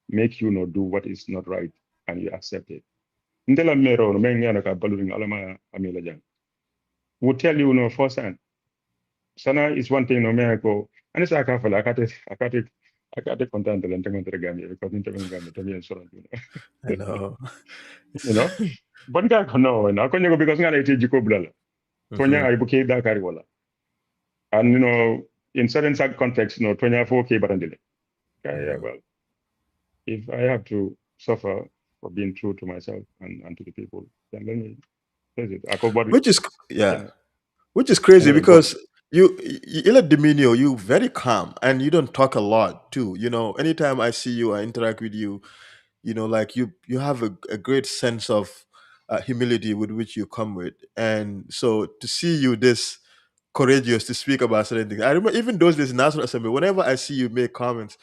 make you not do what is not right and you accept it. Ndela mero no menga ka baluring alama amila jang. Would tell you no firsthand. Sana is one thing no meko. And it's akafala akate content the lenteng to the Gambia because into Gambia to be insurance, I know. you know. But no, na konyo because ngana ite jiko blala. Tonya Mhm. ay buke da kari wala. And in certain contexts, Tonya 4K barandile. Yeah, Mhm. well, if I have to suffer for being true to myself and to the people, then let me face it. I call body, Which is yeah, yeah, which is crazy anyway, but because you let Dominio, you very calm and you don't talk a lot too. Anytime I see you, I interact with you. Like you have a great sense of humility with which you come with, and so to see you this courageous to speak about certain things. I remember even those days in National Assembly. Whenever I see you make comments,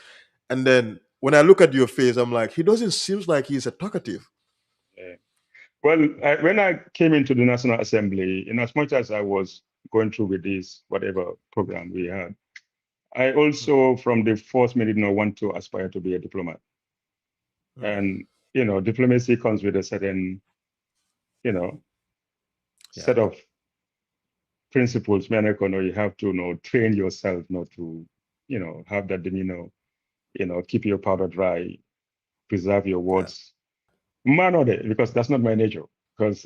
and then when I look at your face, I'm like, he doesn't seems like he's a talkative. uh, well, when I came into the National Assembly, in as much as I was going through with this whatever program we had, I also from the first minute want to aspire to be a diplomat. Mm. And diplomacy comes with a certain you know Yeah. set of principles, man. You have to train yourself not to have that demeanor, keep your powder dry, preserve your Yeah. words. Man, or because that's not my nature. Because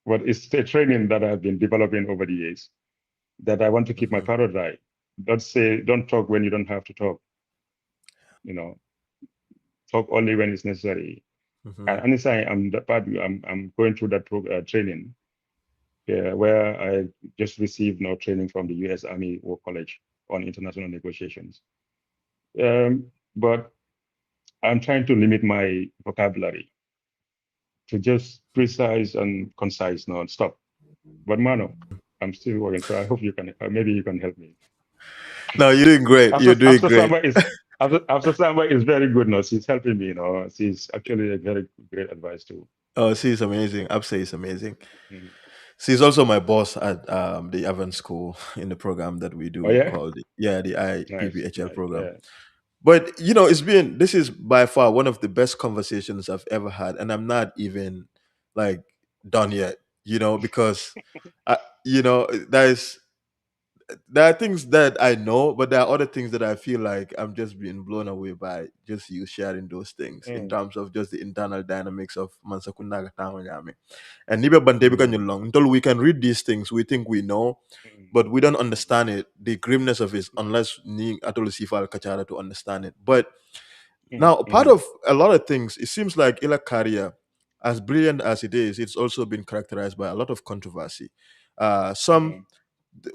what is a training that I've been developing over the years that I want to keep my Hmm. powder dry. Don't talk when you don't have to talk. You know, talk only when it's necessary. Hmm. And it's I'm that part. I'm going through that training. Yeah, where I just received training from the U.S. Army War College on international negotiations. But I'm trying to limit my vocabulary to just precise and concise, not stop. But Mano, I'm still working, so I hope you can. Maybe you can help me. No, you're doing great. After You're doing after great. Samba is after Samba is very good now. She's helping me. She's actually a very great advice too. Oh, she's amazing. Upstate is amazing. Mhm. She's also my boss at the Evans School in the program that we Oh do yeah, called the nice, IPPHL nice. program. Yeah. But this is by far one of the best conversations I've ever had, and I'm not even like done yet. Because I, there's there are things that I know, but there are other things that I feel like I'm just being blown away by just you sharing those things in Mm, terms of just the internal dynamics of Mansakundaga Tanganyami. And Nibe Bante mm, Bikan Yulong, until we can read these things, we think we know, mm, but we don't mm, understand it, the grimness of it, unless ni atolo sifal kachara to understand it. But mm, now, a part mm, of a lot of things, it seems like Ila career, as brilliant as it is, it's also been characterized by a lot of controversy. Some mm, th-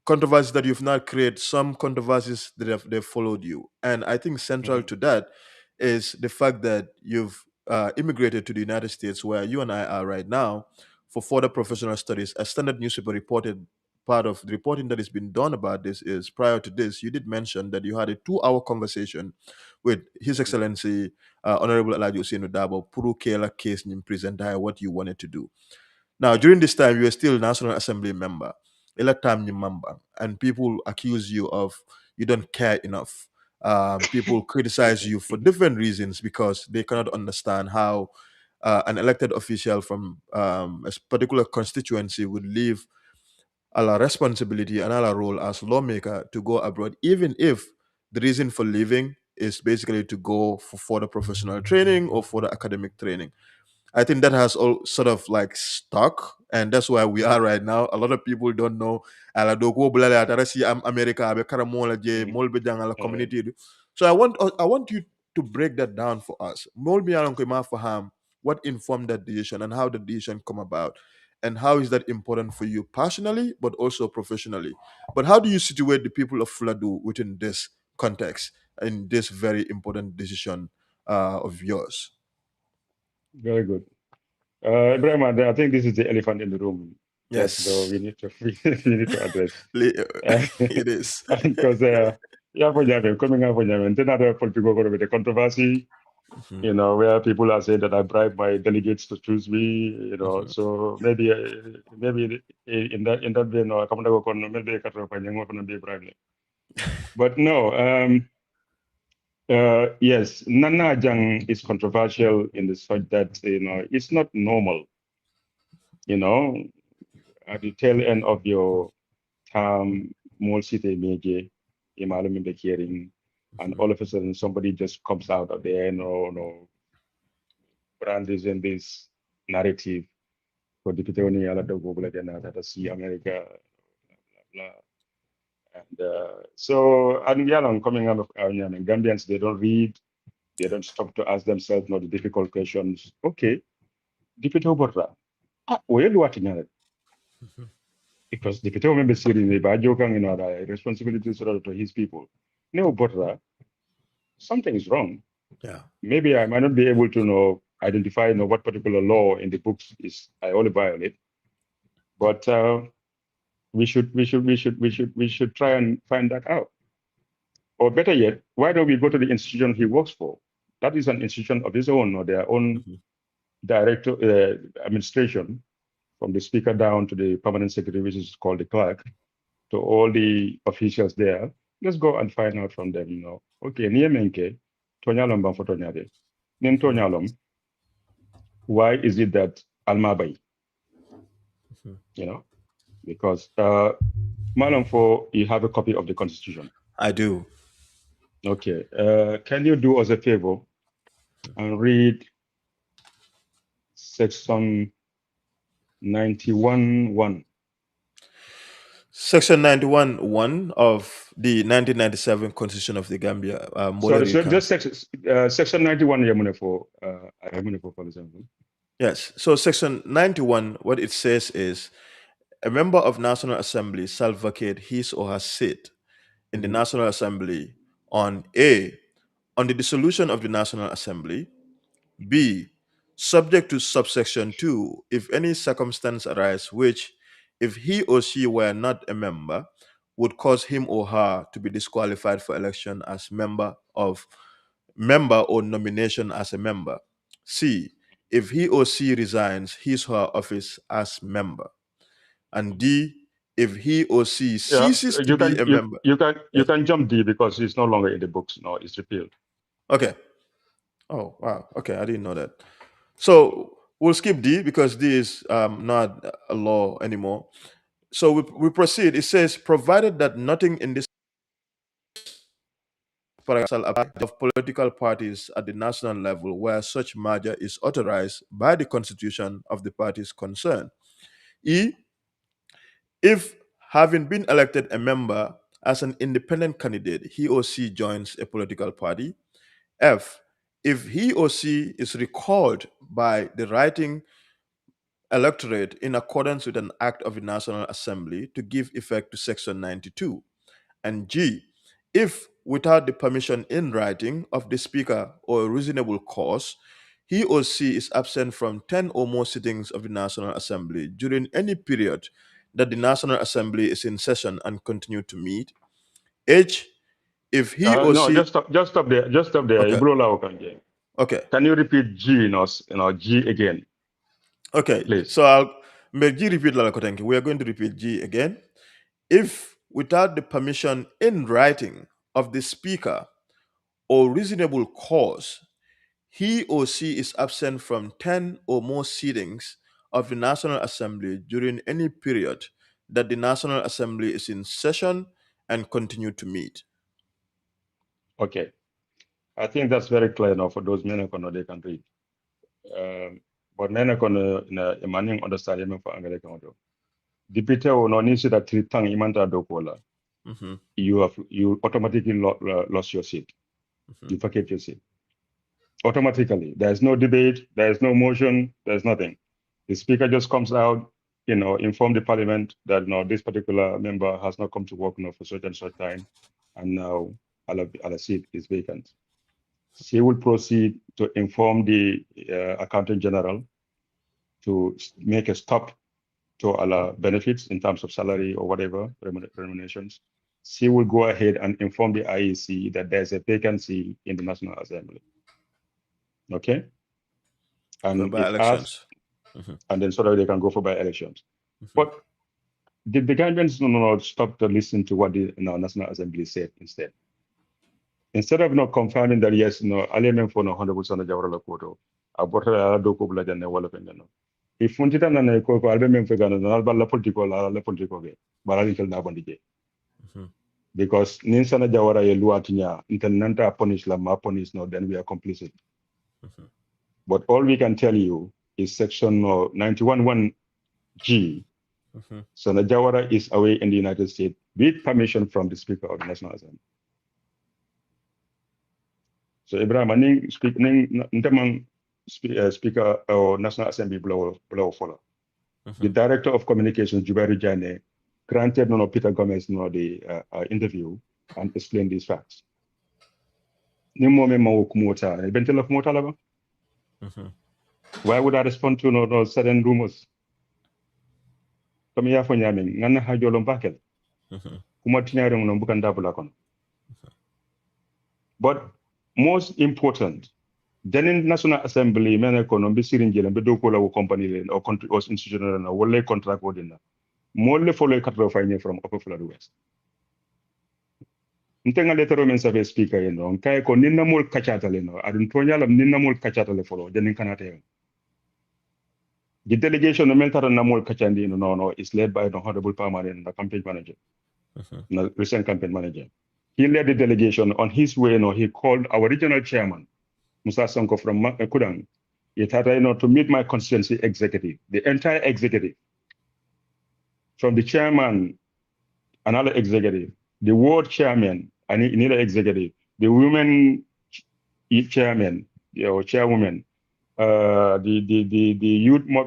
controversies that you've not created, some controversies that they've followed you. And I think central mm, to that is the fact that you've immigrated to the United States, where you and I are right now, for further professional studies. A Standard newspaper reported part of the reporting that has been done about this is prior to this, you did mention that you had a 2-hour conversation with His mm, Excellency Honorable Elijah Hussein Dabo, Puru Kela case in present what you wanted to do. Now, mm, during this time, you were still National Assembly member, time you member, and people accuse you of you don't care enough. People criticize you for different reasons because they cannot understand how an elected official from a particular constituency would leave a la responsibility and a la role as lawmaker to go abroad, even if the reason for leaving is basically to go for further professional training or further academic training. I think that has all sort of like stuck, and that's where we are right now. A lot of people don't know. Ala dogo bulala atara si America abe kara mola je mm, mol be jang ala mm. community. So I want you to break that down for us. Mol mi alon ko ma faham what informed that decision and how the decision come about, and how is that important for you personally, but also professionally. But how do you situate the people of Fuladu within this context in this very important decision of yours? Very good. Ibrahim, I think this is the elephant in the room that Yes. we need to we need to address. It is. Because yeah, for Jame, coming up for Jame, and then other political with the controversy. You know, where people are saying that I bribe my delegates to choose me. You know, so maybe in that vein, no, maybe be bribe. But no, yes, Nana Jang is controversial in the fact that it's not normal. You know, at the tail end of your term, multi media, in the hearing, and all of a sudden somebody just comes out of there, no, brands in this narrative for the Pitoni, Google, and see America, blah, blah. And and coming out of Gambians, they don't read, they don't stop to ask themselves the difficult questions. Okay, Dipito Borra. Where do what in because Dipito member series, the Bajokang, the responsibilities to his people. No, Borra, something is wrong. Yeah. Maybe I might not be able to identify what particular law in the books is I only violate, but we should try and find that out. Or better yet, why don't we go to the institution he works for? That is an institution of his own or their own director administration, from the speaker down to the permanent secretary, which is called the clerk, to all the officials there. Let's go and find out from them. Okay, Niemenke, Tonyalom Bamfotonyade, Nin Tonyalom, why is it that Almabai? Because Malam for you have a copy of the constitution. I do. Okay. Can you do us a favor and read section 91.1? Section 91(1) of the 1997 Constitution of the Gambia. Sorry, You so can. just section 91, for example. Yes. So Section 91, what it says is a member of National Assembly shall vacate his or her seat in the National Assembly on A, on the dissolution of the National Assembly, B, subject to subsection 2, if any circumstance arise which, if he or she were not a member, would cause him or her to be disqualified for election as member or nomination as a member. C, if he or she resigns his or her office as member. And D, if he or she Yeah, ceases to be a member. you can jump D because it's no longer in the books. No, it's repealed. Okay. Oh, wow. Okay, I didn't know that. So we'll skip D because D is not a law anymore. So we proceed. It says, provided that nothing in this paragraph shall apply of political parties at the national level where such merger is authorized by the constitution of the parties concerned. E, if having been elected a member as an independent candidate, he or she joins a political party. F, if he or she is recalled by the writing electorate in accordance with an act of the National Assembly to give effect to Section 92. And G, if without the permission in writing of the Speaker or a reasonable cause, he or she is absent from 10 or more sittings of the National Assembly during any period that the National Assembly is in session and continue to meet. H, if he or No, she. just stop there. Just stop there. Okay. Okay. Can you repeat G, G again, Okay. please? So I'll make G repeat Lalakotenki. We are going to repeat G again. If without the permission in writing of the Speaker or reasonable cause, he or she is absent from 10 or more sittings of the National Assembly during any period that the National Assembly is in session and continue to meet. Okay. I think that's very clear now for those men who know they can read. But men who know manning understand even for Anglican. Dipite o no nisi that tang imanta dokola. Mhm, You automatically lost your seat. mhm. You vacate your seat automatically. There is no debate. There is no motion. There's nothing. The speaker just comes out, inform the parliament that this particular member has not come to work for such and such time, and now our seat is vacant. She will proceed to inform the accountant general to make a stop to our benefits in terms of salary or whatever remunerations. She will go ahead and inform the IEC that there's a vacancy in the National Assembly. Okay. And by it asks, elections. and then so that they can go for by elections. But did the Gambians stop to listen to what the National Assembly said instead? Instead of confirming that yes, alignment for 100% of Jawara Lakoto, about a doko blajan ne wala pengano. If Funtita na ko albe fegano na la political ge, barali na bandije. Because Ninsana Jawara ye luatinya, internanta punish la ma punish no, then we are complicit. But all we can tell you is section 91(1)G. Sanna Jawara is away in the United States with permission from the Speaker of the National Assembly. So Ibrahim, ning speak ning ntamang Speaker or National Assembly blow follow. The Director of Communications, Jubairu Jane, granted Peter Gomez the interview and explained these facts. Ni mome mawu kumota, bentela kumota laba. Why would I respond to certain rumors? Kami ya fo nyamin ngana ha jolom bakel. Kuma tinyare no bukan dabula kono. But most important, then in National Assembly, mene kono mbi sirinjele mbi do ko la company le or country or institutional na wala contract odina. Molle follow katro fayne from Upper Fulladu West. Ntenga letero men sabe speaker yeno kay ko ninna mol kachata le no adun tonyala ninna mol kachata le follow then kanate. The delegation no mentara na mol kachandi no is led by the honorable permanent the campaign manager. The recent campaign manager. He led the delegation on his way. He called our regional chairman, Musa Sonko from Kudang. He had to meet my constituency executive, the entire executive, from the chairman, another executive, the ward chairman, another executive, the women chairman, or chairwoman, the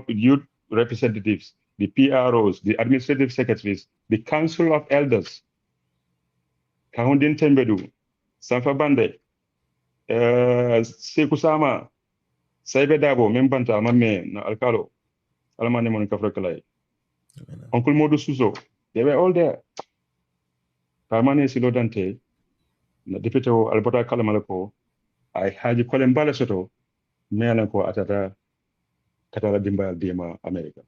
youth representatives, the PROs, the administrative secretaries, the council of elders, Kahundin Tembedu, Sanfa Bande, Sekou Sama, Saibe Dabo, Membanta, Mame, na Alcalo, Alamane Monica Frekalai, Uncle Modu Suso, they were all there. Parmane Silo Dante, na Deputy Alberta Kalamalako, I had you call him Balasoto, Meanako Atata, Katara Dimba Dima, America.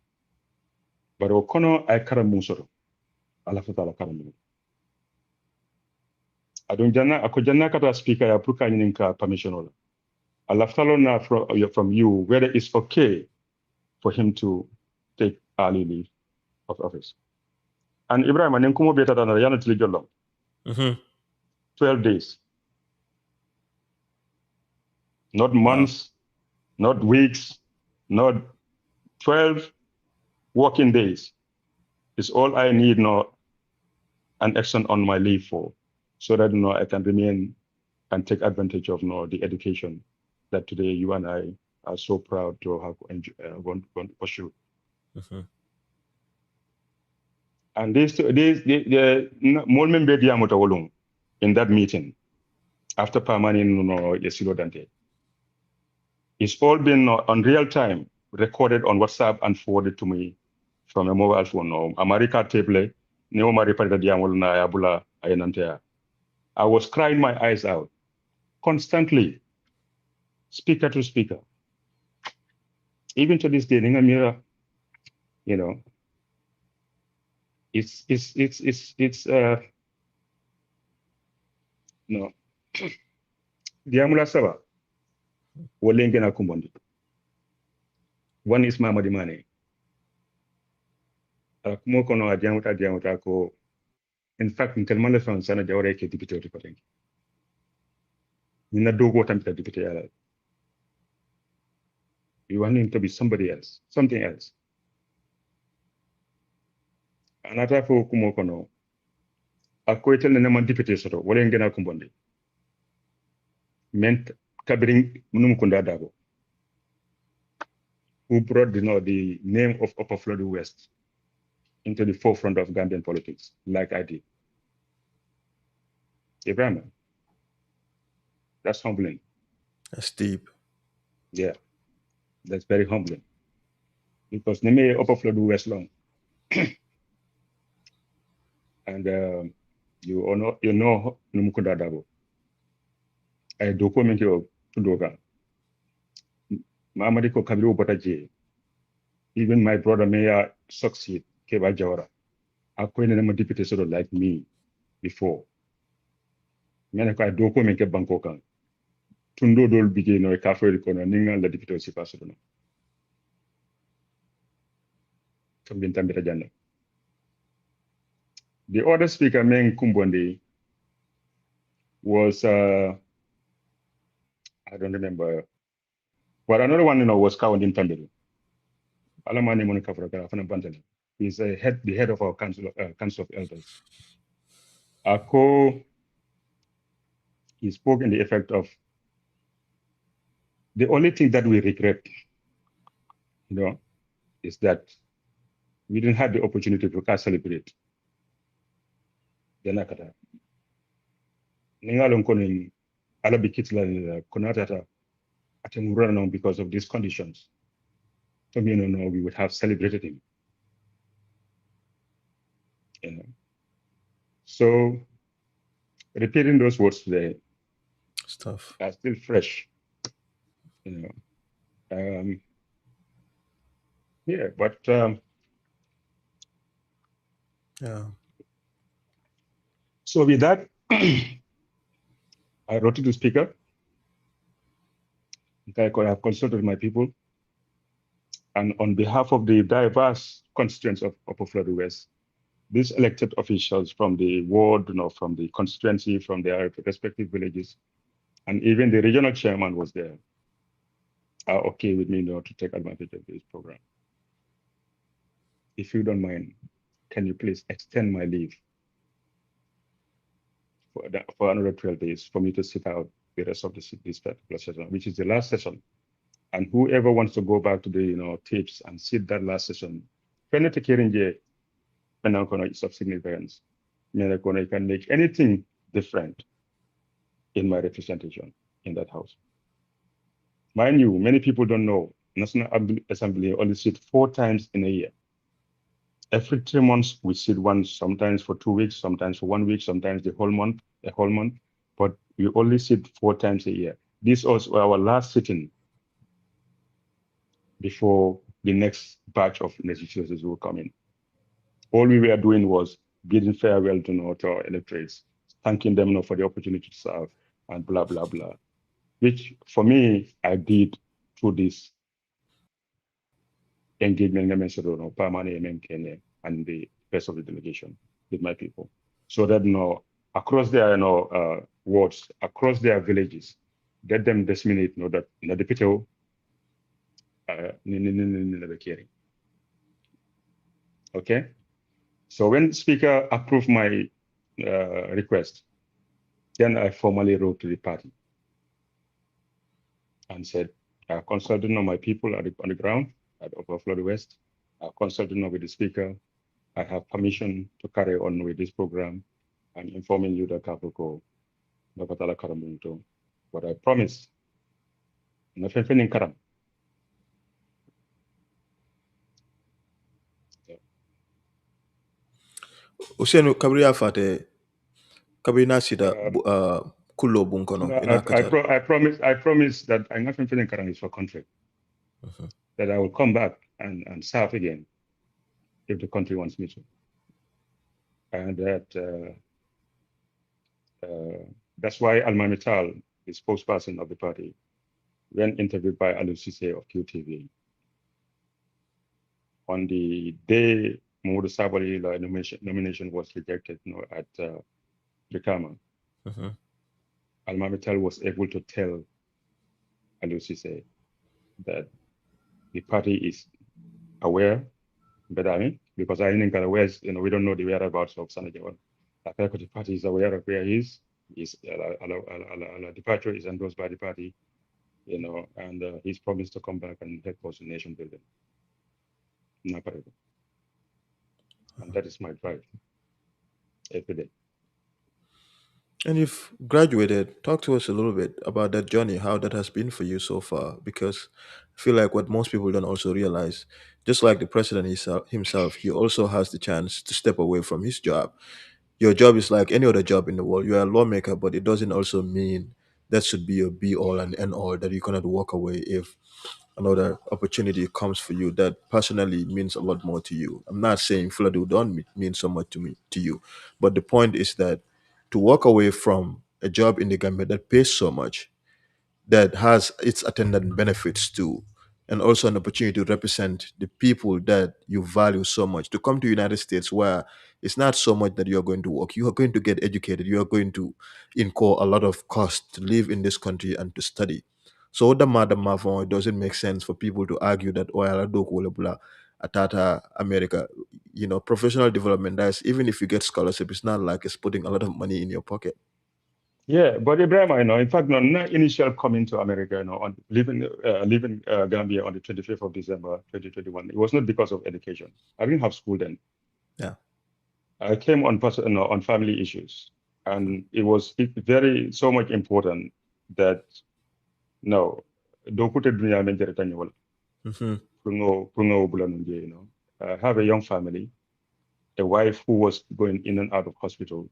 But Okono, I Karamusoro, Alafatala Karamu. Adunjana, Akojana Kata speaker, Apruka Ninka permission. Alaftalo na from you whether it's okay for him to take early leave of office. And Ibrahim and Nkumo better than Rayana Tilijolo. 12 days. Not months, not weeks, not 12 working days. Is all I need now an action on my leave for, so that I can remain and take advantage of the education that today you and I are so proud to have gone to pursue. And the in that meeting after permanent Yesilo Dante, it's all been on real time recorded on WhatsApp and forwarded to me from a mobile phone. America table, I was crying my eyes out constantly, speaker to speaker. Even to this day, it's no. Diamula Saba, Wolengena Kumbondi. One is Mama Dimane. Kumokono Diamuta ko. In fact, in Telmanda from Sanna Jawara ke deputy to Patenki. Nina dogo tampita deputy ala. You want him to be somebody else, something else. Anata fo Kumokono. Akoetel na naman deputy soto, Wolengena Kumbondi. Meant Kabring Munumukunda Dago, who brought the name of Upper Fulladu West into the forefront of Gambian politics, like I did. Ibrahim, that's humbling. That's deep. Yeah, that's very humbling. Because Neme Upper Fulladu West long. And you know Numukunda Dago. I document your Tudoga. Mamadi ko Kabiru Botaje, even my brother may succeed, Keba Jawara. Akwai na deputy sort of like me before. Mene ko do ko men ke banko kan. Tundo dol bige no ka fo ko no ninga la deputy si paso no. Kambin tambita janna. The other speaker, Meng Kumbonde, was I don't remember, but another one, was Kawandin Tambele. Alamani Monica Fragara Bantale. He's the head of our council of elders. Ako, he spoke in the effect of the only thing that we regret, is that we didn't have the opportunity to celebrate the Nakata. Ningalong koning alabikitla konatata atemurano because of these conditions. So we would have celebrated him. So repeating those words today Stuff. are still fresh. Yeah, but Yeah. so with that, I wrote to the speaker. I have consulted my people, and on behalf of the diverse constituents of Upper Fulladu West, these elected officials from the ward, from the constituency, from their respective villages, and even the regional chairman was there, are okay with me to take advantage of this program. If you don't mind, can you please extend my leave for another 12 days for me to sit out the rest of this particular session, which is the last session. And whoever wants to go back to the tapes and sit that last session, Penete Kirinje, Penakono is of significance. You can make anything different in my representation in that house. Mind you, many people don't know National Assembly only sit 4 times in a year. Every 3 months, we sit once, sometimes for 2 weeks, sometimes for 1 week, sometimes a whole month, but we only sit 4 times a year. This was our last sitting before the next batch of legislators will come in. All we were doing was bidding farewell to our electorates, thanking them for the opportunity to serve, and blah, blah, blah, which for me, I did through this engagement and the rest of the delegation with my people. So that across their wards, across their villages, let them disseminate that the people okay. So when speaker approved my request, then I formally wrote to the party and said, I consulted my people on the ground at Upper Fulladu West. I consulted with the speaker. I have permission to carry on with this program. I'm informing you that Kapuko, Napatala Karamunto. But I promise, nothing in Karam. Usenu kabri afate kabri nasida kulo bunkono I promise that I'm not feeling Karam is for country. That I will come back and serve again if the country wants me to. And that that's why Almamital, the spokesperson of the party, when interviewed by Alu Sise of QTV, on the day Mahmoud Sabali nomination was rejected at Brikama, Almamital was able to tell Alu Sise that the party is aware, because I think aware, we don't know the whereabouts of Sanna Jawara. The party is aware of where he is. His departure is endorsed by the party, and he's promised to come back and help us in nation building. And that is my drive every day. And you've graduated. Talk to us a little bit about that journey, how that has been for you so far, because I feel like what most people don't also realize, just like the president himself, he also has the chance to step away from his job. Your job is like any other job in the world. You're a lawmaker, but it doesn't also mean that should be your be all and end all, that you cannot walk away if another opportunity comes for you that personally means a lot more to you. I'm not saying Fuladu don't mean so much to you, but the point is that to walk away from a job in the Gambia that pays so much, that has its attendant benefits too, and also an opportunity to represent the people that you value so much, to come to United States where it's not so much that you're going to work, you are going to get educated, you are going to incur a lot of cost to live in this country and to study. So the madam Mafon, it doesn't make sense for people to argue that oil atata America, professional development, that's even if you get scholarship, it's not like it's putting a lot of money in your pocket. Yeah, but Ibrahim, in fact, no, not initial coming to America, on leaving Gambia on the 25th of December, 2021, it was not because of education. I didn't have school then. Yeah. I came on family issues, and it was very so much important that no, don't put it in I have a young family, a wife who was going in and out of hospital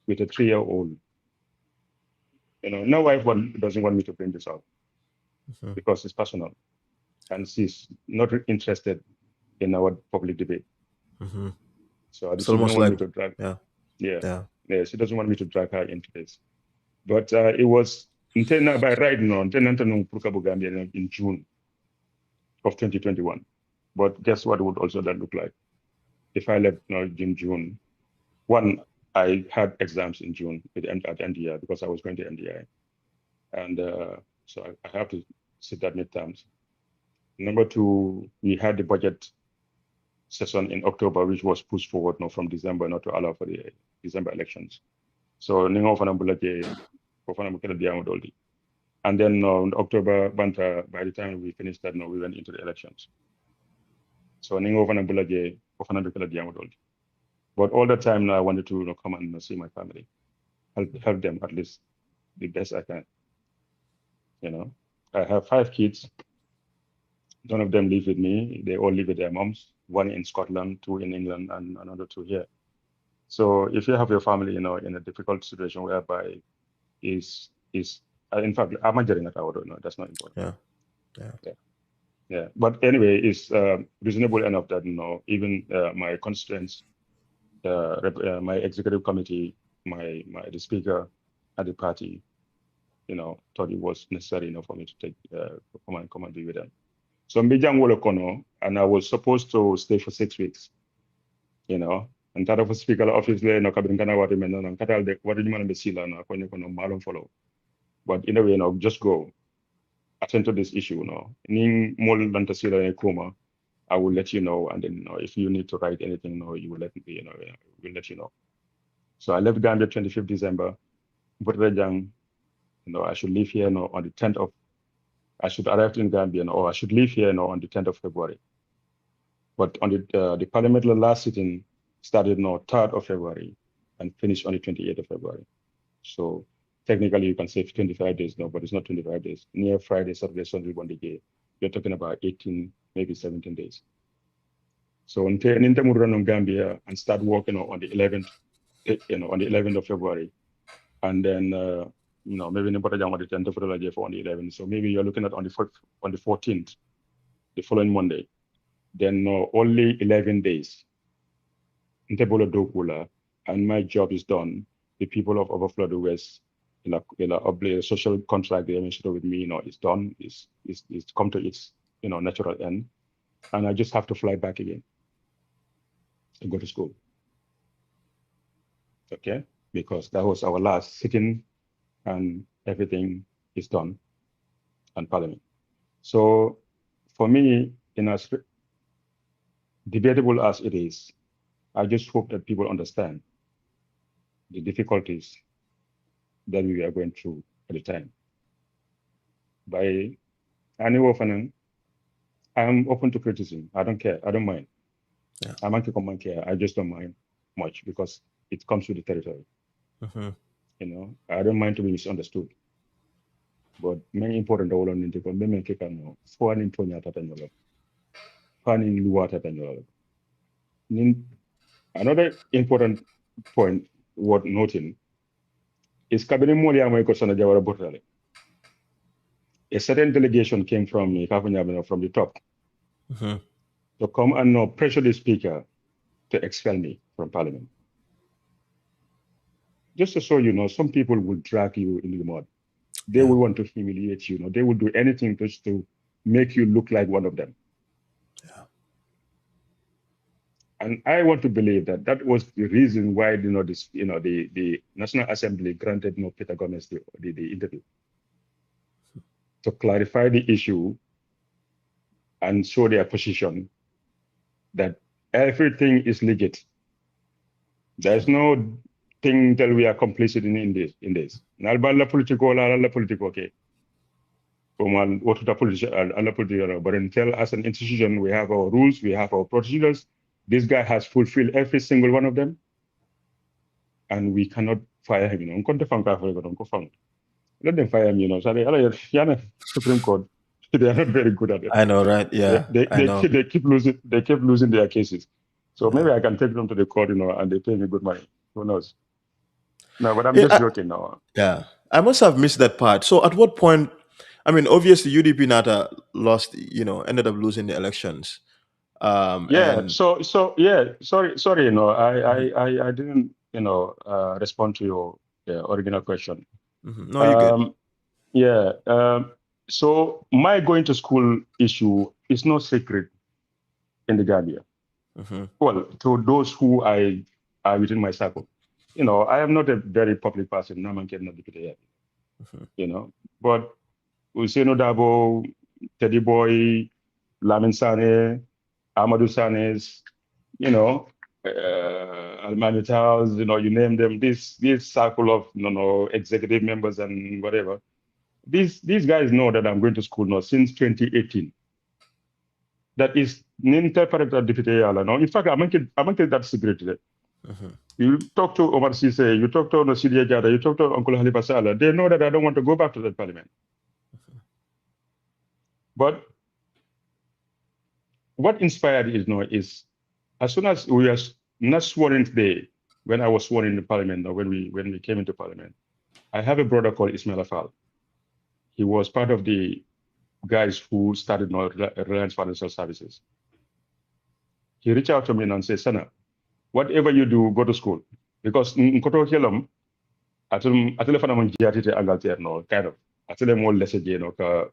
with a 3-year-old. No wife doesn't want me to bring this up because it's personal, and she's not interested in our public debate. So It's she didn't almost want like, me to drag. yeah, Yeah, yeah. yeah. She doesn't want me to drag her into this. But it was by right now, in June of 2021. But guess what would also that look like? If I left in June, one, I had exams in June at NDI because I was going to NDI. And so I have to sit that midterms. Number two, we had the budget session in October, which was pushed forward from December not to allow for the December elections. So ningo and then in October, by the time we finished that, we went into the elections. So ningo but all the time now I wanted to come and see my family, help them at least the best I can. I have 5 kids. None of them live with me. They all live with their moms. 1 in Scotland, 2 in England, and another 2 here. So if you have your family, in a difficult situation whereby is in fact, I'm not getting that out. No, that's not important. Yeah. But anyway, it's reasonable enough that even my constituents, my executive committee, the speaker at the party, thought it was necessary for me to take come and be with them. So Mbijang Wolokono, and I was supposed to stay for 6 weeks, and that of speaker office there, no kabinkana wati meno, no katal de wati man be sila no kwenye kono malum follow. But in a way, just go attend to this issue, Ning mol danta sila e kuma, I will let you know, and then if you need to write anything, you will let me, we'll let you know. So I left Gambia 25th December, but I should leave here on the 10th of I should arrive in Gambia, or I should leave here on the 10th of February. But on the parliamentary last sitting started 3rd of February and finished on the 28th of February. So technically you can say 25 days, but it's not 25 days. Near Friday, Saturday, Sunday, one day, you're talking about 18, maybe 17 days. So in Inter Gambia and start working on the 11th, on the 11th of February. And then, maybe nobody on the 10th of February for on the 11th. So maybe you're looking at on the 14th, the following Monday. Then only 11 days. And my job is done. The people of Upper Fulladu West, a social contract they mentioned with me, is done. It's come to its natural end, and I just have to fly back again and go to school. Okay, because that was our last sitting, and everything is done, and Parliament. So, for me, as debatable as it is, I just hope that people understand the difficulties that we are going through at the time. By any I'm open to criticism. I don't care. I don't mind. Yeah. I'm anti-command I just don't mind much because it comes with the territory. I don't mind to be misunderstood. But many important role on the women kekano for an imponya tatanyola. Fanning luwa tatanyola. Another important point worth noting is Kabine Molia Sanna Jawara Bortale. a certain delegation came from from the top to come and pressure the speaker to expel me from parliament. Just to show some people will drag you in the mud. They will want to humiliate you. They will do anything just to make you look like one of them. Yeah. And I want to believe that that was the reason why the National Assembly granted Peter Gomez the interview to clarify the issue and show their position that everything is legit. There's no thing that we are complicit in this. Nalba la politico la politico okay. What the political, but until as an institution we have our rules, we have our procedures. This guy has fulfilled every single one of them, and we cannot fire him. Let them fire him. So Supreme Court, they are not very good at it. I know, right? Yeah, I know. They keep losing. They keep losing their cases. So maybe I can take them to the court, and they pay me good money. Who knows? No, but I'm just joking now. Yeah, I must have missed that part. So at what point? I mean, obviously UDP Nata lost. Ended up losing the elections. Yeah. And So yeah. Sorry. I didn't respond to your original question. no, you're good. Yeah. So my going to school issue is no secret in the Gambia. Well, to those who are within my circle, I am not a very public person. But Useno Dabo, Teddy Boy, Lamin Sane, Amadou Sanes, Almani Towers, you name them. This circle of executive members and whatever. These guys know that I'm going to school now since 2018. That is Ninterpreter Deputy Yala. In fact, I'm making that secret today. You talk to Omar Sise, you talk to Nosidia Jada, you talk to Uncle Halifa Saleh, they know that I don't want to go back to that parliament. But what inspired is as soon as we are not sworn in today, when I was sworn in the parliament, or when we came into parliament, I have a brother called Ismail Afal. He was part of the guys who started Reliance Financial Services. He reached out to me and said, Sanna, whatever you do, go to school. Because Nkoto Kelam, atele fana mon jiatite Angleterre no kind of atele mo lesse je no ka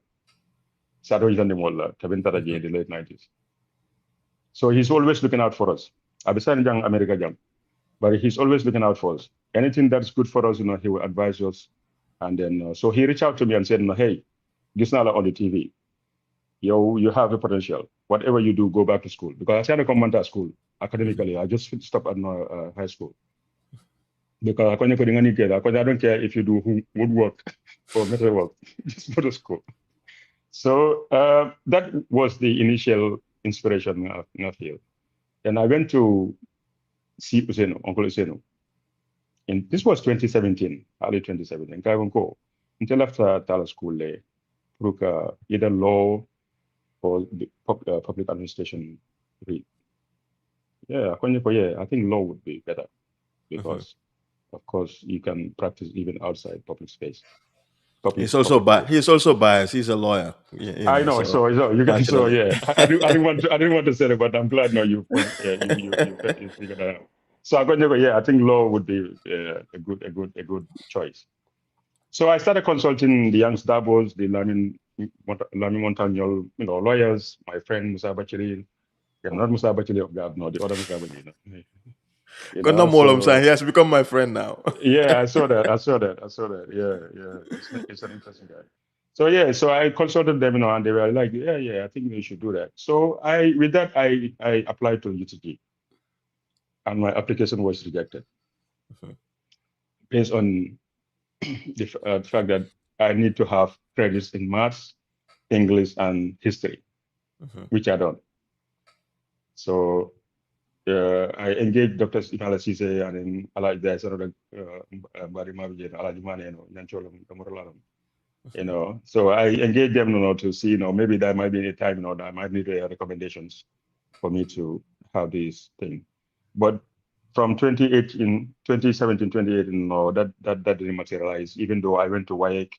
sado jande mo la tabintara je in the late 90s. So he's always looking out for us. Abisan jang America jam. But he's always looking out for us. Anything that's good for us, he will advise us. And then so he reached out to me and said, hey, Gisnala on the TV. You have a potential. Whatever you do, go back to school. Because I tried to come to school academically. I just stopped at high school. Because I don't care if you do woodwork or metalwork, just go to school. So that was the initial inspiration in that field. And I went to see Useno, Uncle Useno. And this was 2017, early 2017. Until after Tala School, either law or the public administration. Yeah, I think law would be better because, of course, you can practice even outside public space. He's also biased. He's a lawyer. I know. So you get naturally. I didn't want to say it, but I'm glad now you figured that out. So I think law would be a good choice. So I started consulting the young Dabos, the Lamin Montagnol, lawyers, my friend Musa Bachiri. Not Musa Bachiri of God, no, the other Musa Bachiri. He has become my friend now. Yeah, I saw that. Yeah. It's an interesting guy. So I consulted them, and they were like, yeah, I think they should do that. So I applied to UTG, and my application was rejected based on the fact that I need to have credits in maths, English, and history, which I don't. So I engaged Dr. Imala Sise and then there's another Bari Mabije, Alajimane, So I engaged them, to see, maybe there might be a time, that I might need recommendations for me to have this thing. But from 2017, 2018, that didn't materialize, even though I went to WAEC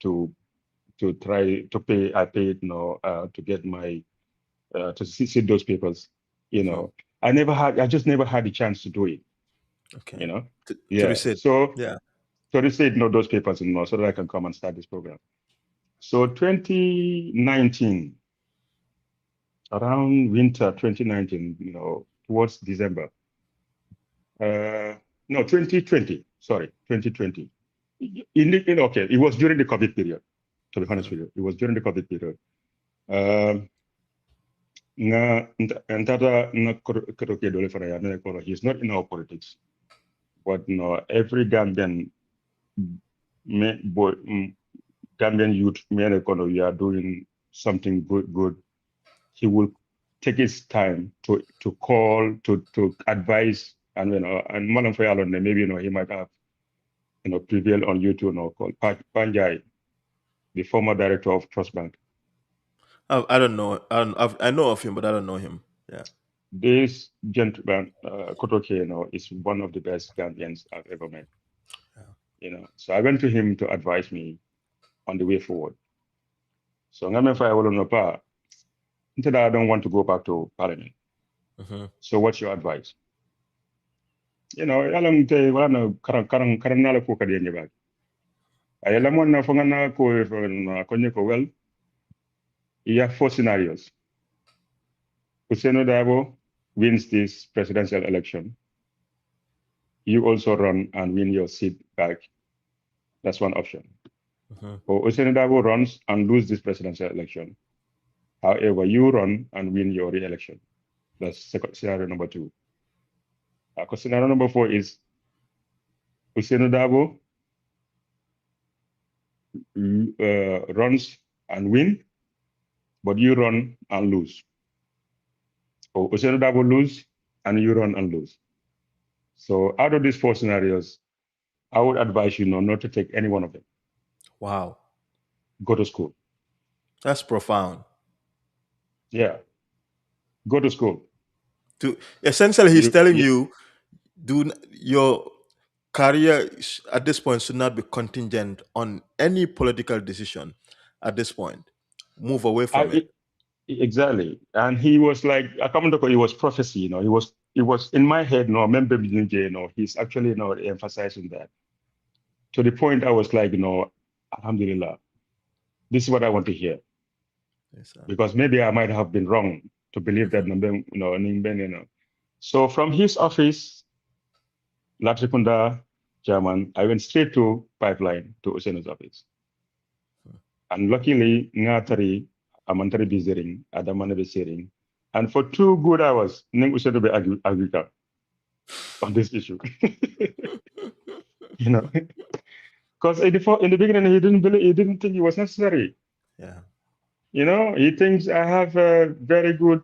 to to try to pay. I paid, to get my to see those papers. I just never had the chance to do it. Okay. To Yeah. reset. So Yeah. they said, those papers, so that I can come and start this program. So 2019, around winter 2019, towards December. No, 2020. Sorry, 2020. Okay, it was during the COVID period. To be honest with you, it was during the COVID period. Um, ntata na katoke dole fana ya nene kono, he's not in our politics, but every Gambian boy, Gambian youth, mene kono, we are doing something good. He will take his time to call, to advise, and and Malam Fayalon, maybe he might have prevail on you to call Panjai, the former director of Trust Bank. I don't know. I know of him, but I don't know him. Yeah. This gentleman, Kotoke, is one of the best Gambians I've ever met. So I went to him to advise me on the way forward. So Ngame Fayalon, I don't want to go back to Parliament. So what's your advice? Alam te wala karang nala ko kadiya niya ba. Ay alam mo na fangana ko well, you have 4 scenarios. Useno Dabo wins this presidential election. You also run and win your seat back. That's one option. Or Useno Dabo runs and lose this presidential election. However, you run and win your re-election. That's scenario number 2. Scenario number 4 is Useno Dabo runs and win, but you run and lose. Or Useno Dabo lose and you run and lose. So out of these 4 scenarios, I would advise you not to take any one of them. Wow. Go to school. That's profound. Yeah. Go to school. Essentially, he's telling you, your career at this point should not be contingent on any political decision at this point. Move away from it. Exactly. And he was like, it was prophecy, it was in my head, remember, he's actually emphasizing that. To the point I was like, Alhamdulillah, this is what I want to hear. Yes, because maybe I might have been wrong to believe that, So from his office, Latrikunda chairman, I went straight to pipeline to Useno's office. And luckily, Ngatari, Amantari Biziring, Adamana Biziring. And for 2 good hours, Ning Useno be agrika on this issue. Because in the beginning, he didn't think it was necessary. Yeah. He thinks I have a very good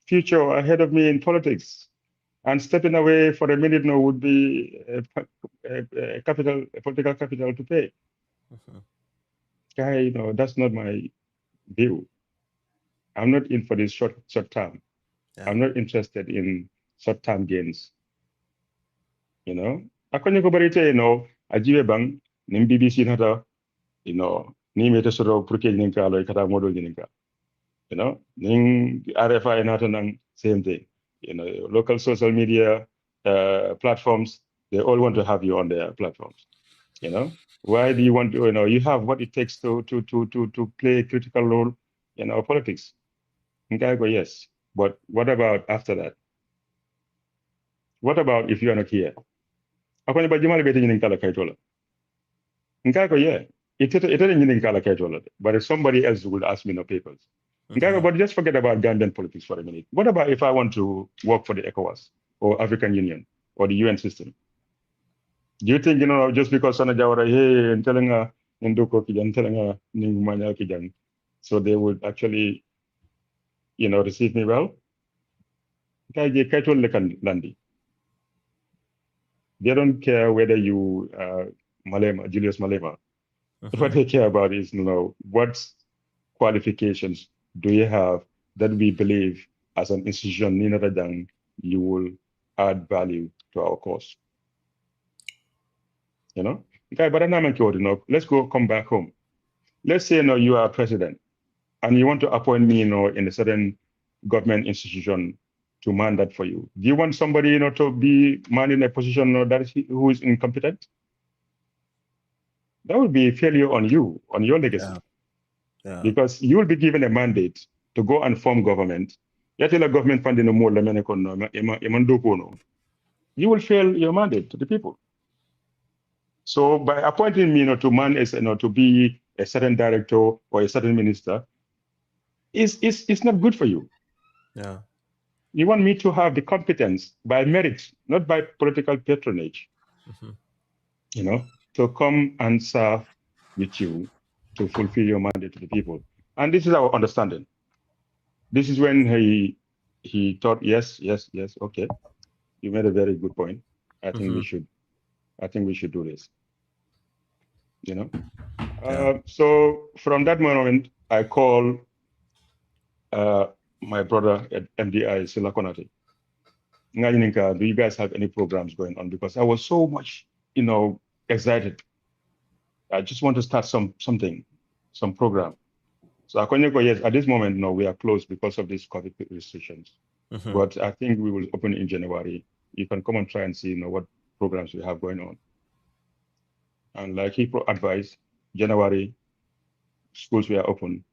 future ahead of me in politics. And stepping away for a minute now would be a political capital to pay. Guy, that's not my view. I'm not in for this short term. Yeah. I'm not interested in short term gains. Akonye ko barite, ajibe bang, nim BBC nata, ni mete soro purke ninka lo ikata modo ninka. Ning RFI nata nang same thing. Local social media platforms, they all want to have you on their platforms. Why do you want to, you have what it takes to play a critical role in our politics. Okay, I go, yes. But what about after that? What about if you are not here? Akonye ba jimale bete nyinin kala kaitola. Okay, I go, yeah. It didn't nyinin kala kaitola. But if somebody else would ask me no papers. Okay, I go, but just forget about Gambian politics for a minute. What about if I want to work for the ECOWAS or African Union or the UN system? Do you think, just because Sanna Jawara, hey, and telling her, Ndoko Kijan, telling her, Ningumanya Kijan, so they would actually, receive me well? They don't care whether you, Malema, Julius Malema. What they care about is, what qualifications do you have that we believe as an institution, Nina than you will add value to our cause. Okay, but I'm not let's come back home. let's say, you are president and you want to appoint me, in a certain government institution to man that for you. Do you want somebody, to be man in a position who is incompetent? That would be a failure on you, on your legacy, Yeah. Yeah. because you will be given a mandate to go and form government. Yet a government funding no more you will fail your mandate to the people. So by appointing me, to man as, to be a certain director or a certain minister, is not good for you. Yeah. You want me to have the competence by merit, not by political patronage, to come and serve with you to fulfill your mandate to the people. And this is our understanding. This is when he thought, yes, yes, yes, okay, you made a very good point. I think we should do this. Yeah. So from that moment, I call my brother at MDI, Silakonati. Ngayininka, do you guys have any programs going on? Because I was so much, excited. I just want to start something, some program. So Akonyeko, yes, at this moment, no, we are closed because of these COVID restrictions. But I think we will open in January. You can come and try and see, what programs we have going on. And like he advised, January, schools were open,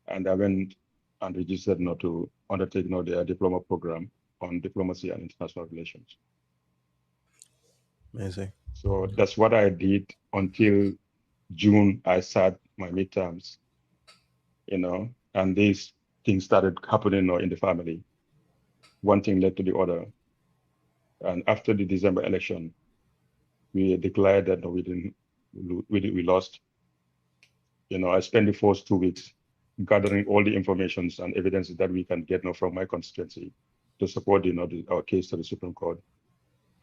and I went and registered to undertake their diploma program on diplomacy and international relations. Amazing. So that's what I did until June. I sat my midterms, and these things started happening in the family. One thing led to the other. And after the December election, we declared that we lost. I spent the first 2 weeks gathering all the informations and evidences that we can get from my constituency to support our case to the Supreme Court,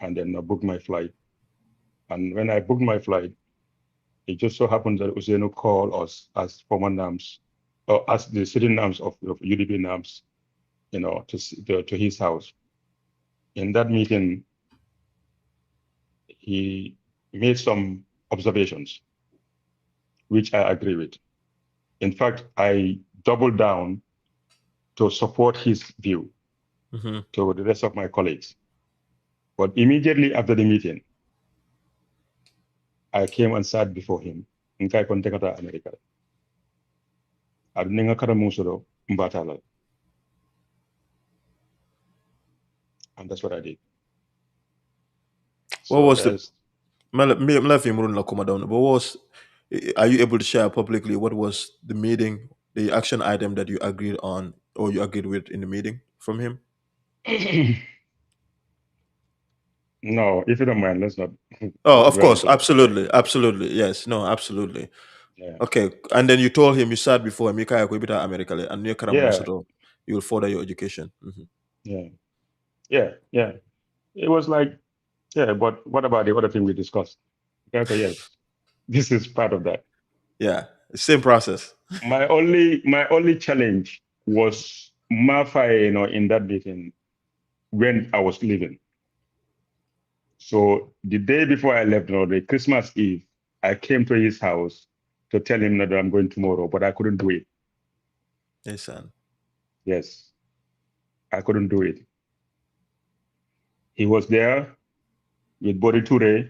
and then I booked my flight. And when I booked my flight, it just so happened that Useno called us as former NAMs, or as the sitting NAMs of UDP NAMs, to his house. In that meeting, he made some observations, which I agree with. In fact, I doubled down to support his view to the rest of my colleagues. But immediately after the meeting, I came and sat before him in Kai Kontekata America. Adninga Karamusoro Mbatala. And that's what I did. What So was the but are you able to share publicly what was the meeting, the action item that you agreed on or you agreed with in the meeting from him? no, if you don't mind, let's not Oh, of dwell course, into that. absolutely, absolutely, yes, no, absolutely. Yeah. Okay, and then you told him you sat before him, America, and Yeah. you will further your education. Yeah. Yeah. Yeah. It was like, yeah, but what about the other thing we discussed? Okay, yes. This is part of that. Yeah, same process. My only challenge was Mafa, in that meeting when I was leaving. So the day before I left, the Christmas Eve, I came to his house to tell him that I'm going tomorrow, but I couldn't do it. Yes, son. Yes, I couldn't do it. He was there with Bodi Ture,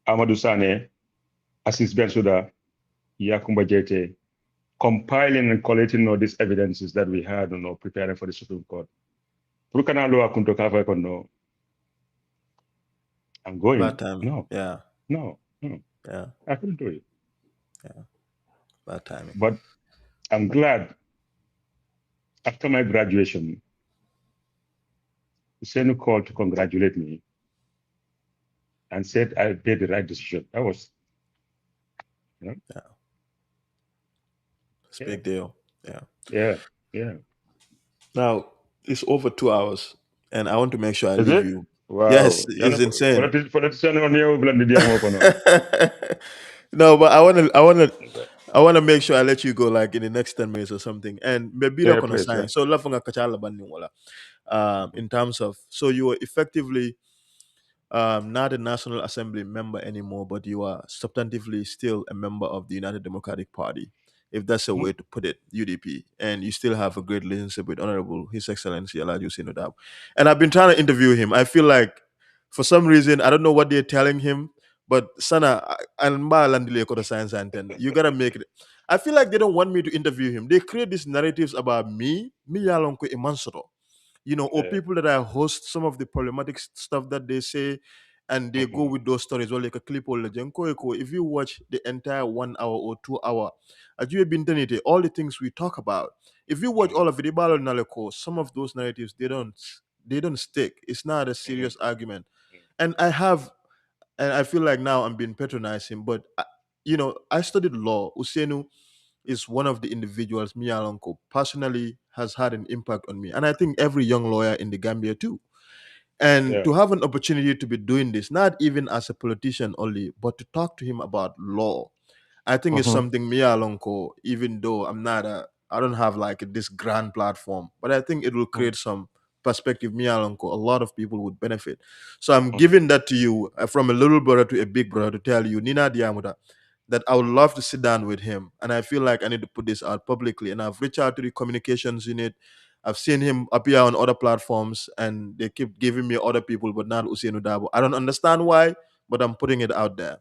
Amadou Sane, Assis Bensuda, Yakumba Jete, compiling and collating all these evidences that we had, preparing for the Supreme Court. I'm Bad going. timing. No, Yeah, no, no. yeah, I couldn't do it. yeah. Bad timing. But I'm glad after my graduation, Hussein called to congratulate me and said I made the right decision. That was, you know, Yeah, it's a yeah, big deal. Yeah. yeah, yeah. Now it's over 2 hours, and I want to make sure I Is leave it? you. Yes, Wow. it's insane. Politician on here, blend the up on. No, but Okay. I want to make sure I let you go like in the next 10 minutes or something. And maybe not Yeah, gonna please, yeah. sign. So in terms of, so you were effectively not a National Assembly member anymore, but you are substantively still a member of the United Democratic Party, if that's a Mhm. way to put it, UDP, and you still have a great relationship with Honorable His Excellency Elijah Hussein Odab. And I've been trying to interview him. I feel like, for some reason, I don't know what they're telling him, but Sana, and science and you gotta make it. I feel like they don't want me to interview him. They create these narratives about me yalonko imansoro, or Yeah. people that I host some of the problematic stuff that they say, and they go Mhm. with those stories or like a clip or legend. If you watch the entire 1 hour or 2 hour, as you have been done it, all the things we talk about, if you watch all Mhm. of it, Ibalo Naleko, some of those narratives they don't stick. It's not a Mhm. serious argument. And I feel like now I'm being patronizing, but I studied law. Usenu is one of the individuals, me Alonko, personally has had an impact on me. And I think every young lawyer in the Gambia too. And Yeah. to have an opportunity to be doing this, not even as a politician only, but to talk to him about law, I think it's Mhm. something me Alonko, even though I don't have like this grand platform, but I think it will Mhm. create some perspective. Me Alonko, a lot of people would benefit. So I'm Mhm. giving that to you, from a little brother to a big brother, to tell you, Nina Diamuda, that I would love to sit down with him. And I feel like I need to put this out publicly. And I've reached out to the communications unit. I've seen him appear on other platforms, and they keep giving me other people, but not Usainu Dabo. I don't understand why, but I'm putting it out there.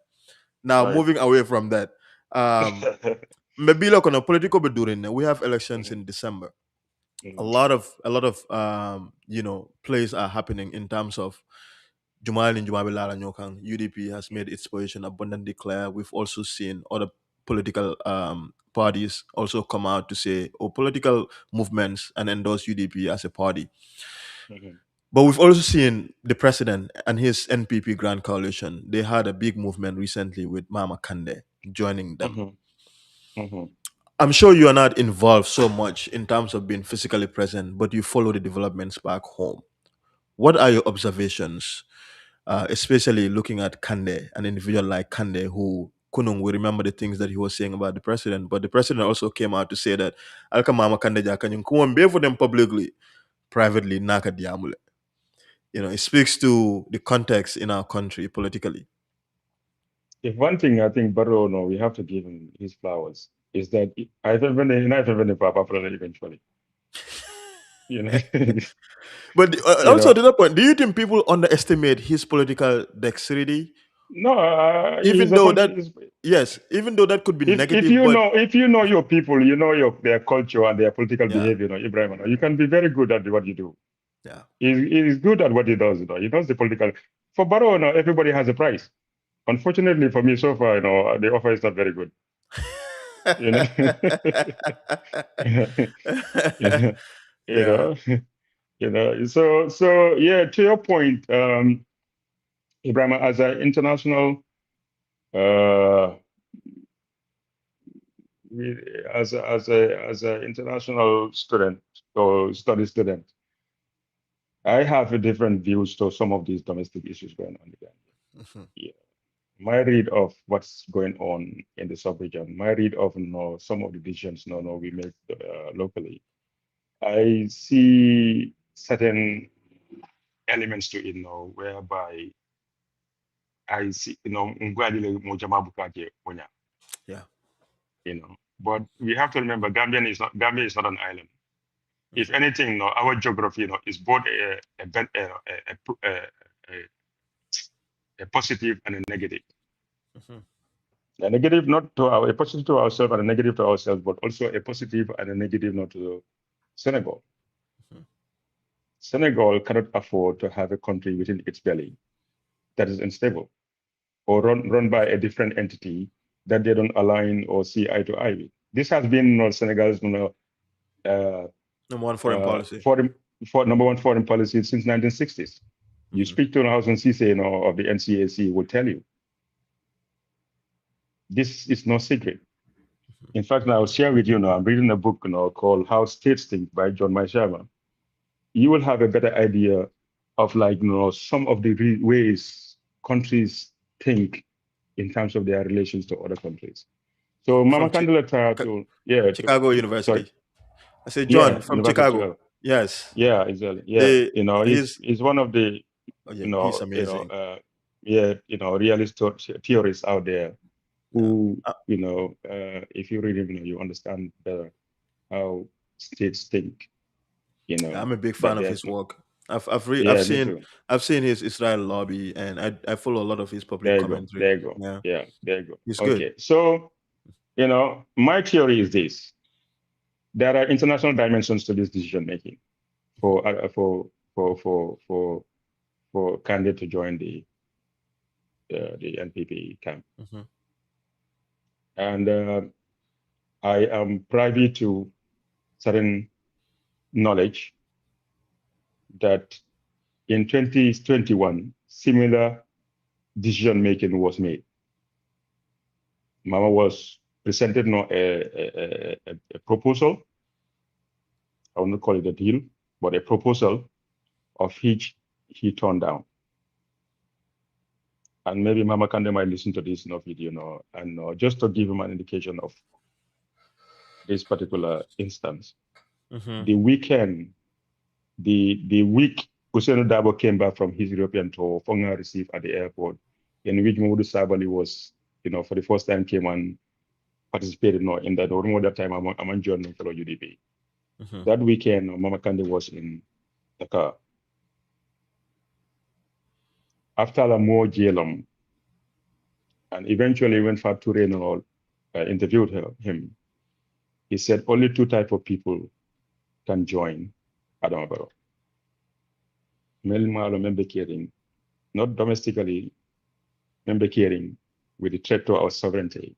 Now, Right. moving away from that, maybe look on a political bedurin. We have elections Mhm. in December. A Mhm. lot of plays are happening in terms of Jumal and Jumabilala Nyokang. UDP has made its position abundantly clear. We've also seen other political parties also come out to say, or political movements, and endorse UDP as a party. Mhm. But we've also seen the president and his NPP Grand Coalition. They had a big movement recently with Mama Kande joining them. Mhm. Mhm. I'm sure you are not involved so much in terms of being physically present, but you follow the developments back home. What are your observations, especially looking at Kande, an individual like Kande, who Kunung, we remember the things that he was saying about the president, but the president also came out to say that Alka Mama Kande Jakanyum Kumwambie for them publicly, privately, Naka Diamule. It speaks to the context in our country politically. If one thing I think Barrow, no, we have to give him his flowers is that I have been Papa Flora eventually. You know, But you also know. to that point, do you think people underestimate his political dexterity? No, he's Even a though pol- that, he's, yes, even though that could be if negative, you but know your people, you know their culture and their political yeah, behavior. Ibrahim, you can be very good at what you do. yeah. He's good at what he does. He does the political. For Barrow, no, everybody has a price. Unfortunately for me, so far, the offer is not very good. You know, you know, you Yeah. know, So yeah, to your point, Ibrahim, as an international, uh, we, as a international student or study student, I have a different views to some of these domestic issues going on again. Mhm, Yeah. My read of what's going on in the sub-region, my read of some of the decisions we make locally. I see certain elements to it whereby I see ngwadile mojama bukaje onya, yeah. But we have to remember Gambia is not an island. If Mhm, anything, our geography is both a, a positive and a negative. mhm, A negative not to a positive to ourselves and a negative to ourselves, but also a positive and a negative not to Senegal. mhm, Senegal cannot afford to have a country within its belly that is unstable or run by a different entity that they don't align or see eye to eye with. This has been Senegal's uh, Number one foreign policy. foreign for number one foreign policy since 1960s. You Mhm, speak to Hausen Cisse, of the NCAC will tell you this is no secret. In fact, I'll share with you now. I'm reading a book called How States Think by John Maishama. You will have a better idea of some of the ways countries think in terms of their relations to other countries. So Mama from Candela tried Chi- to yeah Chicago sorry University. I say John yeah from University of Chicago. Chicago. Yes. Yeah, exactly. Yeah, The he's his he's one of the Oh, yeah, he's amazing. realist theorists out there Yeah. who, if you read him, you understand better how states think, I'm a big fan that of there's his no, work. yeah, me too. I've seen his Israel lobby, and I follow a lot of his public There you go. commentary. There you go. Yeah, Yeah, there you go. he's good. Okay. So, my theory is this. There are international dimensions to this decision making for candidate to join the NPP camp. Hmm. And I am privy to certain knowledge that in 2021, similar decision making was made. Mama was presented a proposal. I will not call it a deal, but a proposal of which he turned down. And maybe Mama Kande might listen to this video, and just to give him an indication of this particular instance. Hmm. The weekend, the week Hussein Dabo came back from his European tour, Fonga received at the airport, in which Mahmoud Sabali was, for the first time came and participated in that, or more that time among joining fellow UDP. Hmm. That weekend, Mama Kande was in Dakar. After a more Jelom, and eventually when Fatou Reno interviewed him, he said only two types of people can join Adamabaro. Mel Malo member caring, not domestically member caring with the threat to our sovereignty.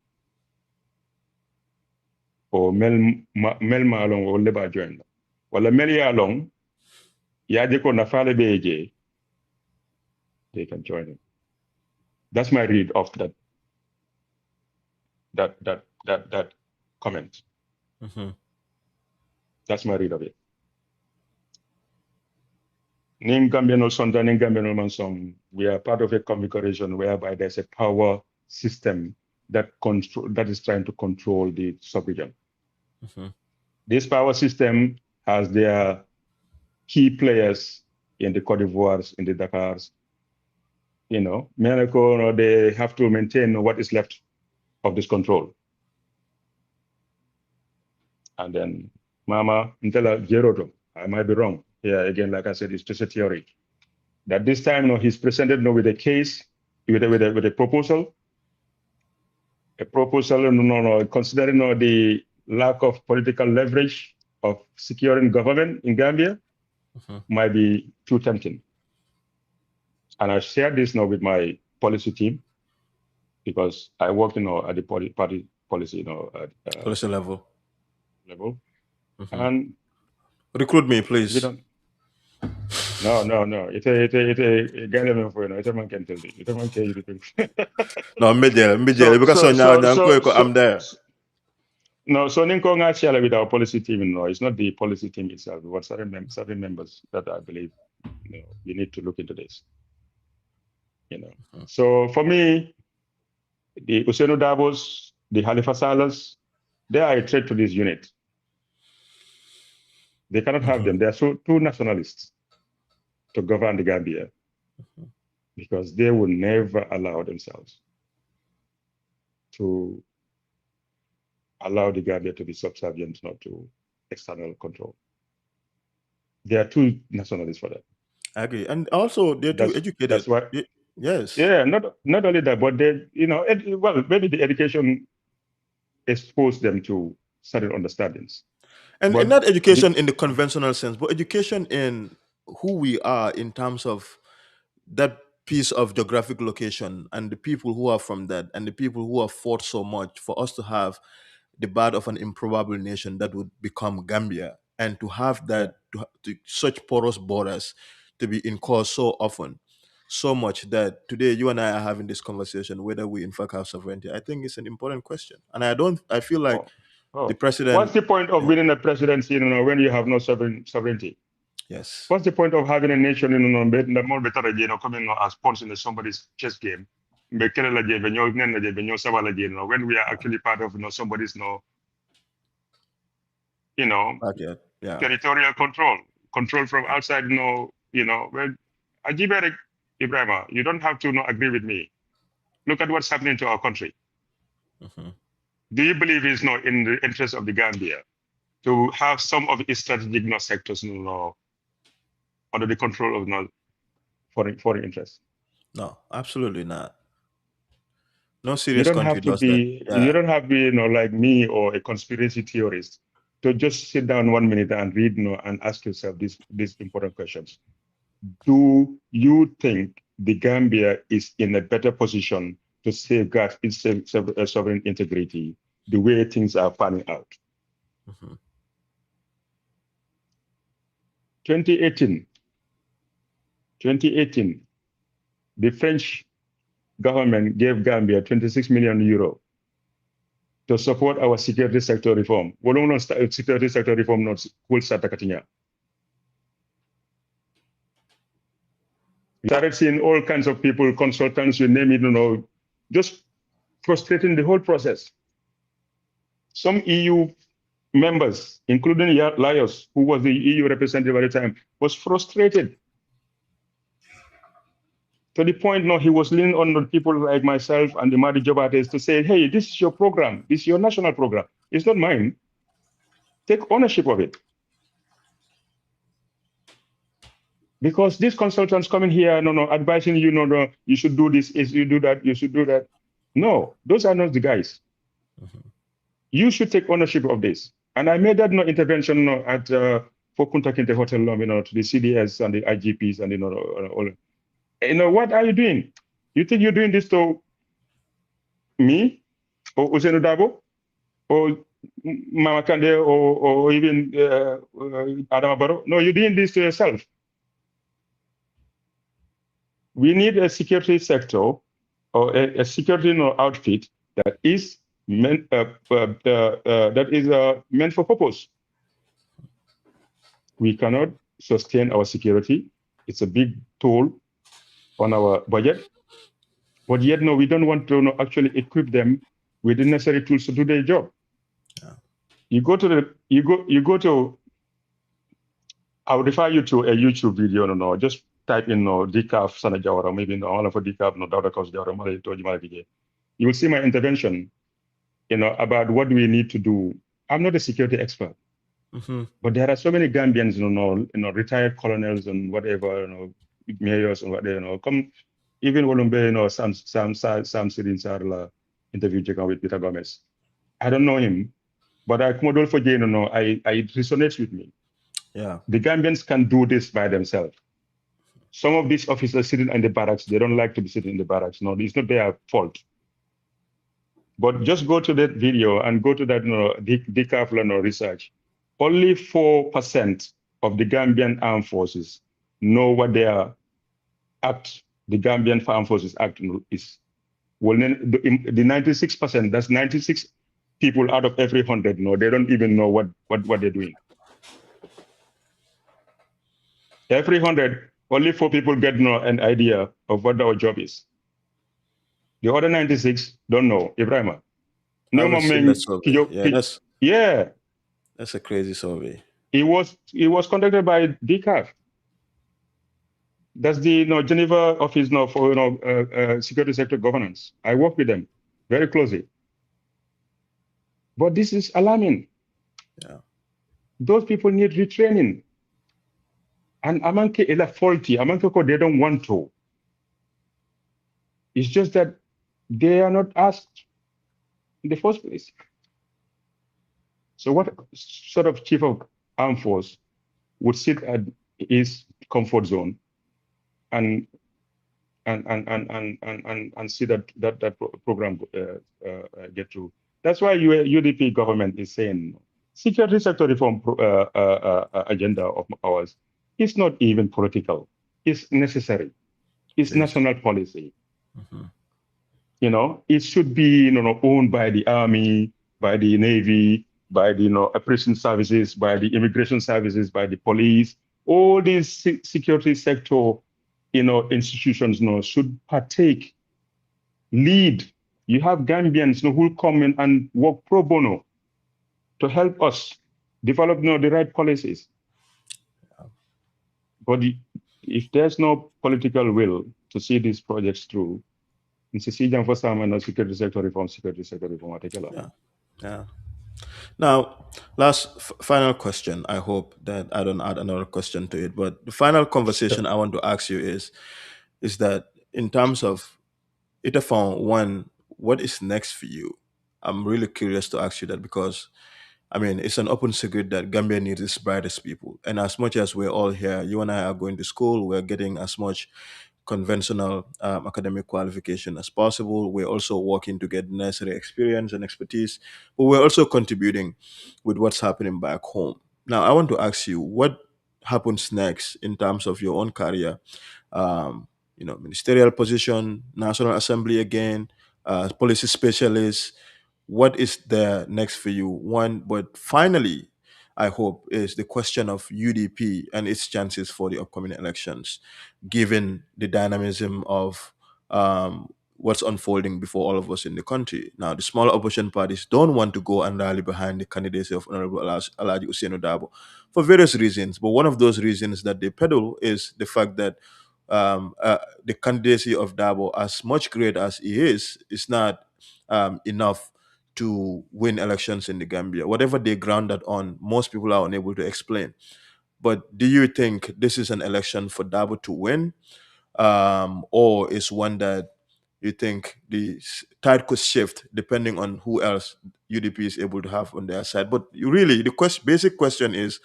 Or Mel Malong or Leba join. Well, Mel Yalong, Yajiko Nafale Beje, they can join him. That's my read of that comment. Hmm. That's my read of it. Ning Gambiano Sonda, Ning Gambiano Mansong, we are part of a configuration whereby there's a power system that is trying to control the sub-region. Hmm. This power system has their key players in the Cote d'Ivoire's, in the Dakar's, Mexico, they have to maintain what is left of this control. And then Mama Intela Jeroto, I might be wrong. Here again, like I said, it's just a theory. That this time, he's presented with a case, with a proposal. A proposal, considering the lack of political leverage of securing government in Gambia, Hmm. might be too tempting. And I shared this now with my policy team because I work, at the party policy, Policy level. level. Hmm. And Recruit me, we please. don't. No. It's a Ghanaian for it's a man can tell you. It's a man can you think. No, mid-jail, So because so so so I'm so there. no, so Ninko Ngachela with our policy team, no, it's not the policy team itself. What certain members that I believe, we need to look into this. So for me, the Useno Davos, the Halifa Salas, they are a threat to this unit. They cannot have Hmm. them. They are too nationalists to govern the Gambia because they will never allow themselves to allow the Gambia to be subservient not to external control. They are too nationalists for that. I agree. And also, they're too educated. That's why. Yes. Yeah, not only that, but they, well, maybe the education exposed them to certain understandings. And But not the education in the conventional sense, but education in who we are in terms of that piece of geographic location and the people who are from that and the people who have fought so much for us to have the birth of an improbable nation that would become Gambia, and to have yeah, that to such porous borders to be in cause so often, so much that today you and I are having this conversation whether we in fact have sovereignty. I think it's an important question, and I feel like oh, the oh, what's president. the point of Yeah, winning a presidency, when you have no sovereignty? yes, What's the point of having a nation, the more better, coming as pawns in somebody's chess game? When we are actually part of, somebody's, you know, yeah, territorial control from outside, when Ajibere. Ibrahima, you don't have to agree with me. Look at what's happening to our country. Do you believe it's not in the interest of the Gambia to have some of its strategic sectors under the control of foreign interests? No, absolutely not. No You serious don't country have to does that. be you Yeah. don't have to be like me or a conspiracy theorist to just sit down 1 minute and read and ask yourself these important questions. Do you think the Gambia is in a better position to safeguard its sovereign integrity the way things are panning out? 2018, the French government gave Gambia 26 million euro to support our security sector reform. Security sector reform not cool Satakatinya. We started seeing all kinds of people, consultants, you name it, just frustrating the whole process. Some EU members, including Laios, who was the EU representative at the time, was frustrated to the point he was leaning on the people like myself and the Madi Jobates to say, hey, this is your program. This is your national program. It's not mine. Take ownership of it. Because these consultants coming here, advising you, you should do this, you do that, you should do that. No, those are not the guys. You should take ownership of this. And I made that intervention at Fokunta Kinte Hotel, to the CDS and the IGPs and all. What are you doing? You think you're doing this to me or Usenu Dabo or Mama Kande or even Adama Barrow? No, you're doing this to yourself. We need a security sector or a security outfit that is meant meant for purpose. We cannot sustain our security. It's a big toll on our budget, but yet we don't want to actually equip them with the necessary tools to do their job. Yeah. I'll refer you to a YouTube video. Just type in decaf Sanna Jawara, maybe all of a decaf Dawda Kaus Jawara. You will see my intervention, about what we need to do. I'm not a security expert. But there are so many Gambians, retired colonels and whatever, mayors and whatever, come even Wolumbe, Sam Sirin Sarla interview with Peter Gomez. I don't know him, but I for Jane, I resonates with me. Yeah. The Gambians can do this by themselves. Some of these officers sitting in the barracks, they don't like to be sitting in the barracks. No, it's not their fault. But just go to that video and go to that decathlon research. Only 4% of the Gambian armed forces know what their act, the Gambian Armed Forces Act is. Well, the 96%, that's 96 people out of every 100, they don't even know what they're doing. Every 100, only 4 people get an idea of what our job is. The other 96 don't know. Ibrahima. No, yeah, that's a crazy survey. It was conducted by DCAF. That's the Geneva office for security sector governance. I work with them very closely. But this is alarming. Yeah. Those people need retraining. And amanke ela faulty. Amanke ko they don't want to. It's just that they are not asked in the first place. So what sort of chief of armed force would sit at his comfort zone and see that program get through? That's why UDP government is saying security sector reform agenda of ours is not even political. It's necessary. It's national policy. It should be owned by the army, by the navy, by the prison services, by the immigration services, by the police. All these security sector institutions should partake, lead. You have Gambians who will come in and work pro bono to help us develop the right policies. But if there's no political will, to see these projects through. In Sicilian for some and security sector reform, I take a lot. Yeah. Yeah. Now, final question. I hope that I don't add another question to it, but the final conversation I want to ask you is that in terms of Itafon, one, what is next for you? I'm really curious to ask you that because I mean, it's an open secret that Gambia needs its brightest people. And as much as we're all here, you and I are going to school, we're getting as much conventional academic qualification as possible. We're also working to get necessary experience and expertise, but we're also contributing with what's happening back home. Now, I want to ask you what happens next in terms of your own career. Um, Ministerial position, National Assembly again, policy specialist. What is there next for you? One, but finally, I hope is the question of UDP and its chances for the upcoming elections, given the dynamism of what's unfolding before all of us in the country. Now, the smaller opposition parties don't want to go and rally behind the candidacy of Honorable Alaji Usainu Dabo for various reasons. But one of those reasons that they peddle is the fact that the candidacy of Dabo, as much great as he is not enough to win elections in the Gambia. Whatever they ground that on, most people are unable to explain. But do you think this is an election for Dabo to win, or is one that you think the tide could shift depending on who else UDP is able to have on their side? But really, the basic question is,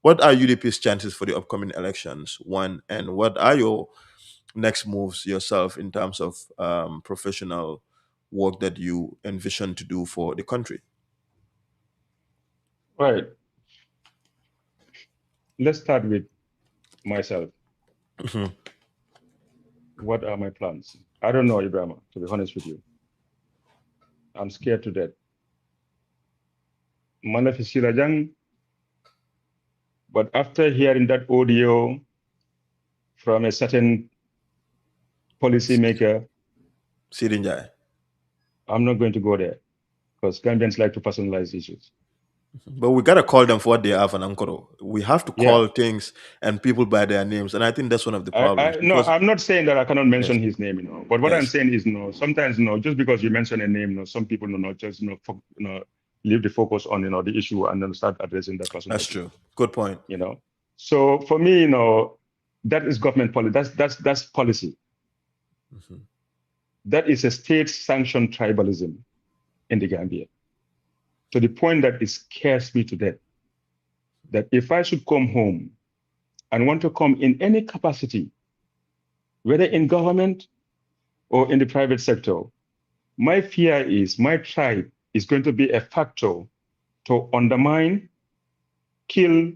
what are UDP's chances for the upcoming elections? One, and what are your next moves yourself in terms of professional work that you envision to do for the country? Right. Let's start with myself. Mhm. What are my plans? I don't know, Ibrahim, to be honest with you. I'm scared to death. Manafisira Jang, but after hearing that audio from a certain policymaker, Sirinjai. I'm not going to go there because Gambians like to personalize issues. But we gotta call them for what they have, and Ankoro. We have to Yeah. call things and people by their names, and I think that's one of the problems. No, Because I'm not saying that I cannot yes, mention his name, but what I'm yes, saying is, sometimes, just because you mention a name, some people, not just, leave the focus on, the issue and then start addressing that person. that's true. Good point. So for me, that is government policy. That's policy. Mhm. That is a state-sanctioned tribalism in the Gambia. To the point that it scares me to death. That if I should come home and want to come in any capacity, whether in government or in the private sector, my fear is my tribe is going to be a factor to undermine, kill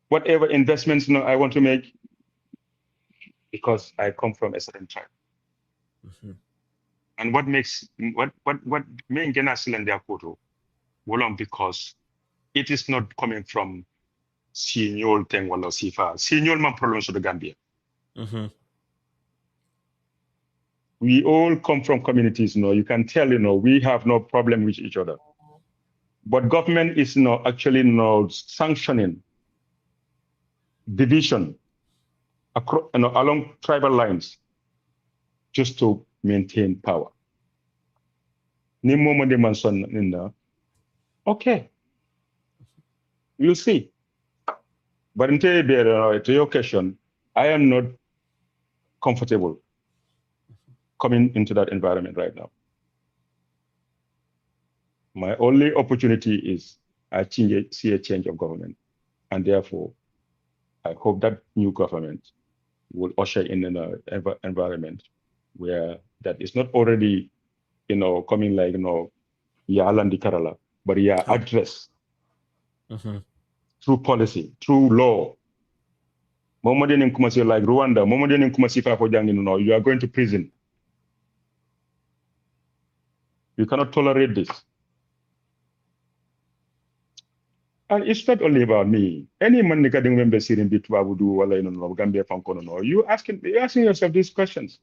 whatever investments I want to make because I come from a certain tribe. Mhm. And what makes what main Genasilan Diakoto, because it is not coming from senior thing wala sifa. Senior man problems of the Gambia. Mhm. We all come from communities, you can tell, we have no problem with each other. But government is actually sanctioning division across, along tribal lines just to maintain power. Ni momo de manson in okay, we'll see. But to your question, I am not comfortable coming into that environment right now. My only opportunity is I see a change of government. And therefore, I hope that new government will usher in an environment where that is not already, coming like, Yalandi Kerala, but Yeah. addressed Mhm. through policy, through law. Momoden in Kumasi like Rwanda, Momoden in Kumasi for you are going to prison. You cannot tolerate this. And it's not only about me. Any man getting member sitting Bitwabudu, Gambia Fankono, you're asking yourself these questions.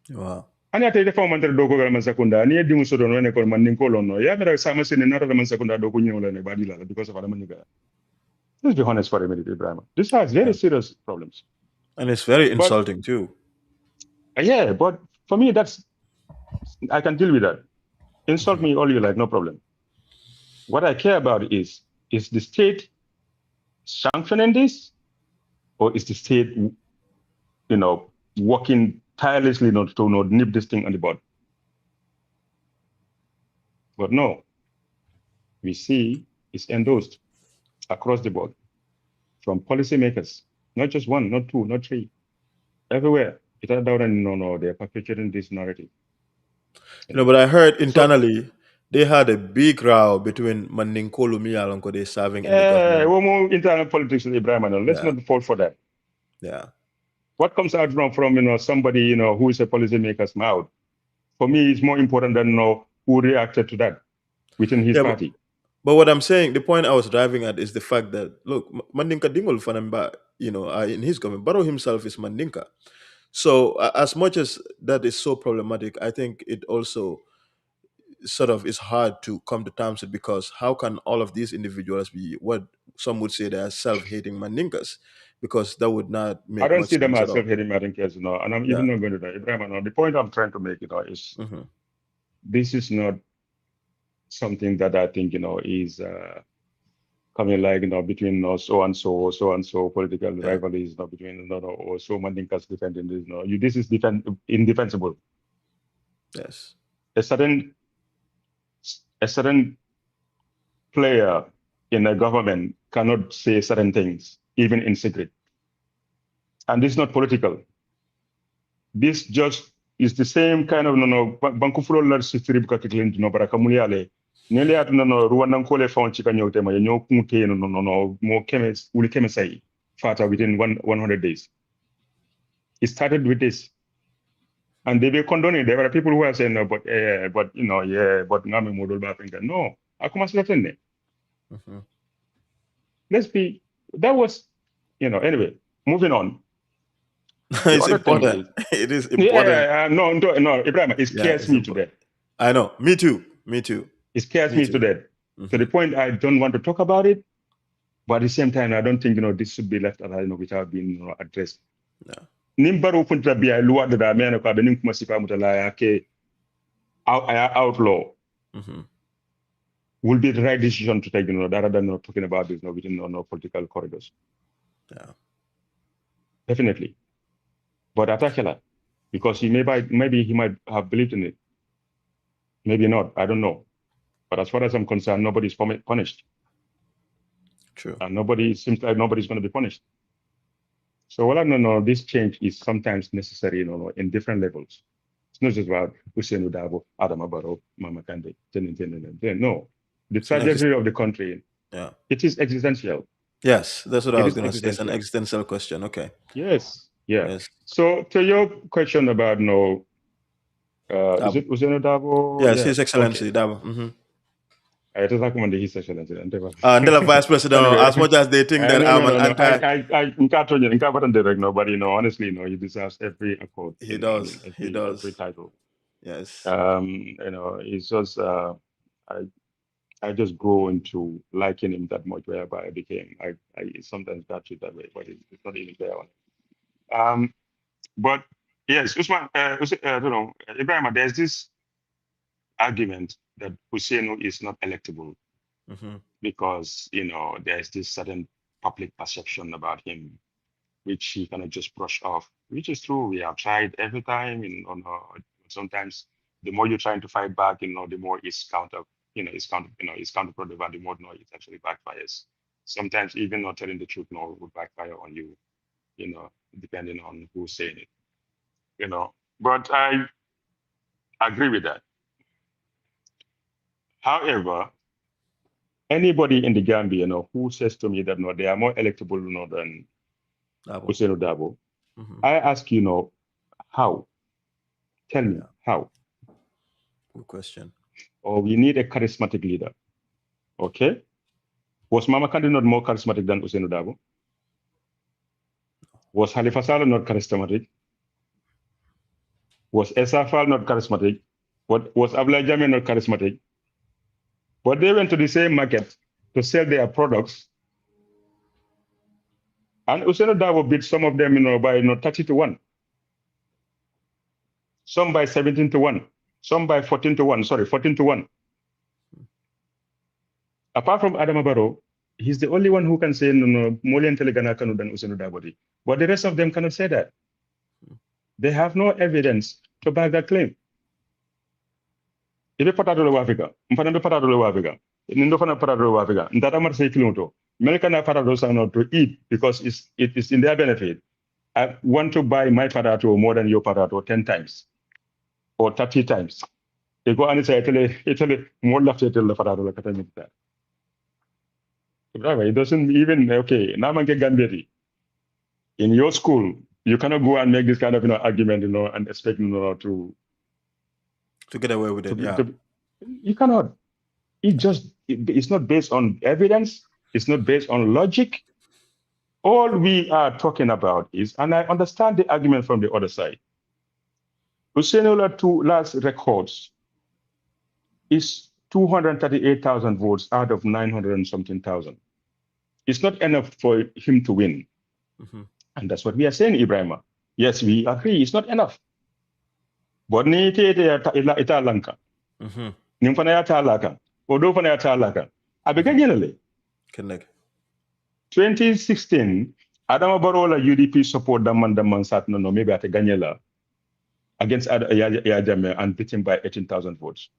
Wow. Ani ate defa mantere doko ga man sekunda ani edi muso don wene ko man ninkolo no ya mera sama sene nara man sekunda doko nyola ne badila because of alamanyiga. Let's be honest for a minute, Ibrahim. This has very Yeah. serious problems. And it's very But insulting too. Yeah, but for me, I can deal with that. Insult Mhm. me all you like, no problem. What I care about is the state sanctioning this, or is the state, working tirelessly not to not nip this thing on the bud? But no, we see it's endorsed across the board from policymakers, not just one, not two, not three, everywhere. It had out and no, they're perpetuating this narrative. You know. But I heard So internally they had a big row between Mandinko Lumia they serving in the government. one more internal politics in Ibrahim. Let's Yeah, not fall for that. yeah, What comes out from somebody who is a policymaker's mouth, for me, is more important than who reacted to that within his yeah. party. But what I'm saying, the point I was driving at is the fact that look, Mandinka Dingol Fanamba, in his government, Barrow himself is Mandinka. So as much as that is so problematic, I think it also sort of is hard to come to terms with, because how can all of these individuals be what some would say they are self-hating Mandinkas? Because that would not I make don't much see them sense at as all. self-hating Marinkers, and I'm Yeah. even not going to that. Ibrahim, the point I'm trying to make, is Hmm. this is not something that I think, is coming like, between so and so political Yeah. rivalries, between, or so Mandinkas defending this. This is indefensible. Yes. A certain player in a government cannot say certain things, even in secret. And this is not political. This just is the same kind of banku fulo la sistiri buka kiklin no baraka muliale. Nele at Rwandan kole found chika nyote ma nyo kunte mo kemes uli kemesai fata within 100 days. It started with this. And they were condoning. There were people who are saying, no, but yeah, but ngame model ba finga. No, akuma slatene. Hmm. Let's be, that was, anyway, moving on. The It's other thing important. is, It is important. yeah, no, Ibrahim, it Yeah, scares it's me to important. death. I know. Me too. Me too. It scares Me me to too. death. To the Hmm. point I don't want to talk about it, but at the same time, I don't think, this should be left alone, without being addressed. Yeah. Nimbaru kuntra biya luwa da da mena ka benin kuma sifa mutala ya ke outlaw Hmm. will be the right decision to take, rather than not talking about this, within no political corridors. Yeah. Definitely. But Atakela, because maybe he might have believed in it. Maybe not. I don't know. But as far as I'm concerned, nobody's punished. True. And seems like nobody's going to be punished. So what I don't know, this change is sometimes necessary, in different levels. It's not just about Hussein Udabo, Adam Abaro, Mama Kande, no. The It's an ex- trajectory of the country, yeah. it is existential. Yes, that's what I It was is gonna say. It's an existential. existential question. Okay. Yes. Yeah. Yes. So to your question about is Dabo. it Hussein Udabo? Yes, Yeah. His Okay. Excellency Dabo. Hmm. I just recommend his excellency. And the Vice President, as Anyway, much as they think that no, I'm no, an no, no. anti, I can't direct nobody. Honestly, he deserves every accord, he and does. He every does. title. Yes. It's just I I just grow into liking him that much, whereby I sometimes got it that way, but it's not even there. But yes, Usman, Ibrahim, there's this argument that Hussein is not electable Hmm. because there's this certain public perception about him which he cannot just brush off, which is true. We have tried every time, sometimes the more you're trying to fight back, the more it's it's counterproductive, and the more it actually backfires. Sometimes even not telling the truth would backfire on you, depending on who's saying it, you know. But I agree with that. However, anybody in the Gambia, who says to me that no, they are more electable, than Dabo. Hussein Dabo, Hmm. I ask how? Tell me Yeah. how? Good question. Or we need a charismatic leader. Okay? Was Mama Kandi not more charismatic than Usain Dabo? Was Halifa Saleh not charismatic? Was Esafal not charismatic? What was Abla Jame not charismatic? But they went to the same market to sell their products, and Usain Dabo beat some of them, by 30 to 1. some by 17-1, some by 14-1. Sorry, 14-1. Apart from Adama Barrow, he's the only one who can say no, Molian Telegana Kanu than Usenu Dabodi. But the rest of them cannot say that. They have no evidence to back that claim. Ibe patadolo wafika, mfana patadolo wafika, nindo fana patadolo wafika. Ndata mar say kilometer. American patadolo sang to eat because it is in their benefit. I want to buy my potato more than your potato 10 times or 30 times. They go and say, Italy, more left to tell the potato like that. It doesn't even, okay, now man get Gambia. In your school, you cannot go and make this kind of argument, and expect to get away with it. You cannot. It's not based on evidence. It's not based on logic. All we are talking about is, and I understand the argument from the other side. Usenola two last records is 238,000 votes out of 900 and something thousand. It's not enough for him to win. And that's what we are saying, Ibrahima. Yes, we agree, it's not enough. But ni ita lanka. Ni mfana ya talaka. Odo fana ya talaka. Abeganyenele. Connect. 2016, Adama Barrow la UDP support daman sat no maybe at Ganyela against Yajame and beat him by 18,000 votes.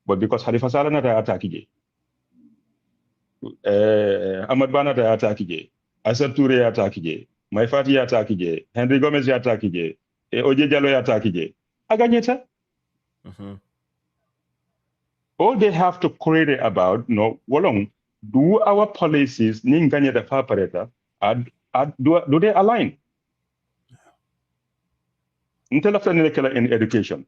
But because Halifa Saleh nata attack Ahmad Bana ta attack Asad Toure attack Maifati attack Henry Gomez attack Oje Jallow attack Aganyeta. All they have to query about, Wolong, do our policies ninganya the fapareta do they align? Until after in education.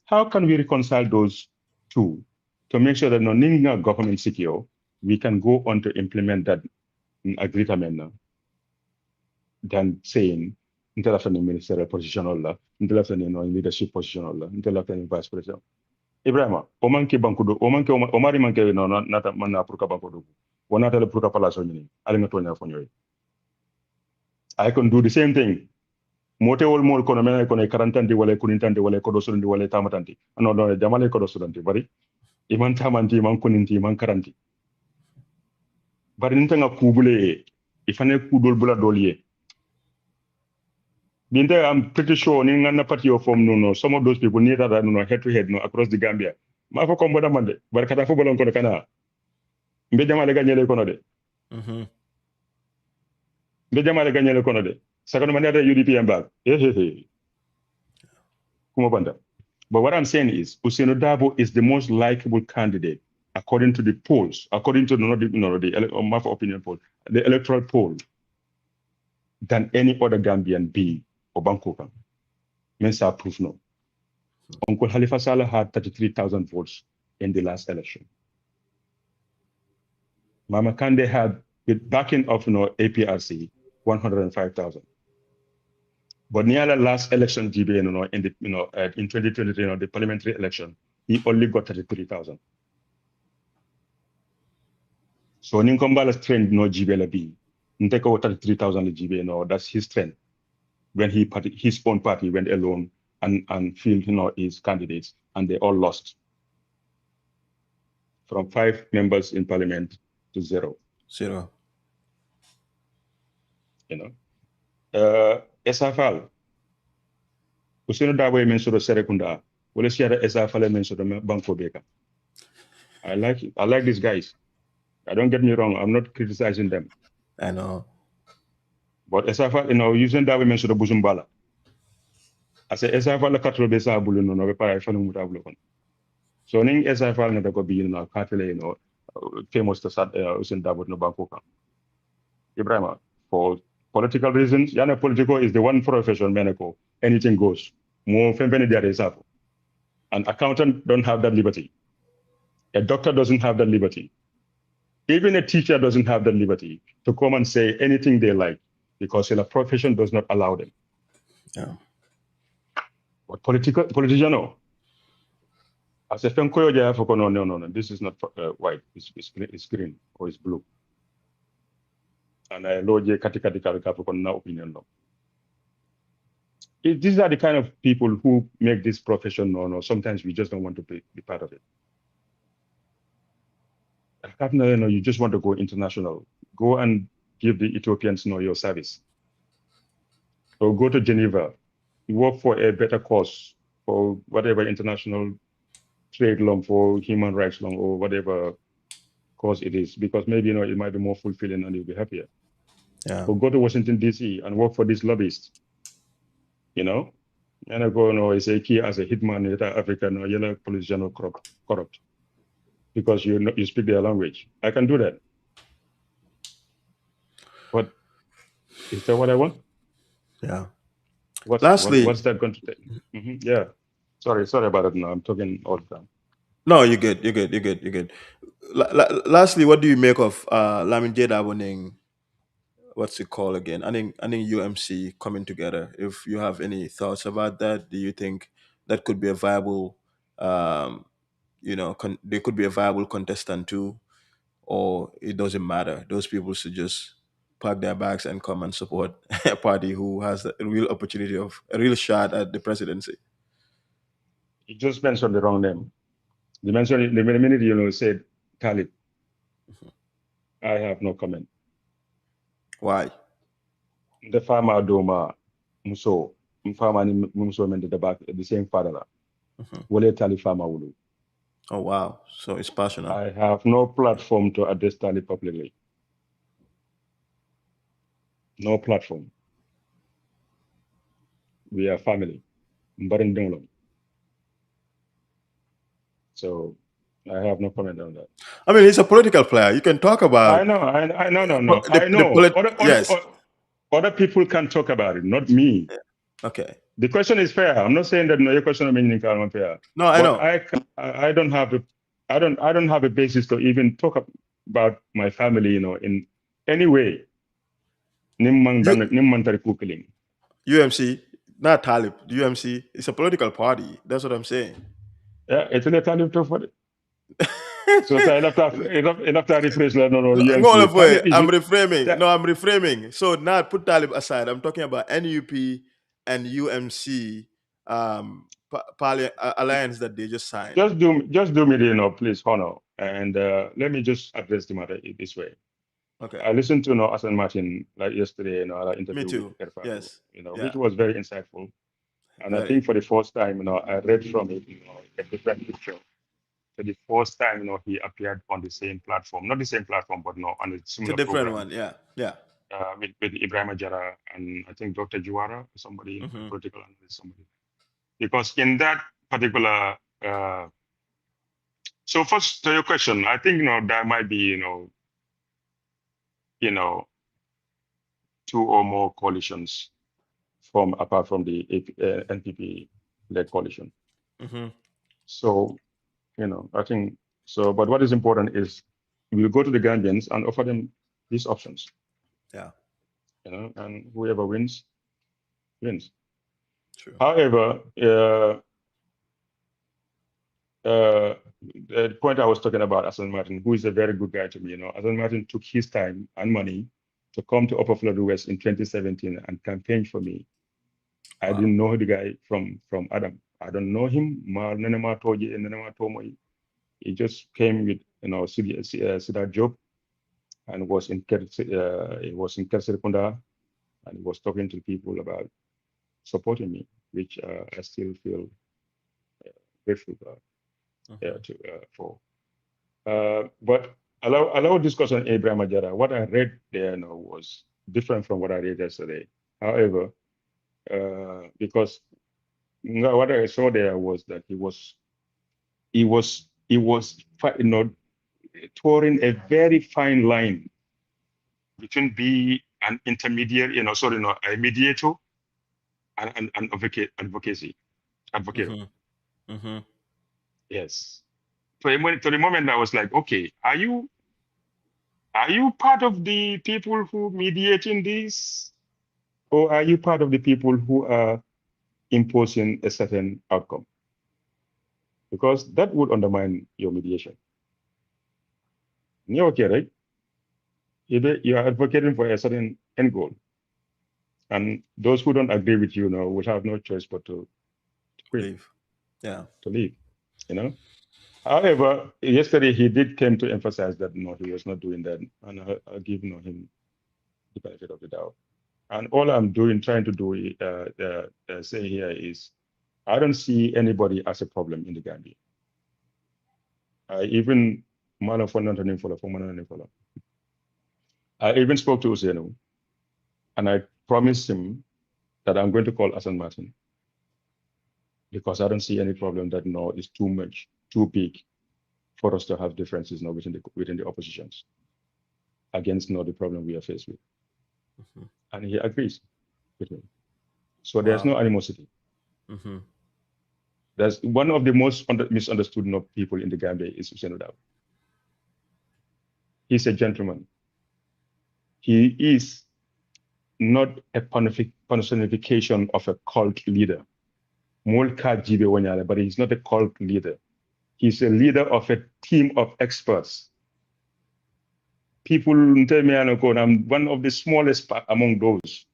How can we reconcile those two to make sure that ninga government secure, we can go on to implement that agreement than saying until after the ministerial position until after the leadership position until after the vice president. Ibrahima, omanke bankudo, omari manke nata mana pruka bankudo. Wanata le pruka palaso nyini. Alinga tonya fonyoy. I can do the same thing. Mote wol mol kono mena kono karantanti wala kunintanti wala kodosundi wala tamatanti. No jamale kodosudanti bari. Iman tamanti man kuninti man karanti. Bari nintanga kubule ifane kudol bula dolye. I'm pretty sure in a party of form some of those people need that head to head across the Gambia. Ma fo kombo damande bar kata fo bolon ko de kana. Mbe jamale gagnele kono de. Mbe jamale gagnele kono de. Sakano manata UDP mbag. Kuma banda. But what I'm saying is Ousainou Darboe is the most likable candidate according to the polls, according to the opinion poll, the electoral poll, than any other Gambian being. Obankoka. Mensa proof no. Uncle Halifa Saleh had 33,000 votes in the last election. Mama Kande had, with backing of APRC, 105,000. But near the last election, GB, in the in 2023, the parliamentary election, he only got 33,000. So Ninkombala's trend GB la B. Nteko 33,000 GB, that's his trend. When his own party went alone and filled his candidates, and they all lost from 5 members in parliament to 0. SFL. Ousainou Darboe mentioned Serekunda. Well, let's share SFL mentioned Banco Beka. I like it. I like these guys. Don't get me wrong. I'm not criticizing them. I know. But SFL, using Darboe mentioned Buzumbala. I say SFL katro besa bulu no be para fanu mutablo kon. So ning SFL na ko bi katele famous to sat Ousainou Darboe no Banco ka. Ibrahima, for political reasons, yana political is the one profession menako anything goes. More femfene dia resapo. An accountant don't have that liberty. A doctor doesn't have that liberty. Even a teacher doesn't have that liberty to come and say anything they like because a profession does not allow them. Yeah. But politician, no. As a fenkoyo jaya foko no. This is not white. It's green or it's blue. And I loje katika foko na opinion no. these are the kind of people who make this profession known, or sometimes we just don't want to be part of it. You just want to go international. Go and give the Ethiopians your service. Or go to Geneva, work for a better cause, for whatever international trade law, for human rights law, or whatever cause it is, because maybe it might be more fulfilling and you'll be happier. Yeah. Or go to Washington D.C. and work for these lobbyists. And I go as a key as a hitman in Africa, yellow politician or corrupt because you speak their language. I can do that, but is that what I want? Yeah. Lastly, What's that going to take? Yeah. Sorry about it. Now I'm talking all the time. no, you're good. You're good. You're good. You're good. Lastly, what do you make of Lamin Jada winning? What's it called again? I think UMC coming together. If you have any thoughts about that, do you think that could be a viable, um, they could be a viable contestant too, or it doesn't matter? Those people should just pack their bags and come and support a party who has a real opportunity of a real shot at the presidency. You just mentioned the wrong name. The minute said Khalid, I have no comment. Why? The farmer Doma Muso, farmer Muso and the same father. Mhm. Wale Tali farmer Ulu. Oh wow! So it's personal. I have no platform to address Tali publicly. No platform. We are family. Mbarindonglo. So I have no comment on that. I mean, he's a political player. You can talk I about know, I know, no. I the know. polit. Yes. Other people can talk about it, not me. Okay. The question is fair. I'm not saying that your question is fair, No, I but know. I don't have I don't have a basis to even talk about my family, in any way. You Nimmantari kukiling. UMC, not Talib. UMC is a political party. That's what I'm saying. Yeah, it's a little talib for it. So I enough to rephrase no Ngolo UNC. boy, Talib is I'm it? reframing. That, No, I'm reframing. So not put Talib aside. I'm talking about NUP and UMC alliance that they just signed. just do me the please, honor, and let me just address the matter this way. Okay. I listened to Asan Martin like yesterday, our Me interview with too. Kerfado, Yes. which Yeah. was very insightful. And I Very. think for the first time, I read from it, a different picture. For the first time, he appeared on the same platform, not the same platform, but no, on a It's a similar different program one. Yeah. Yeah. with Ibrahim Jara and I think Dr. Jawara, somebody, a Hmm. political analyst, somebody. Because in that particular, uh, so first to your question, I think there might be you know two or more coalitions from apart from the NPP led coalition. Hmm. So I think so. But what is important is we'll go to the Gambians and offer them these options. Yeah. And whoever wins wins. True. However, the point I was talking about, Asan Martin, who is a very good guy to me, Asan Martin took his time and money to come to Upper Fulladu West in 2017 and campaign for me. I Wow. didn't know the guy from Adam. I don't know him. He just came with Sida job and was in Kerserikunda and he was talking to people about supporting me, which I still feel grateful Hmm. for. But allow discussion on Abraham Ajara. What I read there was different from what I read yesterday. However, because what I saw there was that he was touring a very fine line between be an intermediary, sorry, no, a mediator and advocate. Hmm. Hmm. Yes. To the moment I was like, okay, are you part of the people who mediating this, or are you part of the people who are imposing a certain outcome? Because that would undermine your mediation. You're okay, right? You are advocating for a certain end goal, And those who don't agree with you, will have no choice but to quit, Leave. Yeah. to leave, However, yesterday he did came to emphasize that no, he was not doing that, and I'll give him the benefit of the doubt. And all I'm trying to do, say here is, I don't see anybody as a problem in the Gambia. I even I even spoke to Usenu, and I promised him that I'm going to call Hassan Martin, because I don't see any problem that is too much, too big for us to have differences now within the oppositions against the problem we are faced with. Mm-hmm. And he agrees with me. So there's Wow. no animosity. Mm-hmm. There's one of the most misunderstood people in the Gambia is Hussein Odawa. He's a gentleman. He is not a personification of a cult leader. But he's not a cult leader. He's a leader of a team of experts. People tell me, I'm one of the smallest among those.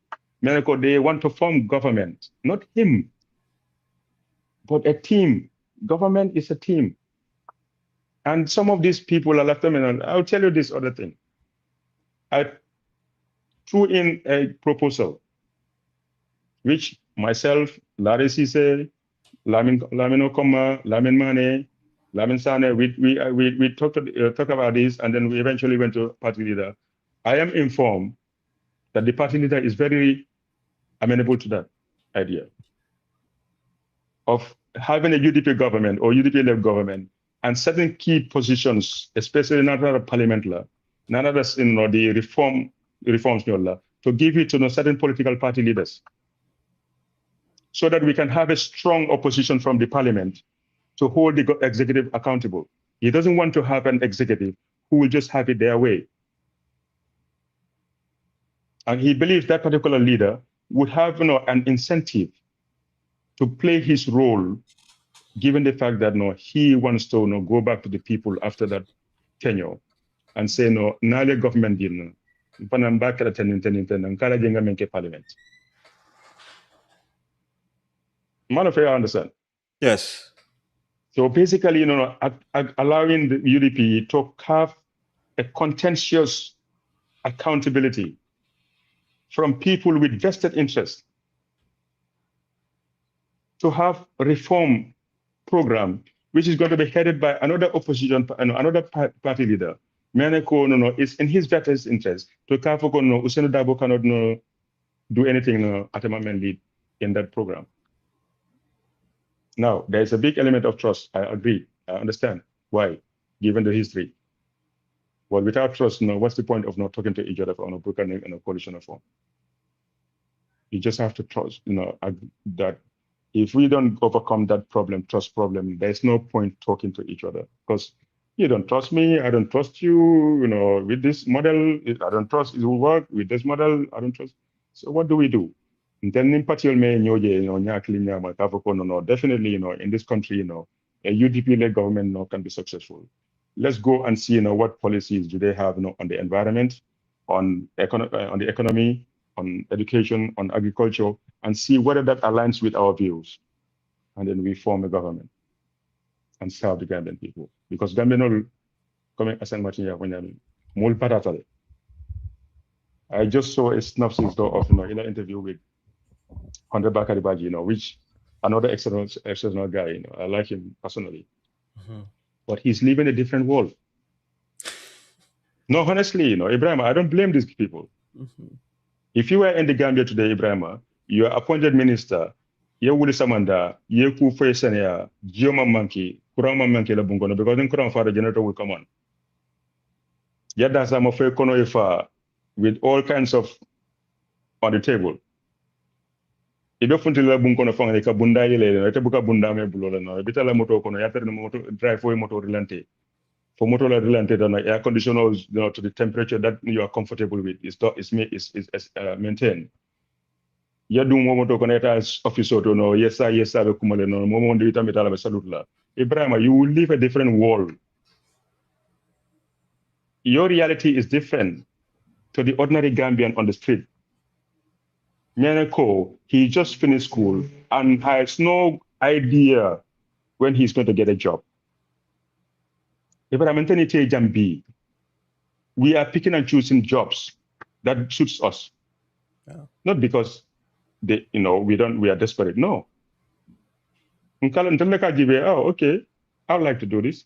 They want to form government, not him, but a team. Government is a team. And some of these people are left terminal. I'll tell you this other thing. I threw in a proposal, which myself, Larry Cisse, Lamin Okoma, Lamin Mane, Lamin Sane, we talked about this, and then we eventually went to party leader. I am informed that the party leader is very amenable to that idea of having a UDP government or UDP-led government and certain key positions, especially in another parliament law, the reforms to give it to certain political party leaders, so that we can have a strong opposition from the parliament to hold the executive accountable. He doesn't want to have an executive who will just have it their way. And he believes that particular leader would have an incentive to play his role, given the fact that he wants to go back to the people after that tenure and say, Nale government did back at parliament. Man of I understand. Yes. So basically, allowing the UDP to have a contentious accountability from people with vested interest, to have a reform program which is going to be headed by another opposition, another party leader. It's in his vested interest to Usenu Dabo cannot do anything at a moment lead in that program. Now, there's a big element of trust. I agree. I understand why, given the history. Well, without trust, what's the point of not talking to each other on a broken and a coalition form? You just have to trust, that if we don't overcome that trust problem, there's no point talking to each other, because you don't trust me, I don't trust you, with this model, I don't trust it will work. With this model, I don't trust. So what do we do? Definitely, in this country, a UDP-led government can be successful. Let's go and see, what policies do they have, on the environment, on the economy, on education, on agriculture, and see whether that aligns with our views. And then we form a government and serve the Gambian people. Because Gambian will come as a I just saw a synopsis of in an interview with Andre Bakari Baji, which another exceptional guy, I like him personally. Mm-hmm. But he's living a different world. No, honestly, Ibrahim, I don't blame these people. Mm-hmm. If you were in the Gambia today, Ibrahim, you are appointed minister, you will samanda, you ku fesania, Gioma monkey, Kurama monkey la bungono, because then Kuram father generator will come on. Yada some of kono ifa with all kinds of on the table. Ibe funti la bungono fanga ka bunda ile, ite buka bunda me bulola no. Bitala moto kono, yater no moto drive for motor relante. For motor relante, air conditioners, to the temperature that you are comfortable with is maintained. Yadum momoto koneta office auto no yesa be kumale no momo ndi vitamita la salute la. Ibrahim, you will live a different world. Your reality is different to the ordinary Gambian on the street. Meneko, he just finished school and has no idea when he's going to get a job. If I'm Jambi, we are picking and choosing jobs that suits us, Yeah. not because we are desperate. No. Oh, okay, I would like to do this,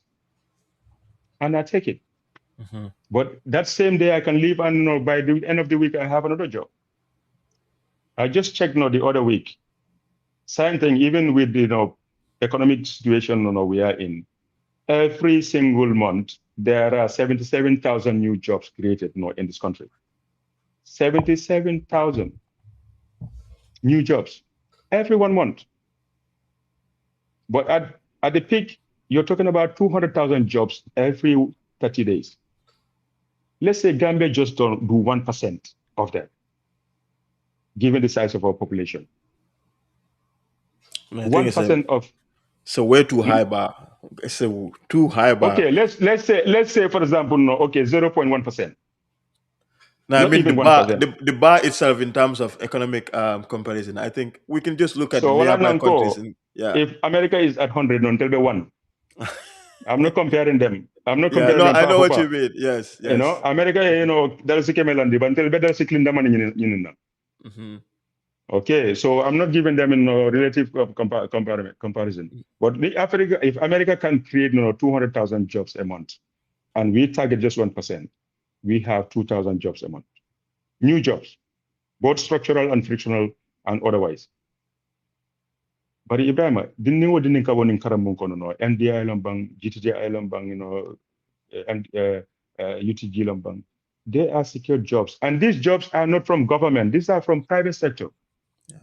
and I take it. Mm-hmm. But that same day, I can leave, and by the end of the week, I have another job. I just checked the other week. Same thing, even with the economic situation we are in. Every single month, there are 77,000 new jobs created in this country. 77,000 new jobs every 1 month. But at the peak, you're talking about 200,000 jobs every 30 days. Let's say Gambia just don't do 1% of that, given the size of our population. I think it's a 1% of so way too high bar. It's a too high bar. okay, let's say for example, no, okay, 0.1%, No, I not mean the even bar, 1%. the bar itself in terms of economic comparison. I think we can just look at the So wala nearby nang countries ko, and yeah, if America is at 100, no, tell me one. I'm not comparing them. I'm not yeah. comparing No, them I know what you pa. mean. Yes, yes. America, dala si kemelandi, but tell better si klinda man yun. Hmm. Okay, so I'm not giving them relative comparison. But if America can create 200,000 jobs a month, and we target just 1%, we have 2,000 jobs a month. New jobs, both structural and frictional and otherwise. But Ibrahim, the new didn't cover in Karamunko, NDI Lambang, GTJ Lambang, and UTG Lambang. They are secure jobs. And these jobs are not from government, these are from private sector. Yeah.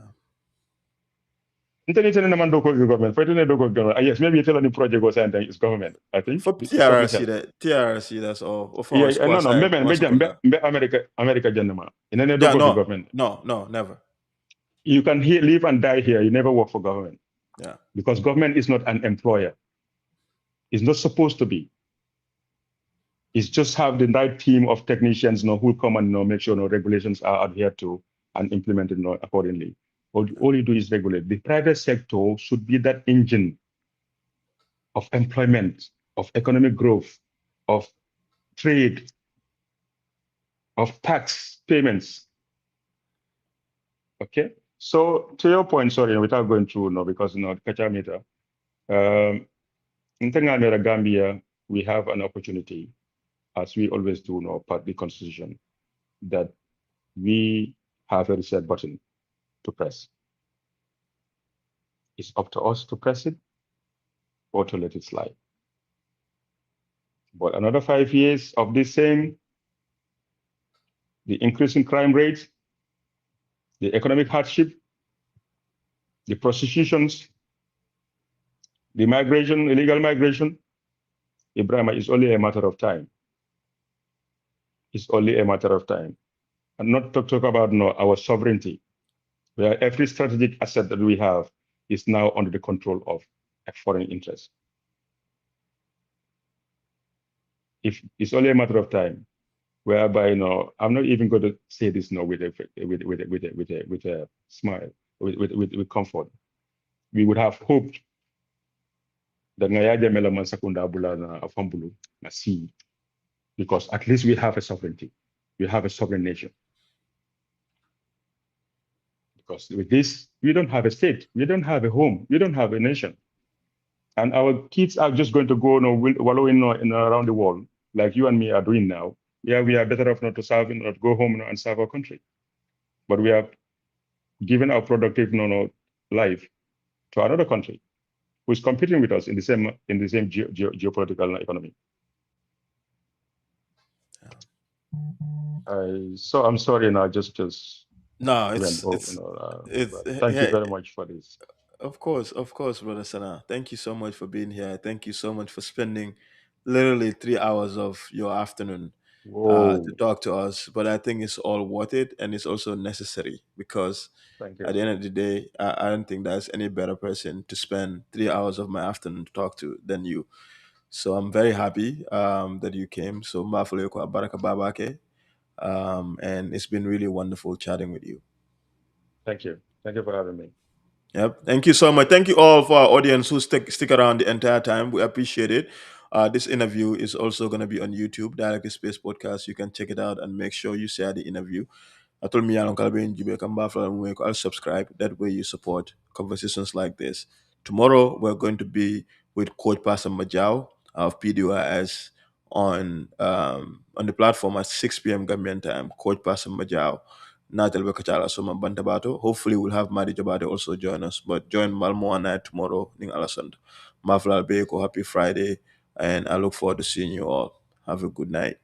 International naman doko government. For international doko government. Yes, maybe you tell any project or something it's government. I think For it's public TRC health. that TRC that's all. Or for Yeah, no, Squasa maybe Wasakunda. America janama. In any Yeah, doko no, government. no, no, never. You can live and die here. You never work for government Yeah. because government is not an employer. It's not supposed to be. It's just have the right team of technicians, who come and make sure regulations are adhered to and implemented accordingly. All you do is regulate. The private sector should be that engine of employment, of economic growth, of trade, of tax payments. Okay. So to your point, sorry, without going through because Kachamita, um, in Tanzania, Gambia, we have an opportunity, as we always do, part the constitution, that we have a reset button to press. It's up to us to press it or to let it slide. But another 5 years of this same, the increasing crime rate, the economic hardship, the prostitutions, the migration, illegal migration, Ibrahim, is only a matter of time. It's only a matter of time. And not to talk about our sovereignty, where every strategic asset that we have is now under the control of a foreign interest. If it's only a matter of time, whereby I'm not even going to say this with a smile, with comfort. We would have hoped that Ngayaja Melaman Sakunda Abula na Afambulu na see, because at least we have a sovereignty. We have a sovereign nation. Because with this, we don't have a state, we don't have a home, we don't have a nation. And our kids are just going to go wallowing around the world, like you and me are doing now. Yeah, we are better off not to serve, not go home and serve our country. But we have given our productive life to another country who is competing with us in the same geopolitical economy. So I'm sorry, now just No, went over. it's But thank you yeah, very much for this. of course, brother Sana. Thank you so much for being here. Thank you so much for spending literally 3 hours of your afternoon to Whoa, talk to us. But I think it's all worth it, and it's also necessary because thank at you. the end of the day, I don't think there's any better person to spend 3 hours of my afternoon to talk to than you. So I'm very happy that you came. So Mbafulo Yoko Baraka Babake. And it's been really wonderful chatting with you. Thank you. Thank you for having me. Yep. Thank you so much. Thank you all for our audience who stick around the entire time. We appreciate it. This interview is also going to be on YouTube, Dialectic Space Podcast. You can check it out and make sure you share the interview. I told me I'll subscribe. That way you support conversations like this. Tomorrow we're going to be with Coach Pastor Majau of PDYS on the platform at 6 p.m. Gambian time. Coach Pastor Majau. Natal Bekachala Soma Bantabato. Hopefully we'll have Madi Jabate also join us. But join Malmo and I tomorrow Ning Alasand. Mafla Beko, happy Friday, and I look forward to seeing you all. Have a good night.